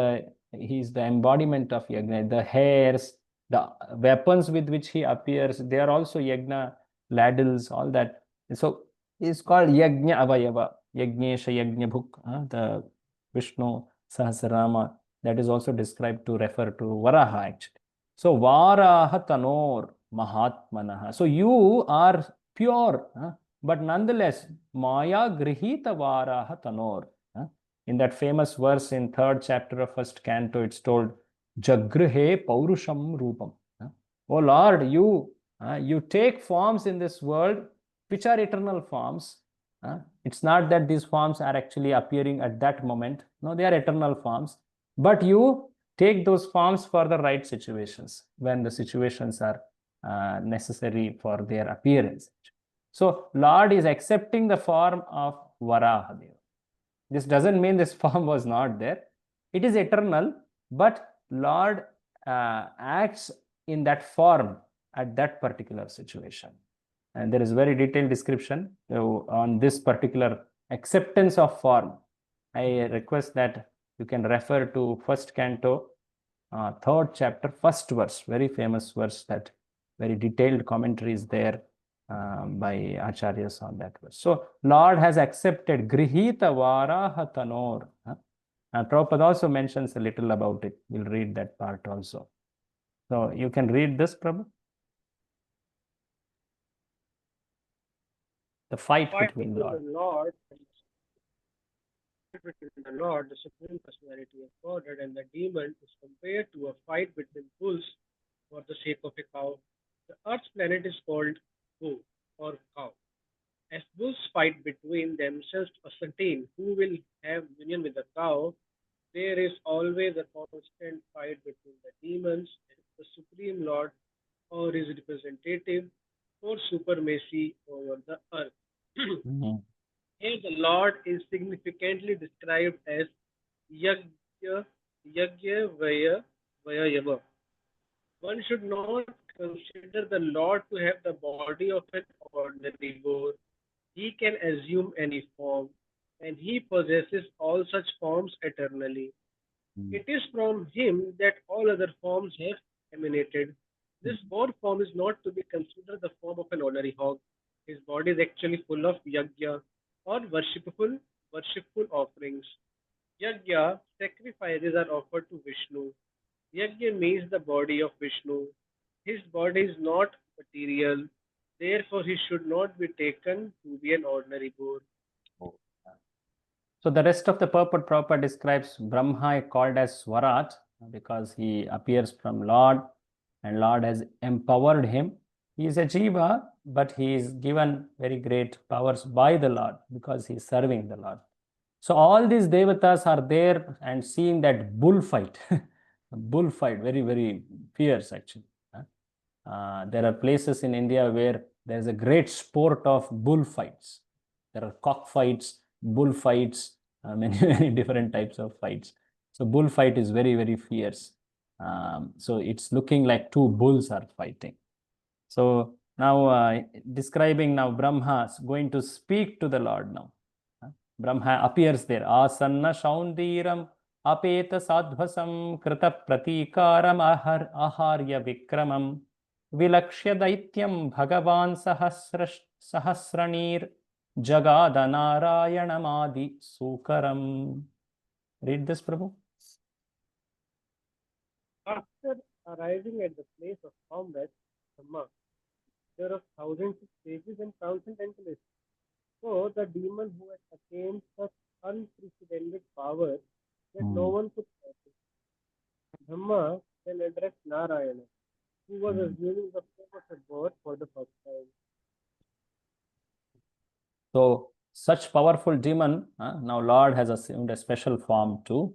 He is the embodiment of Yajna. The hairs, the weapons with which he appears, they are also Yajna, ladles, all that. So it's called Yajna Avayava, Yajnesha Yajna Bhuk, the Vishnu Sahasrama. That is also described to refer to Varaha actually. So Varaha Tanor Mahatmanaha. So you are pure, but nonetheless, Maya Grihita Varaha Tanor. In that famous verse in 3rd chapter of 1st canto, it's told, Jagrihe Paurusham Rupam. Oh Lord, you take forms in this world which are eternal forms. It's not that these forms are actually appearing at that moment. No, they are eternal forms. But you take those forms for the right situations, when the situations are necessary for their appearance. So Lord is accepting the form of Varahadeva. This doesn't mean this form was not there. It is eternal, but Lord acts in that form at that particular situation. And there is very detailed description on this particular acceptance of form. I request that you can refer to 1st canto, 3rd chapter, 1st verse, very famous verse, that very detailed commentary is there by Acharyas on that verse. So Lord has accepted Grihita Varaha Tanor. And Prabhupada also mentions a little about it. We'll read that part also. So you can read this, Prabhu. The fight between the Lord, the Supreme Personality of Godhead, and the demon is compared to a fight between bulls for the sake of a cow. The Earth's planet is called Go or cow. As bulls fight between themselves to ascertain who will have union with the cow, there is always a constant fight between the demons and the Supreme Lord or his representative for supremacy over the earth. Here the Lord is significantly described as Yajna Vayava. One should not consider the Lord to have the body of an ordinary boar. He can assume any form, and he possesses all such forms eternally. It is from him that all other forms have emanated. This boar form is not to be considered the form of an ordinary hog. His body is actually full of yajna, or worshipful offerings. Yajna, sacrifices are offered to Vishnu. Yajna means the body of Vishnu. His body is not material, therefore he should not be taken to be an ordinary boar. So the rest of the purport Prabhupada describes Brahma called as Swarat because he appears from Lord and Lord has empowered him. He is a jiva, but he is given very great powers by the Lord because he is serving the Lord. So all these devatas are there and seeing that bullfight, bullfight, very, very fierce actually. There are places in India where there is a great sport of bullfights. There are cockfights, bullfights, many, many different types of fights. So bullfight is very, very fierce. So it's looking like two bulls are fighting. So now describing now Brahma going to speak to the Lord now. Brahma appears there. Asanna Shaundiram Apeta Sadhvasam Krita Pratikaram Aharya Vikramam Vilakshya Daityam Bhagavan Sahasranir Jagadanarayanamadi Sukaram. Read this, Prabhu. After arriving at the place of combat, Brahma, there are thousands of sages and transcendentalists. So the demon who had attained such unprecedented power that no one could catch it. Brahma then addressed Narayana, who was assuming the form of a god for the first time. So such powerful demon, now Lord has assumed a special form to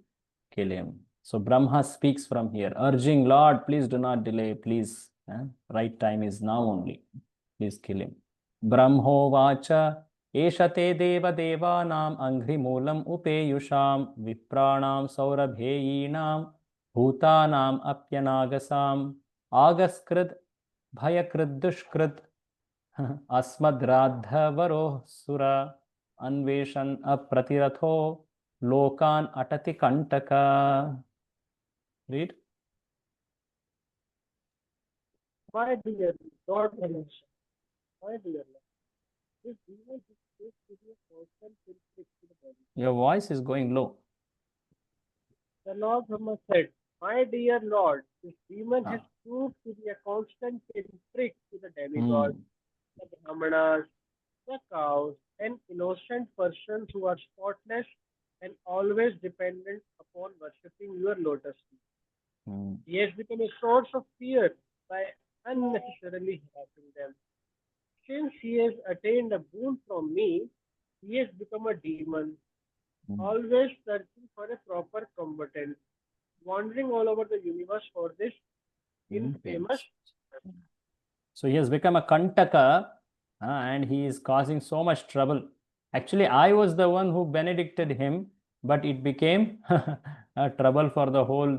kill him. So Brahma speaks from here, urging Lord, please do not delay, please, right time is now only, please kill him. Brahmo vacha eshate deva devanam angrimulam upeyusham vipranam saurabheyinam bhutanam apyanagasam agaskrid bhayakrid dushkrid अस्मद्राद्धवरो सुरा अन्वेषण अप्रतिरथो लोकान अटति कंटका. Read. My dear Lord, my dear Lord, this demon is supposed to be a constant pinprick to the body. Your voice is going low. The Lord Brahma said, my dear Lord, this demon has Ah. proved to be a constant pinprick to the Hmm. demigods, the Brahmanas, the cows, and innocent persons who are spotless and always dependent upon worshipping your lotus feet. Hmm. He has become a source of fear by unnecessarily harassing them. Since he has attained a boon from me, he has become a demon, Hmm. always searching for a proper combatant, wandering all over the universe for this infamous. So he has become a Kantaka, and he is causing so much trouble. Actually, I was the one who benedicted him, but it became a trouble for the whole,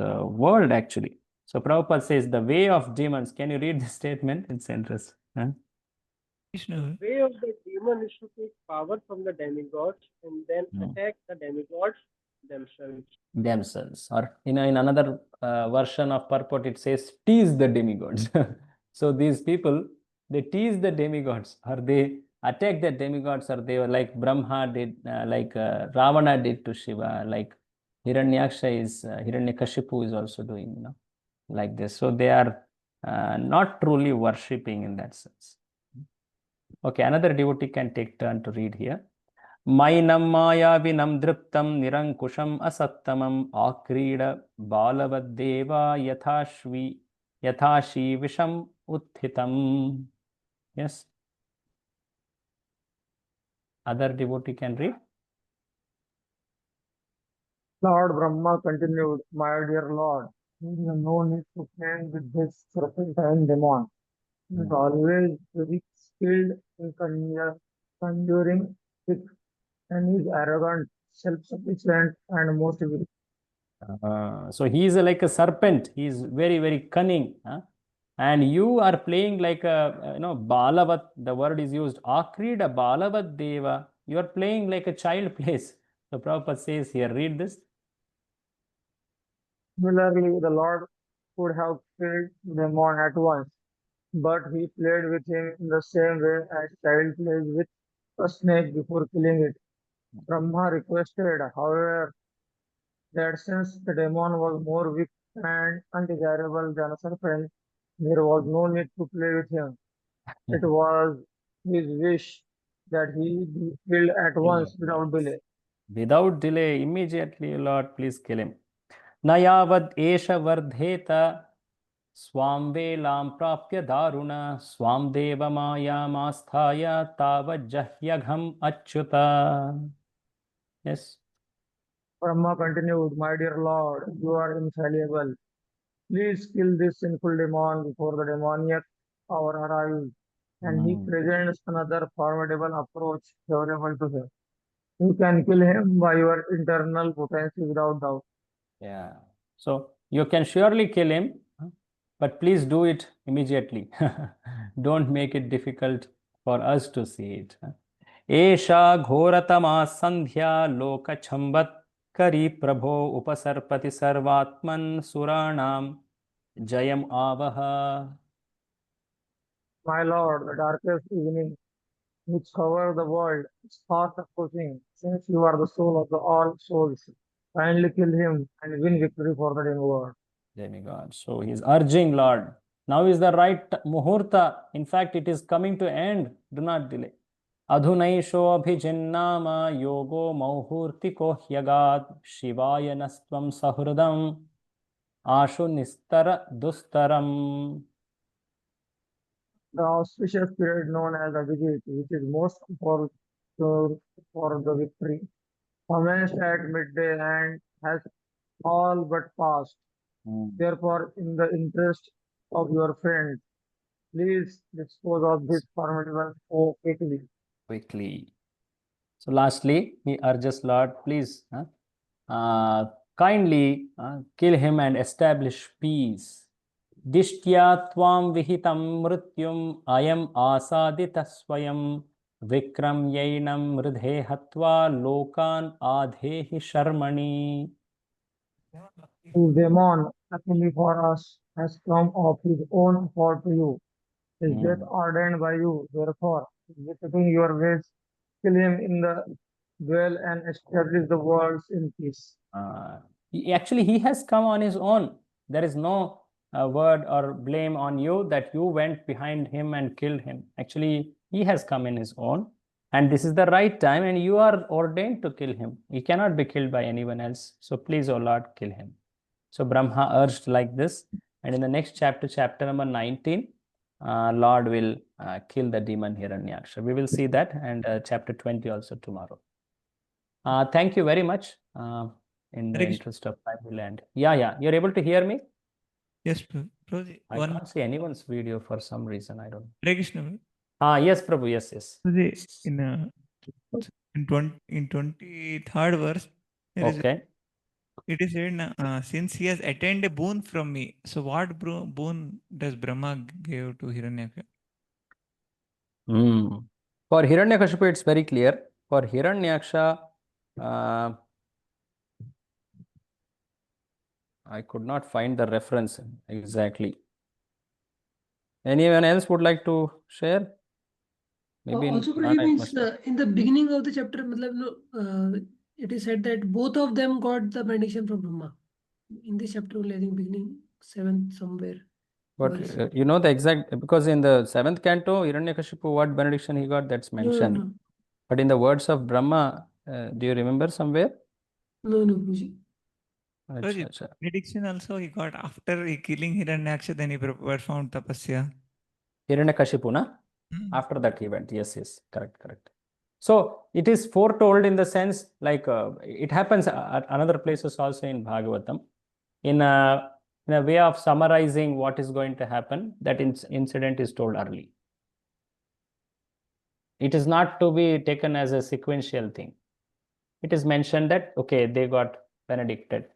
the world actually. So Prabhupada says the way of demons. Can you read the statement? It's interesting. Huh? Vishnu, The way of the demon is to take power from the demigods and then Hmm. attack the demigods themselves. Themselves, or in another version of purport, it says tease the demigods. So these people, they tease the demigods, or they attack the demigods, or they were like Brahma did, like Ravana did to Shiva, like Hiranyakashipu is also doing, like this. So they are not truly worshipping in that sense. Okay, another devotee can take turn to read here. मैनं मायाविनं दृप्तं निरङ्कुशम् असत्तमम् आक्रीड बालवद्देवा यथाशी विषम् उत्थितम्. Yes. Other devotee can read. Lord Brahma continued, my dear Lord, there is no need to play with this serpentine demon. He is always very skilled in conjuring tricks and is arrogant, self-sufficient, and most evil. So he is like a serpent. He is very, very cunning. And you are playing like a, Balavat, the word is used, Akrida Balavat Deva. You are playing like a child plays. So Prabhupada says here, read this. Similarly, the Lord could have killed the demon at once, but he played with him in the same way as child plays with a snake before killing it. Brahma requested, however, that since the demon was more weak and undesirable than a serpent, there was no need to play with him. It was his wish that he be killed at once without delay. Without delay, immediately, Lord, please kill him. Nayavad esha vardheta swamvelam prapya daruna swamdeva mayamastaya tavajahyagham achyuta. Yes. Brahma continued, my dear Lord, you are infallible. Please kill this sinful demon before the demoniac hour arrives. And he presents another formidable approach favorable to him. You can kill him by your internal potency without doubt. Yeah. So you can surely kill him, but please do it immediately. Don't make it difficult for us to see it. Esha ghoratama sandhya lokachambat kari prabho upasarpati sarvatman suranam jayam avaha. My Lord, the darkest evening which cover the world is fast approaching. Since you are the soul of the all souls, kindly kill him and win victory for the demigod. Demigod. So he is urging, Lord, now is the right muhurta. In fact, it is coming to end. Do not delay. Adhunaisho abhijinnama yogo mauhurtiko hyagad shivaya nastvam sahridam ashu nistara dustaram. The auspicious period known as Abhijit, which is most for the victory, commenced at midday and has all but passed. Therefore, in the interest of your friend, please dispose of this formidable foe quickly. Quickly. So lastly, he urges, Lord, please kindly kill him and establish peace. Dishtya tvam vihitam mrityum ayam asadita swayam Vikramyainam mridhe hatva lokan adhehi sharmani. His demon, luckily for us, has come of his own accord to you. His death ordained by you, therefore, visiting your ways, kill him in the duel and establish the worlds in peace. Actually, he has come on his own. There is no word or blame on you that you went behind him and killed him. Actually, he has come in his own. And this is the right time, and you are ordained to kill him. He cannot be killed by anyone else. So please, O Lord, kill him. So Brahma urged like this. And in the next chapter, chapter number 19, Lord will kill the demon Hiranyaksha. We will see that, and chapter 20 also tomorrow. Thank you very much. In the Hare Krishna. interest of time, we'll end. Yeah. You're able to hear me? Yes, Prabhuji. I can't see anyone's video for some reason. I don't. Hare Krishna. Prabhuji. Yes, Prabhu. Yes. Prabhuji, in 23rd verse, there is Okay. it is said, since he has attained a boon from me. So what boon does Brahma give to Hiranyaksha? For Hiranyakashipu, it's very clear. For Hiranyaksha, I could not find the reference exactly. Anyone else would like to share? Maybe Also, in, Prabhu, it means must have. in the beginning of the chapter, it is said that both of them got the benediction from Brahma. In this chapter only, I think beginning 7th somewhere. But verse. you know the exact, because in the 7th canto, Hiranyakashipu, what benediction he got, that's mentioned. No. But in the words of Brahma, do you remember somewhere? No, Prabhuji. Acha. Benediction also he got after he killing Hiranyaksha, then he performed tapasya. Hiranyakashipu, na? After that event, yes, correct. So it is foretold in the sense like it happens at another places also in Bhagavatam. In a way of summarizing what is going to happen, that incident is told early. It is not to be taken as a sequential thing. It is mentioned that, okay, they got benedicted.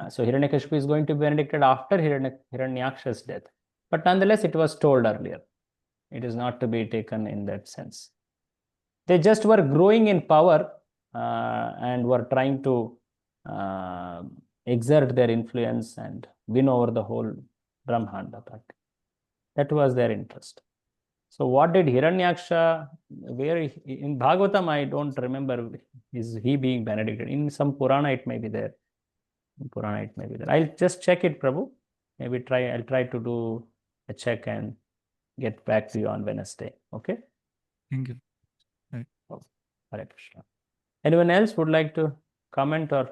So Hiranyakashipu is going to be benedicted after Hiranyaksha's death. But nonetheless, it was told earlier. It is not to be taken in that sense. They just were growing in power and were trying to exert their influence and win over the whole Brahmanda. That was their interest. So what did Hiranyaksha, in Bhagavatam, I don't remember, is he being benedicted? In some Purana, it may be there. I'll just check it, Prabhu. I'll try to do a check and get back to you on Wednesday. Okay? Thank you. Hare Krishna. Anyone else would like to comment or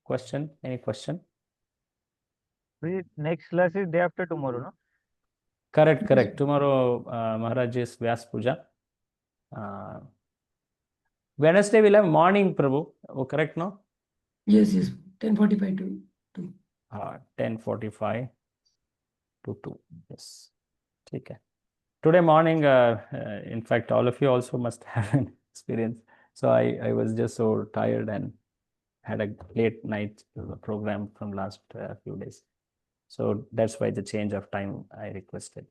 question? Any question? Next class is day after tomorrow, no? Correct. Tomorrow, Maharaj's Vyas Puja. Wednesday we'll have morning, Prabhu. Oh, correct, no? Yes. 10:45 to 2. 10:45 to 2. Yes. Okay. Today morning, in fact, all of you also must have an experience. So I was just so tired and had a late night program from last few days. So that's why the change of time I requested.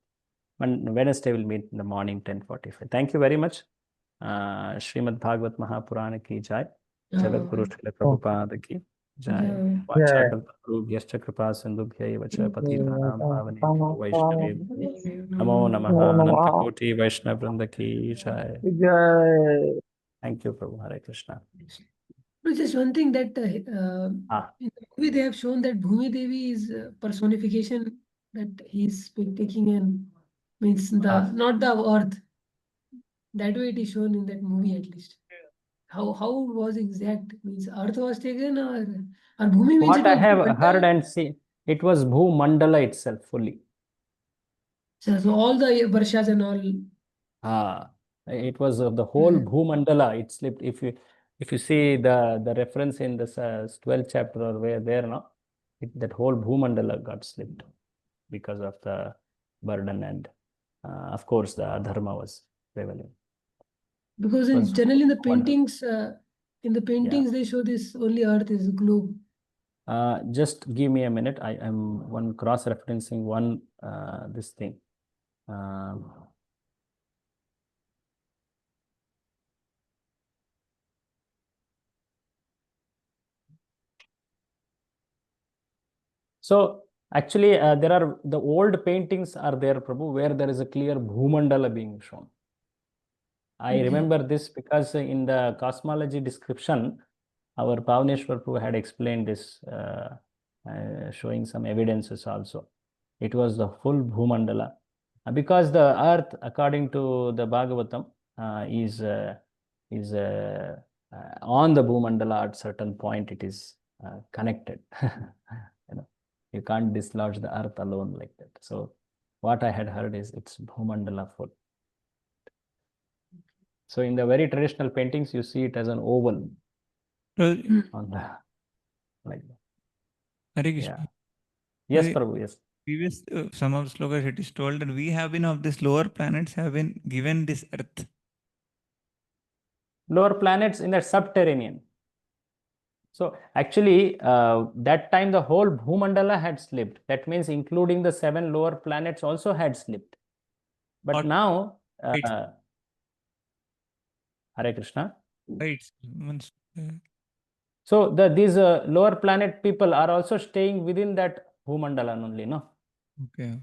And Wednesday we'll meet in the morning, 10:45. Thank you very much. Srimad Bhagavat Mahapurana ki jai. Jagat Guru Srila Prabhupada ki jai. Vachakal Kripa Sindhubhya Vacha Patitanam Pavane Vaishnavi. Namo Namaha Ananta Koti Vaishnav Vrinda ki jai. Thank you, Prabhu. Hare Krishna. No, just one thing that in the movie they have shown that Bhumi Devi is personification that he's been taking in, means not the earth. That way it is shown in that movie at least. How was exact? Means earth was taken or Bhumi means What it I was have heard and seen, it was Bhu Mandala itself fully. So all the Varshas and all. It was the whole Bhumandala. It slipped. If you see the reference in the 12th chapter or where there now, that whole Bhumandala got slipped because of the burden and of course the dharma was prevalent. Because generally in the paintings, they show this only earth is globe. Just give me a minute. I am one cross-referencing one this thing. So actually, there are the old paintings are there, Prabhu, where there is a clear Bhumandala being shown. I remember this because in the cosmology description, our Bhavaneshwar Prabhu had explained this, showing some evidences also. It was the full Bhumandala. Because the earth, according to the Bhagavatam, is on the Bhumandala at certain point. It is connected. You can't dislodge the earth alone like that. So what I had heard is it's Bhumandala full. So in the very traditional paintings, you see it as an oval on the like that. Hare Krishna. Yes, The Prabhu. Yes. Previous some of slokas it is told that we have been of these lower planets have been given this earth. Lower planets in the subterranean. So actually, that time the whole Bhumandala had slipped. That means including the 7 lower planets also had slipped. But Or now, right. Hare Krishna. Right. So these lower planet people are also staying within that Bhumandala only, no? Okay.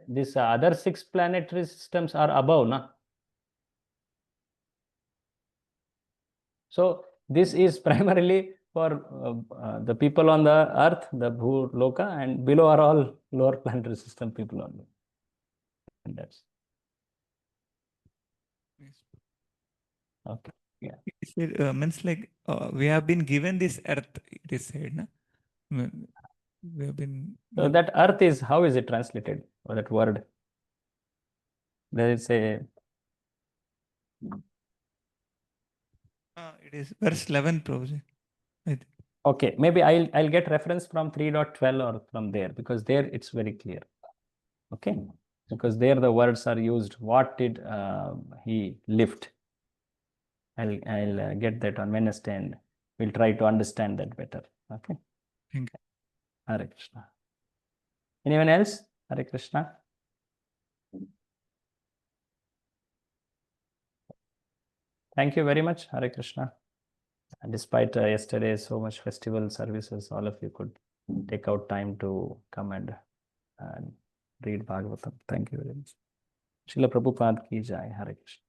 These other 6 planetary systems are above, na? So this is primarily for the people on the earth, the Bhuloka, and below are all lower planetary system people only. And that's okay. Yeah. It means like we have been given this earth, it is said, na? We have been. So that earth is, how is it translated? Or that word? There is a. It is verse 11, Prabhuji. Okay, maybe I'll get reference from 3.12 or from there, because there it's very clear. Okay, because there the words are used. What did he lift? I'll get that on Wednesday, and we'll try to understand that better. Okay. Thank you. Hare Krishna. Anyone else? Hare Krishna. Thank you very much. Hare Krishna. And despite yesterday so much festival services, all of you could take out time to come and read Bhagavatam. Thank you very much. Srila Prabhupada ki jai. Hare Krishna.